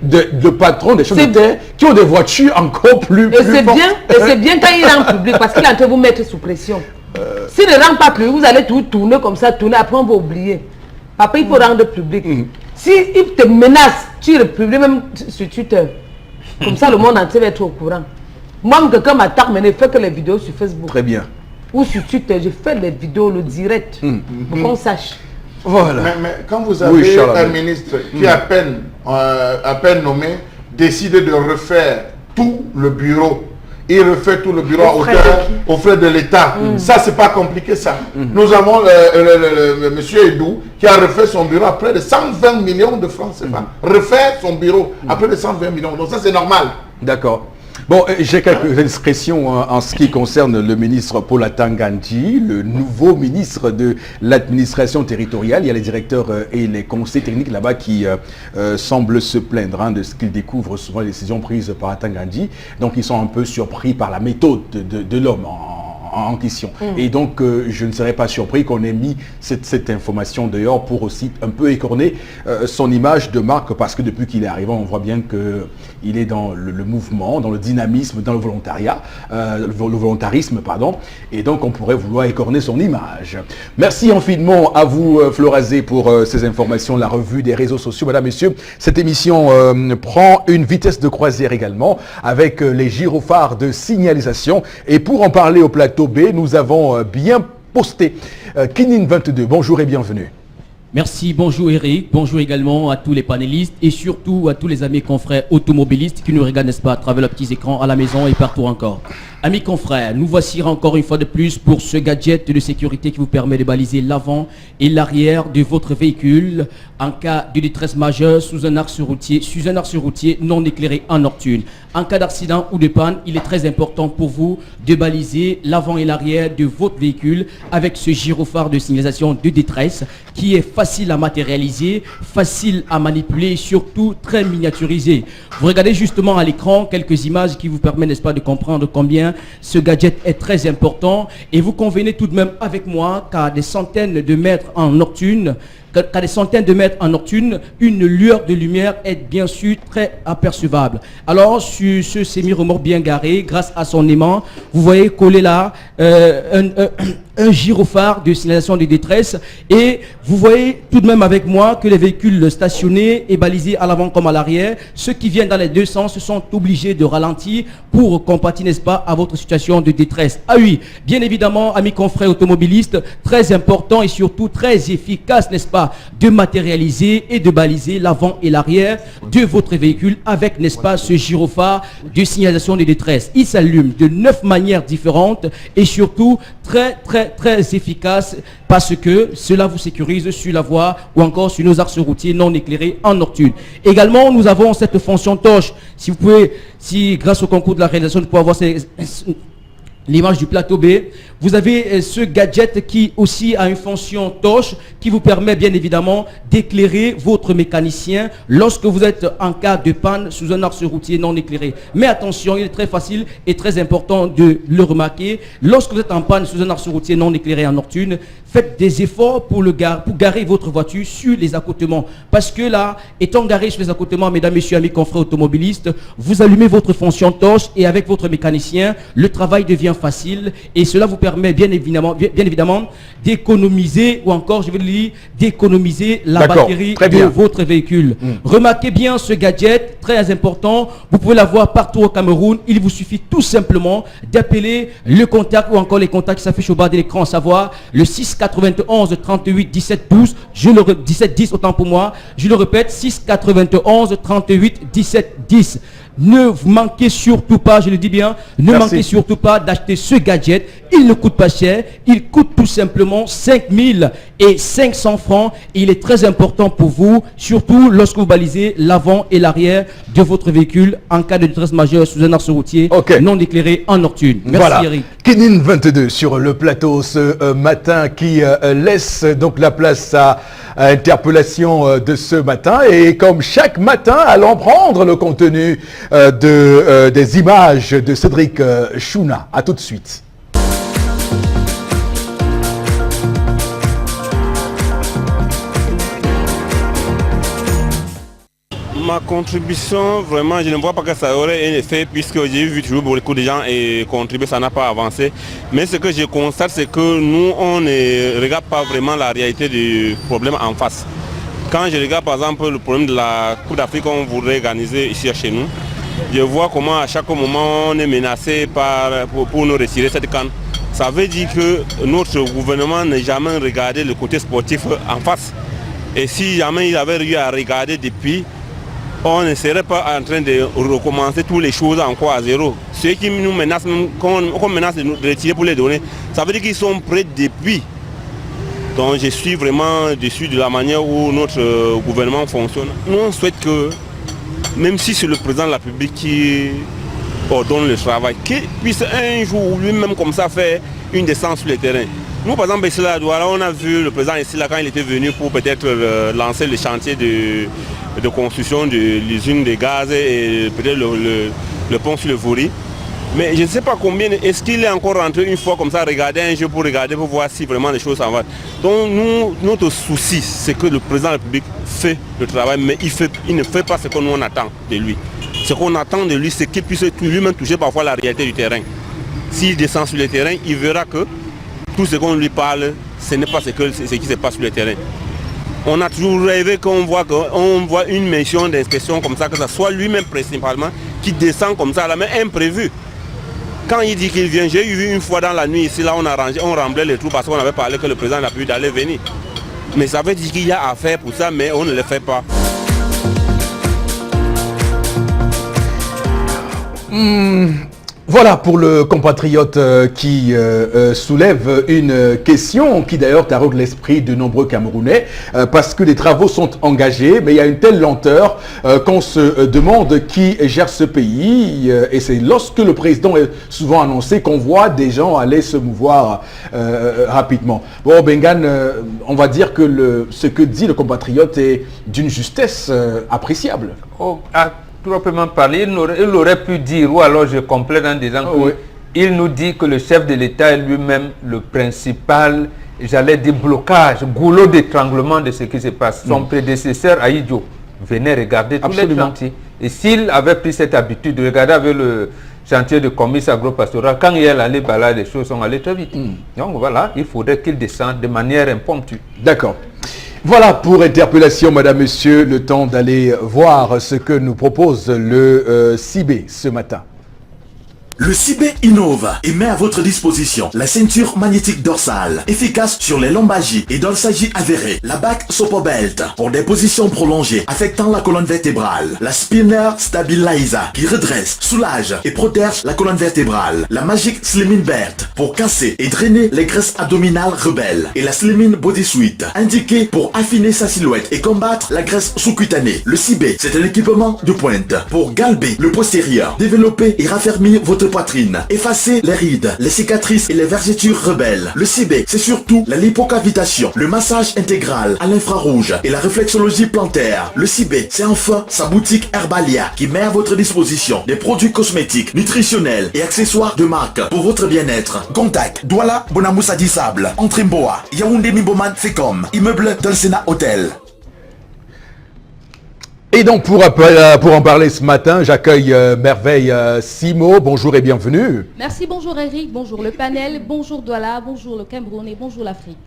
de patron des chefs de terre qui ont des voitures encore plus Et c'est bien quand il rentre public parce qu'il est en train de vous mettre sous pression. S'il ne rentre pas public, vous allez tout tourner comme ça, tourner, après on va oublier. Papa, il faut rendre public. Si il te menace, tu le publies même sur Twitter. Comme ça, le monde entier va être au courant. Moi, quelqu'un m'attaque, mais ne fait que les vidéos sur Facebook. Très bien. Ou sur Twitter, je fais les vidéos, le direct, pour qu'on sache. Voilà. Mais quand vous avez un ministre qui à peine nommé décide de refaire tout le bureau, il refait tout le bureau aux frais de l'État. Ça, c'est pas compliqué, ça. Nous avons monsieur Edou qui a refait son bureau à près de 120 millions de francs CFA. Refaire son bureau à près de 120 millions. Donc ça, c'est normal. D'accord. Bon, j'ai quelques expressions en ce qui concerne le ministre Paul Atangandji, le nouveau ministre de l'administration territoriale. Il y a les directeurs et les conseils techniques là-bas qui semblent se plaindre de ce qu'ils découvrent souvent les décisions prises par Atangandji. Donc, ils sont un peu surpris par la méthode de l'homme en question. Et donc, je ne serais pas surpris qu'on ait mis cette information dehors pour aussi un peu écorner son image de marque, parce que depuis qu'il est arrivé, on voit bien qu'il est dans le mouvement, dans le dynamisme, dans le volontariat, le volontarisme, pardon, et donc on pourrait vouloir écorner son image. Merci infiniment à vous, Florazé, pour ces informations, la revue des réseaux sociaux. Madame, messieurs, cette émission prend une vitesse de croisière également, avec les gyrophares de signalisation, et pour en parler au plateau B, nous avons bien posté Kinin 22. Bonjour et bienvenue. Merci, bonjour Eric, bonjour également à tous les panélistes et surtout à tous les amis confrères automobilistes qui nous regardent, n'est-ce pas, à travers leurs petits écrans à la maison et partout encore. Amis confrères, nous voici encore une fois de plus pour ce gadget de sécurité qui vous permet de baliser l'avant et l'arrière de votre véhicule en cas de détresse majeure sous un axe routier non éclairé en nocturne. En cas d'accident ou de panne, il est très important pour vous de baliser l'avant et l'arrière de votre véhicule avec ce gyrophare de signalisation de détresse qui est facile à matérialiser, facile à manipuler et surtout très miniaturisé. Vous regardez justement à l'écran quelques images qui vous permettent, n'est-ce pas, de comprendre combien ce gadget est très important et vous convenez tout de même avec moi qu'à des centaines de mètres en nocturne, une lueur de lumière est bien sûr très apercevable. Alors, sur ce semi-remorque bien garé, grâce à son aimant, vous voyez coller là un gyrophare de signalisation de détresse et vous voyez tout de même avec moi que les véhicules stationnés et balisés à l'avant comme à l'arrière, ceux qui viennent dans les deux sens sont obligés de ralentir pour compatir, n'est-ce pas, à votre situation de détresse. Ah oui, bien évidemment, amis confrères automobilistes, très important et surtout très efficace, n'est-ce pas, de matérialiser et de baliser l'avant et l'arrière de votre véhicule avec, n'est-ce pas, ce gyrophare de signalisation de détresse. Il s'allume de 9 manières différentes et surtout très efficace parce que cela vous sécurise sur la voie ou encore sur nos axes routiers non éclairés en nocturne. Également, nous avons cette fonction torche. Si vous pouvez, grâce au concours de la réalisation, vous pouvez avoir l'image du plateau B. Vous avez ce gadget qui aussi a une fonction torche qui vous permet bien évidemment d'éclairer votre mécanicien lorsque vous êtes en cas de panne sous un axe routier non éclairé. Mais attention, il est très facile et très important de le remarquer. Lorsque vous êtes en panne sous un axe routier non éclairé en nocturne, faites des efforts pour garer votre voiture sur les accotements. Parce que là, étant garé sur les accotements, mesdames, messieurs, amis confrères automobilistes, vous allumez votre fonction torche et avec votre mécanicien, le travail devient facile et cela vous permet bien évidemment d'économiser ou encore, je vais le dire, d'économiser la batterie de votre véhicule. Remarquez bien ce gadget, très important. Vous pouvez l'avoir partout au Cameroun. Il vous suffit tout simplement d'appeler le contact ou encore les contacts qui s'affichent au bas de l'écran, à savoir le 691 38 17 12, 17 10 autant pour moi. Je le répète, 691 38 17 10. Ne vous manquez surtout pas, je le dis bien, ne manquez surtout pas d'acheter ce gadget. Il ne coûte pas cher, il coûte tout simplement 5500 francs. Et il est très important pour vous, surtout lorsque vous balisez l'avant et l'arrière de votre véhicule en cas de détresse majeure sous un axe routier non éclairé en nocturne. Merci Eric. Kenin 22 sur le plateau ce matin qui laisse donc la place à interpellation de ce matin. Et comme chaque matin, allons prendre le contenu des images de Cédric Chouna. A tout de suite. Ma contribution, vraiment, je ne vois pas que ça aurait un effet puisque j'ai vu toujours beaucoup de gens et contribuer, ça n'a pas avancé. Mais ce que je constate, c'est que nous, on ne regarde pas vraiment la réalité du problème en face. Quand je regarde par exemple le problème de la Coupe d'Afrique qu'on voudrait organiser ici chez nous, je vois comment à chaque moment on est menacé pour nous retirer cette canne. Ça veut dire que notre gouvernement n'a jamais regardé le côté sportif en face. Et si jamais il avait eu à regarder depuis, on ne serait pas en train de recommencer toutes les choses encore à zéro. Ceux qui nous menacent, qu'on menace de nous retirer pour les donner, ça veut dire qu'ils sont prêts depuis. Donc je suis vraiment déçu de la manière où notre gouvernement fonctionne. Nous on souhaite que, même si c'est le président de la République qui ordonne le travail, qu'il puisse un jour lui-même comme ça faire une descente sur le terrain. Nous par exemple ici là, on a vu le président ici là quand il était venu pour peut-être lancer le chantier de construction de l'usine de gaz et peut-être le pont sur le Vouri. Mais je ne sais pas combien, est-ce qu'il est encore rentré une fois comme ça, regarder un jeu pour voir si vraiment les choses s'en vont. Donc notre souci, c'est que le président de la République fait le travail, mais il ne fait pas ce que nous on attend de lui. Ce qu'on attend de lui, c'est qu'il puisse lui-même toucher parfois la réalité du terrain. S'il descend sur le terrain, il verra que tout ce qu'on lui parle, ce n'est pas ce qui se passe sur le terrain. On a toujours rêvé qu'on voit une mission d'inspection comme ça, que ce soit lui-même principalement, qui descend comme ça, là, mais imprévu. Quand il dit qu'il vient, j'ai vu une fois dans la nuit ici, là on remblait les trous parce qu'on avait parlé que le président n'a pu d'aller venir. Mais ça veut dire qu'il y a à faire pour ça, mais on ne le fait pas. Voilà pour le compatriote qui soulève une question qui d'ailleurs taraude l'esprit de nombreux Camerounais parce que les travaux sont engagés, mais il y a une telle lenteur qu'on se demande qui gère ce pays et c'est lorsque le président est souvent annoncé qu'on voit des gens aller se mouvoir rapidement. Bon, Bengan, on va dire que ce que dit le compatriote est d'une justesse appréciable. Proprement parler, il aurait pu dire, ou alors je complète en disant qu'il nous dit que le chef de l'État est lui-même le principal, j'allais dire blocage, goulot d'étranglement de ce qui se passe. Son prédécesseur, Aïdjo, venait regarder tous les chantiers. Et s'il avait pris cette habitude de regarder avec le chantier de comice agro-pastoral, quand il est allé balader, les choses sont allées très vite. Donc voilà, il faudrait qu'il descende de manière impromptue. D'accord. Voilà pour interpellation, madame, monsieur, le temps d'aller voir ce que nous propose le CIB ce matin. Le CIB innove et met à votre disposition la ceinture magnétique dorsale, efficace sur les lombalgies et dorsalgies avérées, la back Sopobelt pour des positions prolongées affectant la colonne vertébrale, la Spinner Stabilizer qui redresse, soulage et protège la colonne vertébrale, la Magic Slimming Belt pour casser et drainer les graisses abdominales rebelles et la Slimming Body Suite indiquée pour affiner sa silhouette et combattre la graisse sous-cutanée. Le CIB, c'est un équipement de pointe pour galber le postérieur, développer et raffermir votre poitrine, effacer les rides, les cicatrices et les vergetures rebelles. Le CIB, c'est surtout la lipocavitation, le massage intégral à l'infrarouge et la réflexologie plantaire. Le CIB, c'est enfin sa boutique Herbalia qui met à votre disposition des produits cosmétiques, nutritionnels et accessoires de marque pour votre bien-être. Contact Douala Bonamoussa Sable, Entrimboa, Yaoundé Mimboman Fécom, immeuble Dolcena Hotel. Et donc pour en parler ce matin, j'accueille Merveille Simo. Bonjour et bienvenue. Merci, bonjour Eric, bonjour le panel, bonjour Douala, bonjour le Cameroun et bonjour l'Afrique.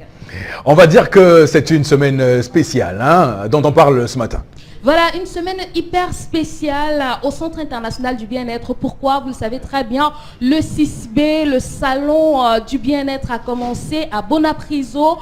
On va dire que c'est une semaine spéciale dont on parle ce matin. Voilà, une semaine hyper spéciale au Centre international du bien-être. Pourquoi? Vous le savez très bien, le 6B, le salon du bien-être a commencé à Bonapriso,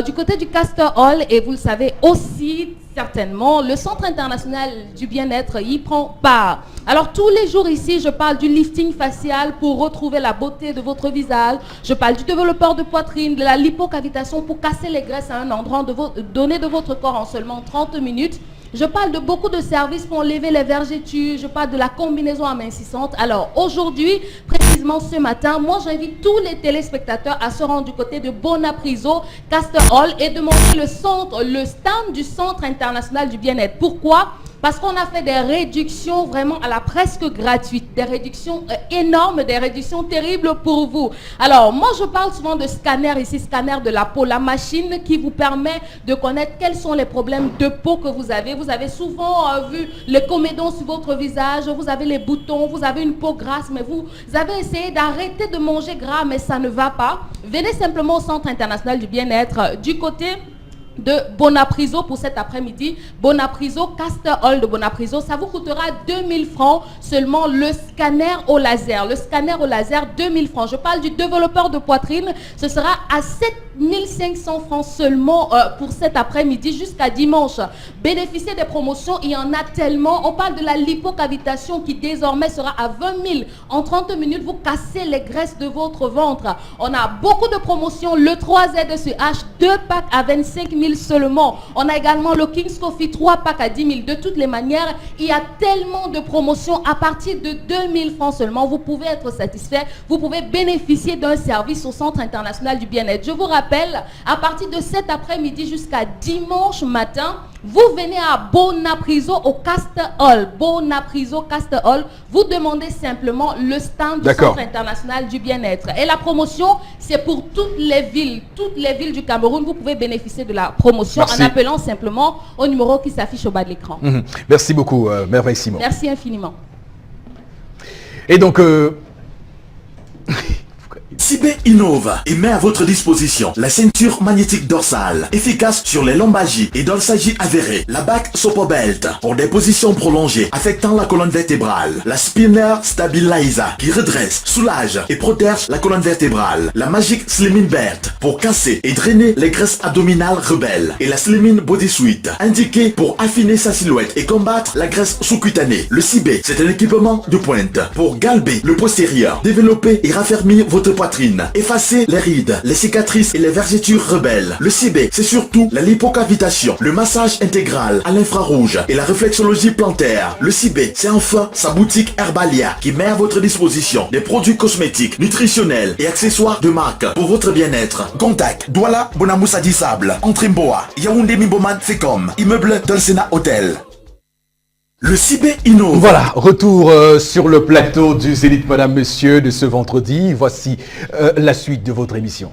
du côté du Castor Hall. Et vous le savez aussi, certainement, le Centre international du bien-être y prend part. Alors, tous les jours ici, je parle du lifting facial pour retrouver la beauté de votre visage. Je parle du développeur de poitrine, de la lipocavitation pour casser les graisses à un endroit donné de votre corps en seulement 30 minutes. Je parle de beaucoup de services pour enlever les vergetures. Je parle de la combinaison amincissante. Alors aujourd'hui, précisément ce matin, moi j'invite tous les téléspectateurs à se rendre du côté de Bonapriso, Castor Hall et de montrer le stand du Centre international du bien-être. Pourquoi? Parce qu'on a fait des réductions vraiment à la presque gratuite, des réductions énormes, des réductions terribles pour vous. Alors, moi, je parle souvent de scanner ici, scanner de la peau, la machine qui vous permet de connaître quels sont les problèmes de peau que vous avez. Vous avez souvent vu les comédons sur votre visage, vous avez les boutons, vous avez une peau grasse, mais vous avez essayé d'arrêter de manger gras, mais ça ne va pas. Venez simplement au Centre international du bien-être du côté de Bonapriso pour cet après-midi. Bonapriso, Castor Hall de Bonapriso, ça vous coûtera 2000 francs seulement le scanner au laser. Le scanner au laser, 2000 francs. Je parle du développeur de poitrine, ce sera à 7500 francs seulement pour cet après-midi jusqu'à dimanche. Bénéficiez des promotions, il y en a tellement. On parle de la lipocavitation qui désormais sera à 20 000. En 30 minutes, vous cassez les graisses de votre ventre. On a beaucoup de promotions. Le 3ZSH, 2 packs à 25 000 seulement. On a également le King's Coffee, 3 packs à 10 000. De toutes les manières, il y a tellement de promotions à partir de 2000 francs seulement. Vous pouvez être satisfait. Vous pouvez bénéficier d'un service au Centre international du bien-être. Je vous rappelle, à partir de cet après-midi jusqu'à dimanche matin, vous venez à Bonapriso au Castor Hall. Bonapriso, Castor Hall. Vous demandez simplement le stand du Centre international du bien-être. Et la promotion, c'est pour toutes les villes du Cameroun. Vous pouvez bénéficier de la promotion en appelant simplement au numéro qui s'affiche au bas de l'écran. Merci beaucoup, Merveille Simon. Merci infiniment. Et donc, Sibé innove et met à votre disposition la ceinture magnétique dorsale, efficace sur les lombalgies et dorsalgies avérées, la back Sopobelt pour des positions prolongées affectant la colonne vertébrale, la Spinner Stabilizer qui redresse, soulage et protège la colonne vertébrale, la Magic Slimming Belt pour casser et drainer les graisses abdominales rebelles et la Slimming Body Suite indiquée pour affiner sa silhouette et combattre la graisse sous-cutanée. Le Sibé, c'est un équipement de pointe pour galber le postérieur, développer et raffermir votre poitrine, effacer les rides, les cicatrices et les vergetures rebelles. Le Sibé, c'est surtout la lipocavitation, le massage intégral à l'infrarouge et la réflexologie plantaire. Le Sibé, c'est enfin sa boutique Herbalia qui met à votre disposition des produits cosmétiques, nutritionnels et accessoires de marque pour votre bien-être. Contact Douala Bonamoussa Sable, Entrimboa, Yaoundé Mimboman Fécom, immeuble Dolcena Hotel. Le Sibé innove. Voilà, retour sur le plateau du Zénith Madame Monsieur de ce vendredi. Voici la suite de votre émission.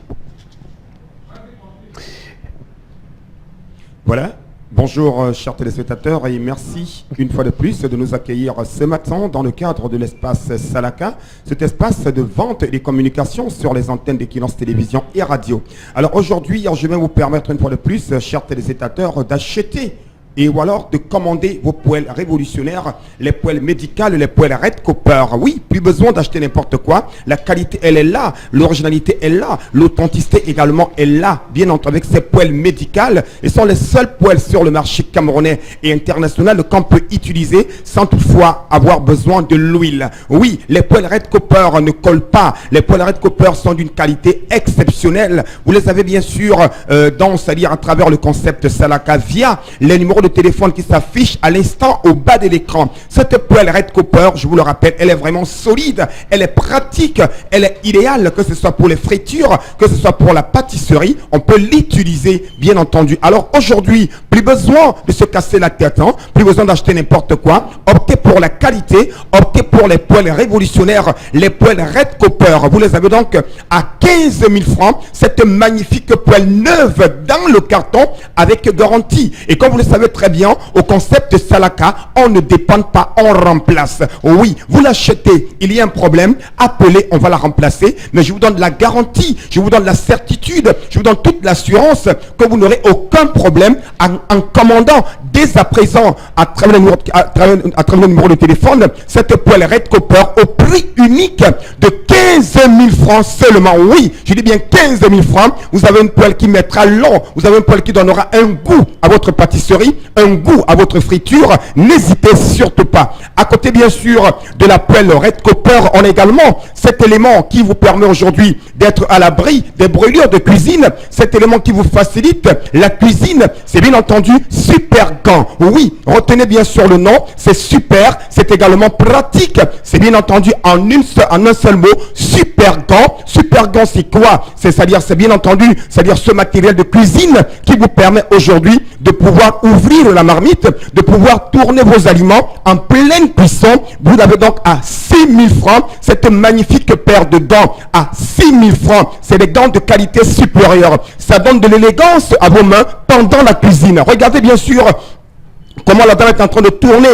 Voilà, bonjour chers téléspectateurs et merci une fois de plus de nous accueillir ce matin dans le cadre de l'espace Salaka, cet espace de vente et de communication sur les antennes d'Equinox Télévision et Radio. Alors aujourd'hui, je vais vous permettre une fois de plus, chers téléspectateurs, d'acheter et ou alors de commander vos poêles révolutionnaires, les poêles médicales, les poêles Red Copper. Oui, plus besoin d'acheter n'importe quoi. La qualité, elle est là. L'originalité est là. L'authenticité également est là. Bien entendu, avec ces poêles médicales, ils sont les seuls poêles sur le marché camerounais et international qu'on peut utiliser sans toutefois avoir besoin de l'huile. Oui, les poêles Red Copper ne collent pas. Les poêles Red Copper sont d'une qualité exceptionnelle. Vous les avez bien sûr c'est-à-dire à travers le concept Salaka via les numéros de téléphone qui s'affiche à l'instant au bas de l'écran. Cette poêle Red Copper, je vous le rappelle, elle est vraiment solide, elle est pratique, elle est idéale, que ce soit pour les fritures, que ce soit pour la pâtisserie, on peut l'utiliser bien entendu. Alors aujourd'hui, plus besoin de se casser la tête, hein, plus besoin d'acheter n'importe quoi, optez pour la qualité, optez pour les poêles révolutionnaires, les poêles Red Copper. Vous les avez donc à 15 000 francs, cette magnifique poêle neuve dans le carton avec garantie. Et comme vous le savez très bien, au concept Salaka, on ne dépend pas, on remplace. Oui, vous l'achetez, il y a un problème, appelez, on va la remplacer, mais je vous donne la garantie, je vous donne la certitude, je vous donne toute l'assurance que vous n'aurez aucun problème en commandant dès à présent à travers le numéro de téléphone cette poêle Red Copper au prix unique de 15 000 francs seulement. Oui, je dis bien 15 000 francs. Vous avez une poêle qui mettra long, vous avez une poêle qui donnera un goût à votre pâtisserie, un goût à votre friture. N'hésitez surtout pas. À côté bien sûr de la poêle Red Copper, on a également cet élément qui vous permet aujourd'hui d'être à l'abri des brûlures de cuisine, cet élément qui vous facilite la cuisine, c'est bien entendu Super Gant. Oui, retenez bien sûr le nom, c'est super, c'est également pratique, c'est bien entendu en un seul mot, Super Gant. Super Gant, c'est quoi? C'est-à-dire, c'est bien entendu, c'est-à-dire ce matériel de cuisine qui vous permet aujourd'hui de pouvoir ouvrir la marmite, de pouvoir tourner vos aliments en pleine cuisson. Vous avez donc à 6 000 francs cette magnifique paire de gants à 6 000 francs. C'est des gants de qualité supérieure. Ça donne de l'élégance à vos mains pendant la cuisine. Regardez bien sûr comment la dame est en train de tourner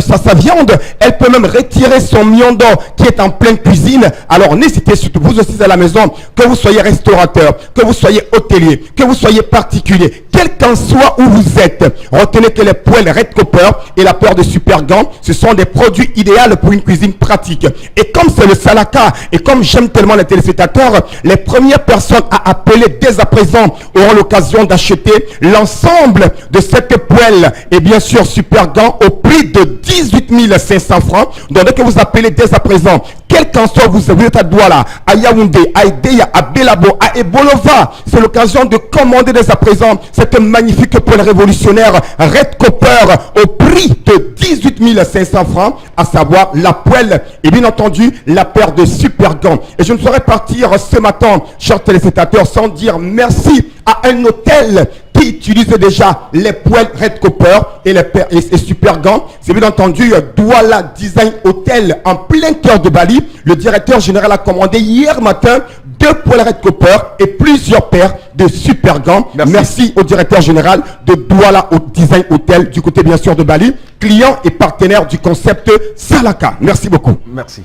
sa viande. Elle peut même retirer son miondon qui est en pleine cuisine. Alors n'hésitez surtout, vous aussi à la maison, que vous soyez restaurateur, que vous soyez hôtelier, que vous soyez particulier, quel qu'en soit où vous êtes, retenez que les poêles Red Copper et la poêle de Super Gant, ce sont des produits idéaux pour une cuisine pratique. Et comme c'est le Salaka, et comme j'aime tellement les téléspectateurs, les premières personnes à appeler dès à présent auront l'occasion d'acheter l'ensemble de cette poêle et bien sûr Super Gant au prix de 18 500 francs. Donc dès que vous appelez dès à présent, quel qu'en soit vous êtes à Douala, à Yaoundé, à Ideya, à Belabo, à Ebolova, c'est l'occasion de commander dès à présent cette magnifique poêle révolutionnaire Red Copper au prix de 18 500 francs, à savoir la poêle et bien entendu la paire de Super Gant. Et je ne saurais partir ce matin, chers téléspectateurs, sans dire merci à un hôtel qui utilise déjà les poêles Red Copper et les Super Gant. C'est bien entendu Douala Design Hotel en plein cœur de Bali. Le directeur général a commandé hier matin 2 poêles Red Copper et plusieurs paires de Super Gant. Merci au directeur général de Douala Design Hotel du côté bien sûr de Bali, client et partenaire du concept Salaka. Merci beaucoup. Merci.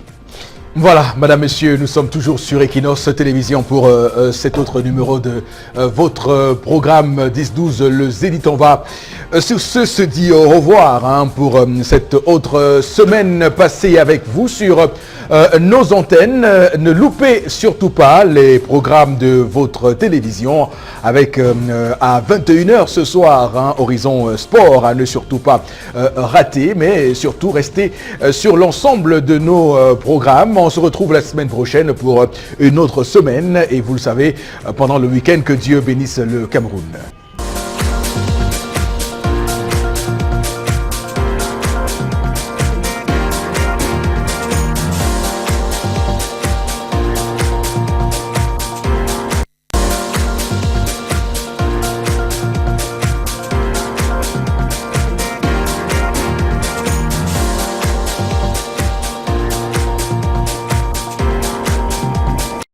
Voilà, madame, messieurs, nous sommes toujours sur Equinox Télévision pour cet autre numéro de votre programme 10-12, le Zénith. On va sur ce se dit au revoir pour cette autre semaine passée avec vous sur nos antennes. Ne loupez surtout pas les programmes de votre télévision avec à 21h ce soir, Horizon Sport, à ne surtout pas rater, mais surtout rester sur l'ensemble de nos programmes. On se retrouve la semaine prochaine pour une autre semaine et vous le savez, pendant le week-end, que Dieu bénisse le Cameroun.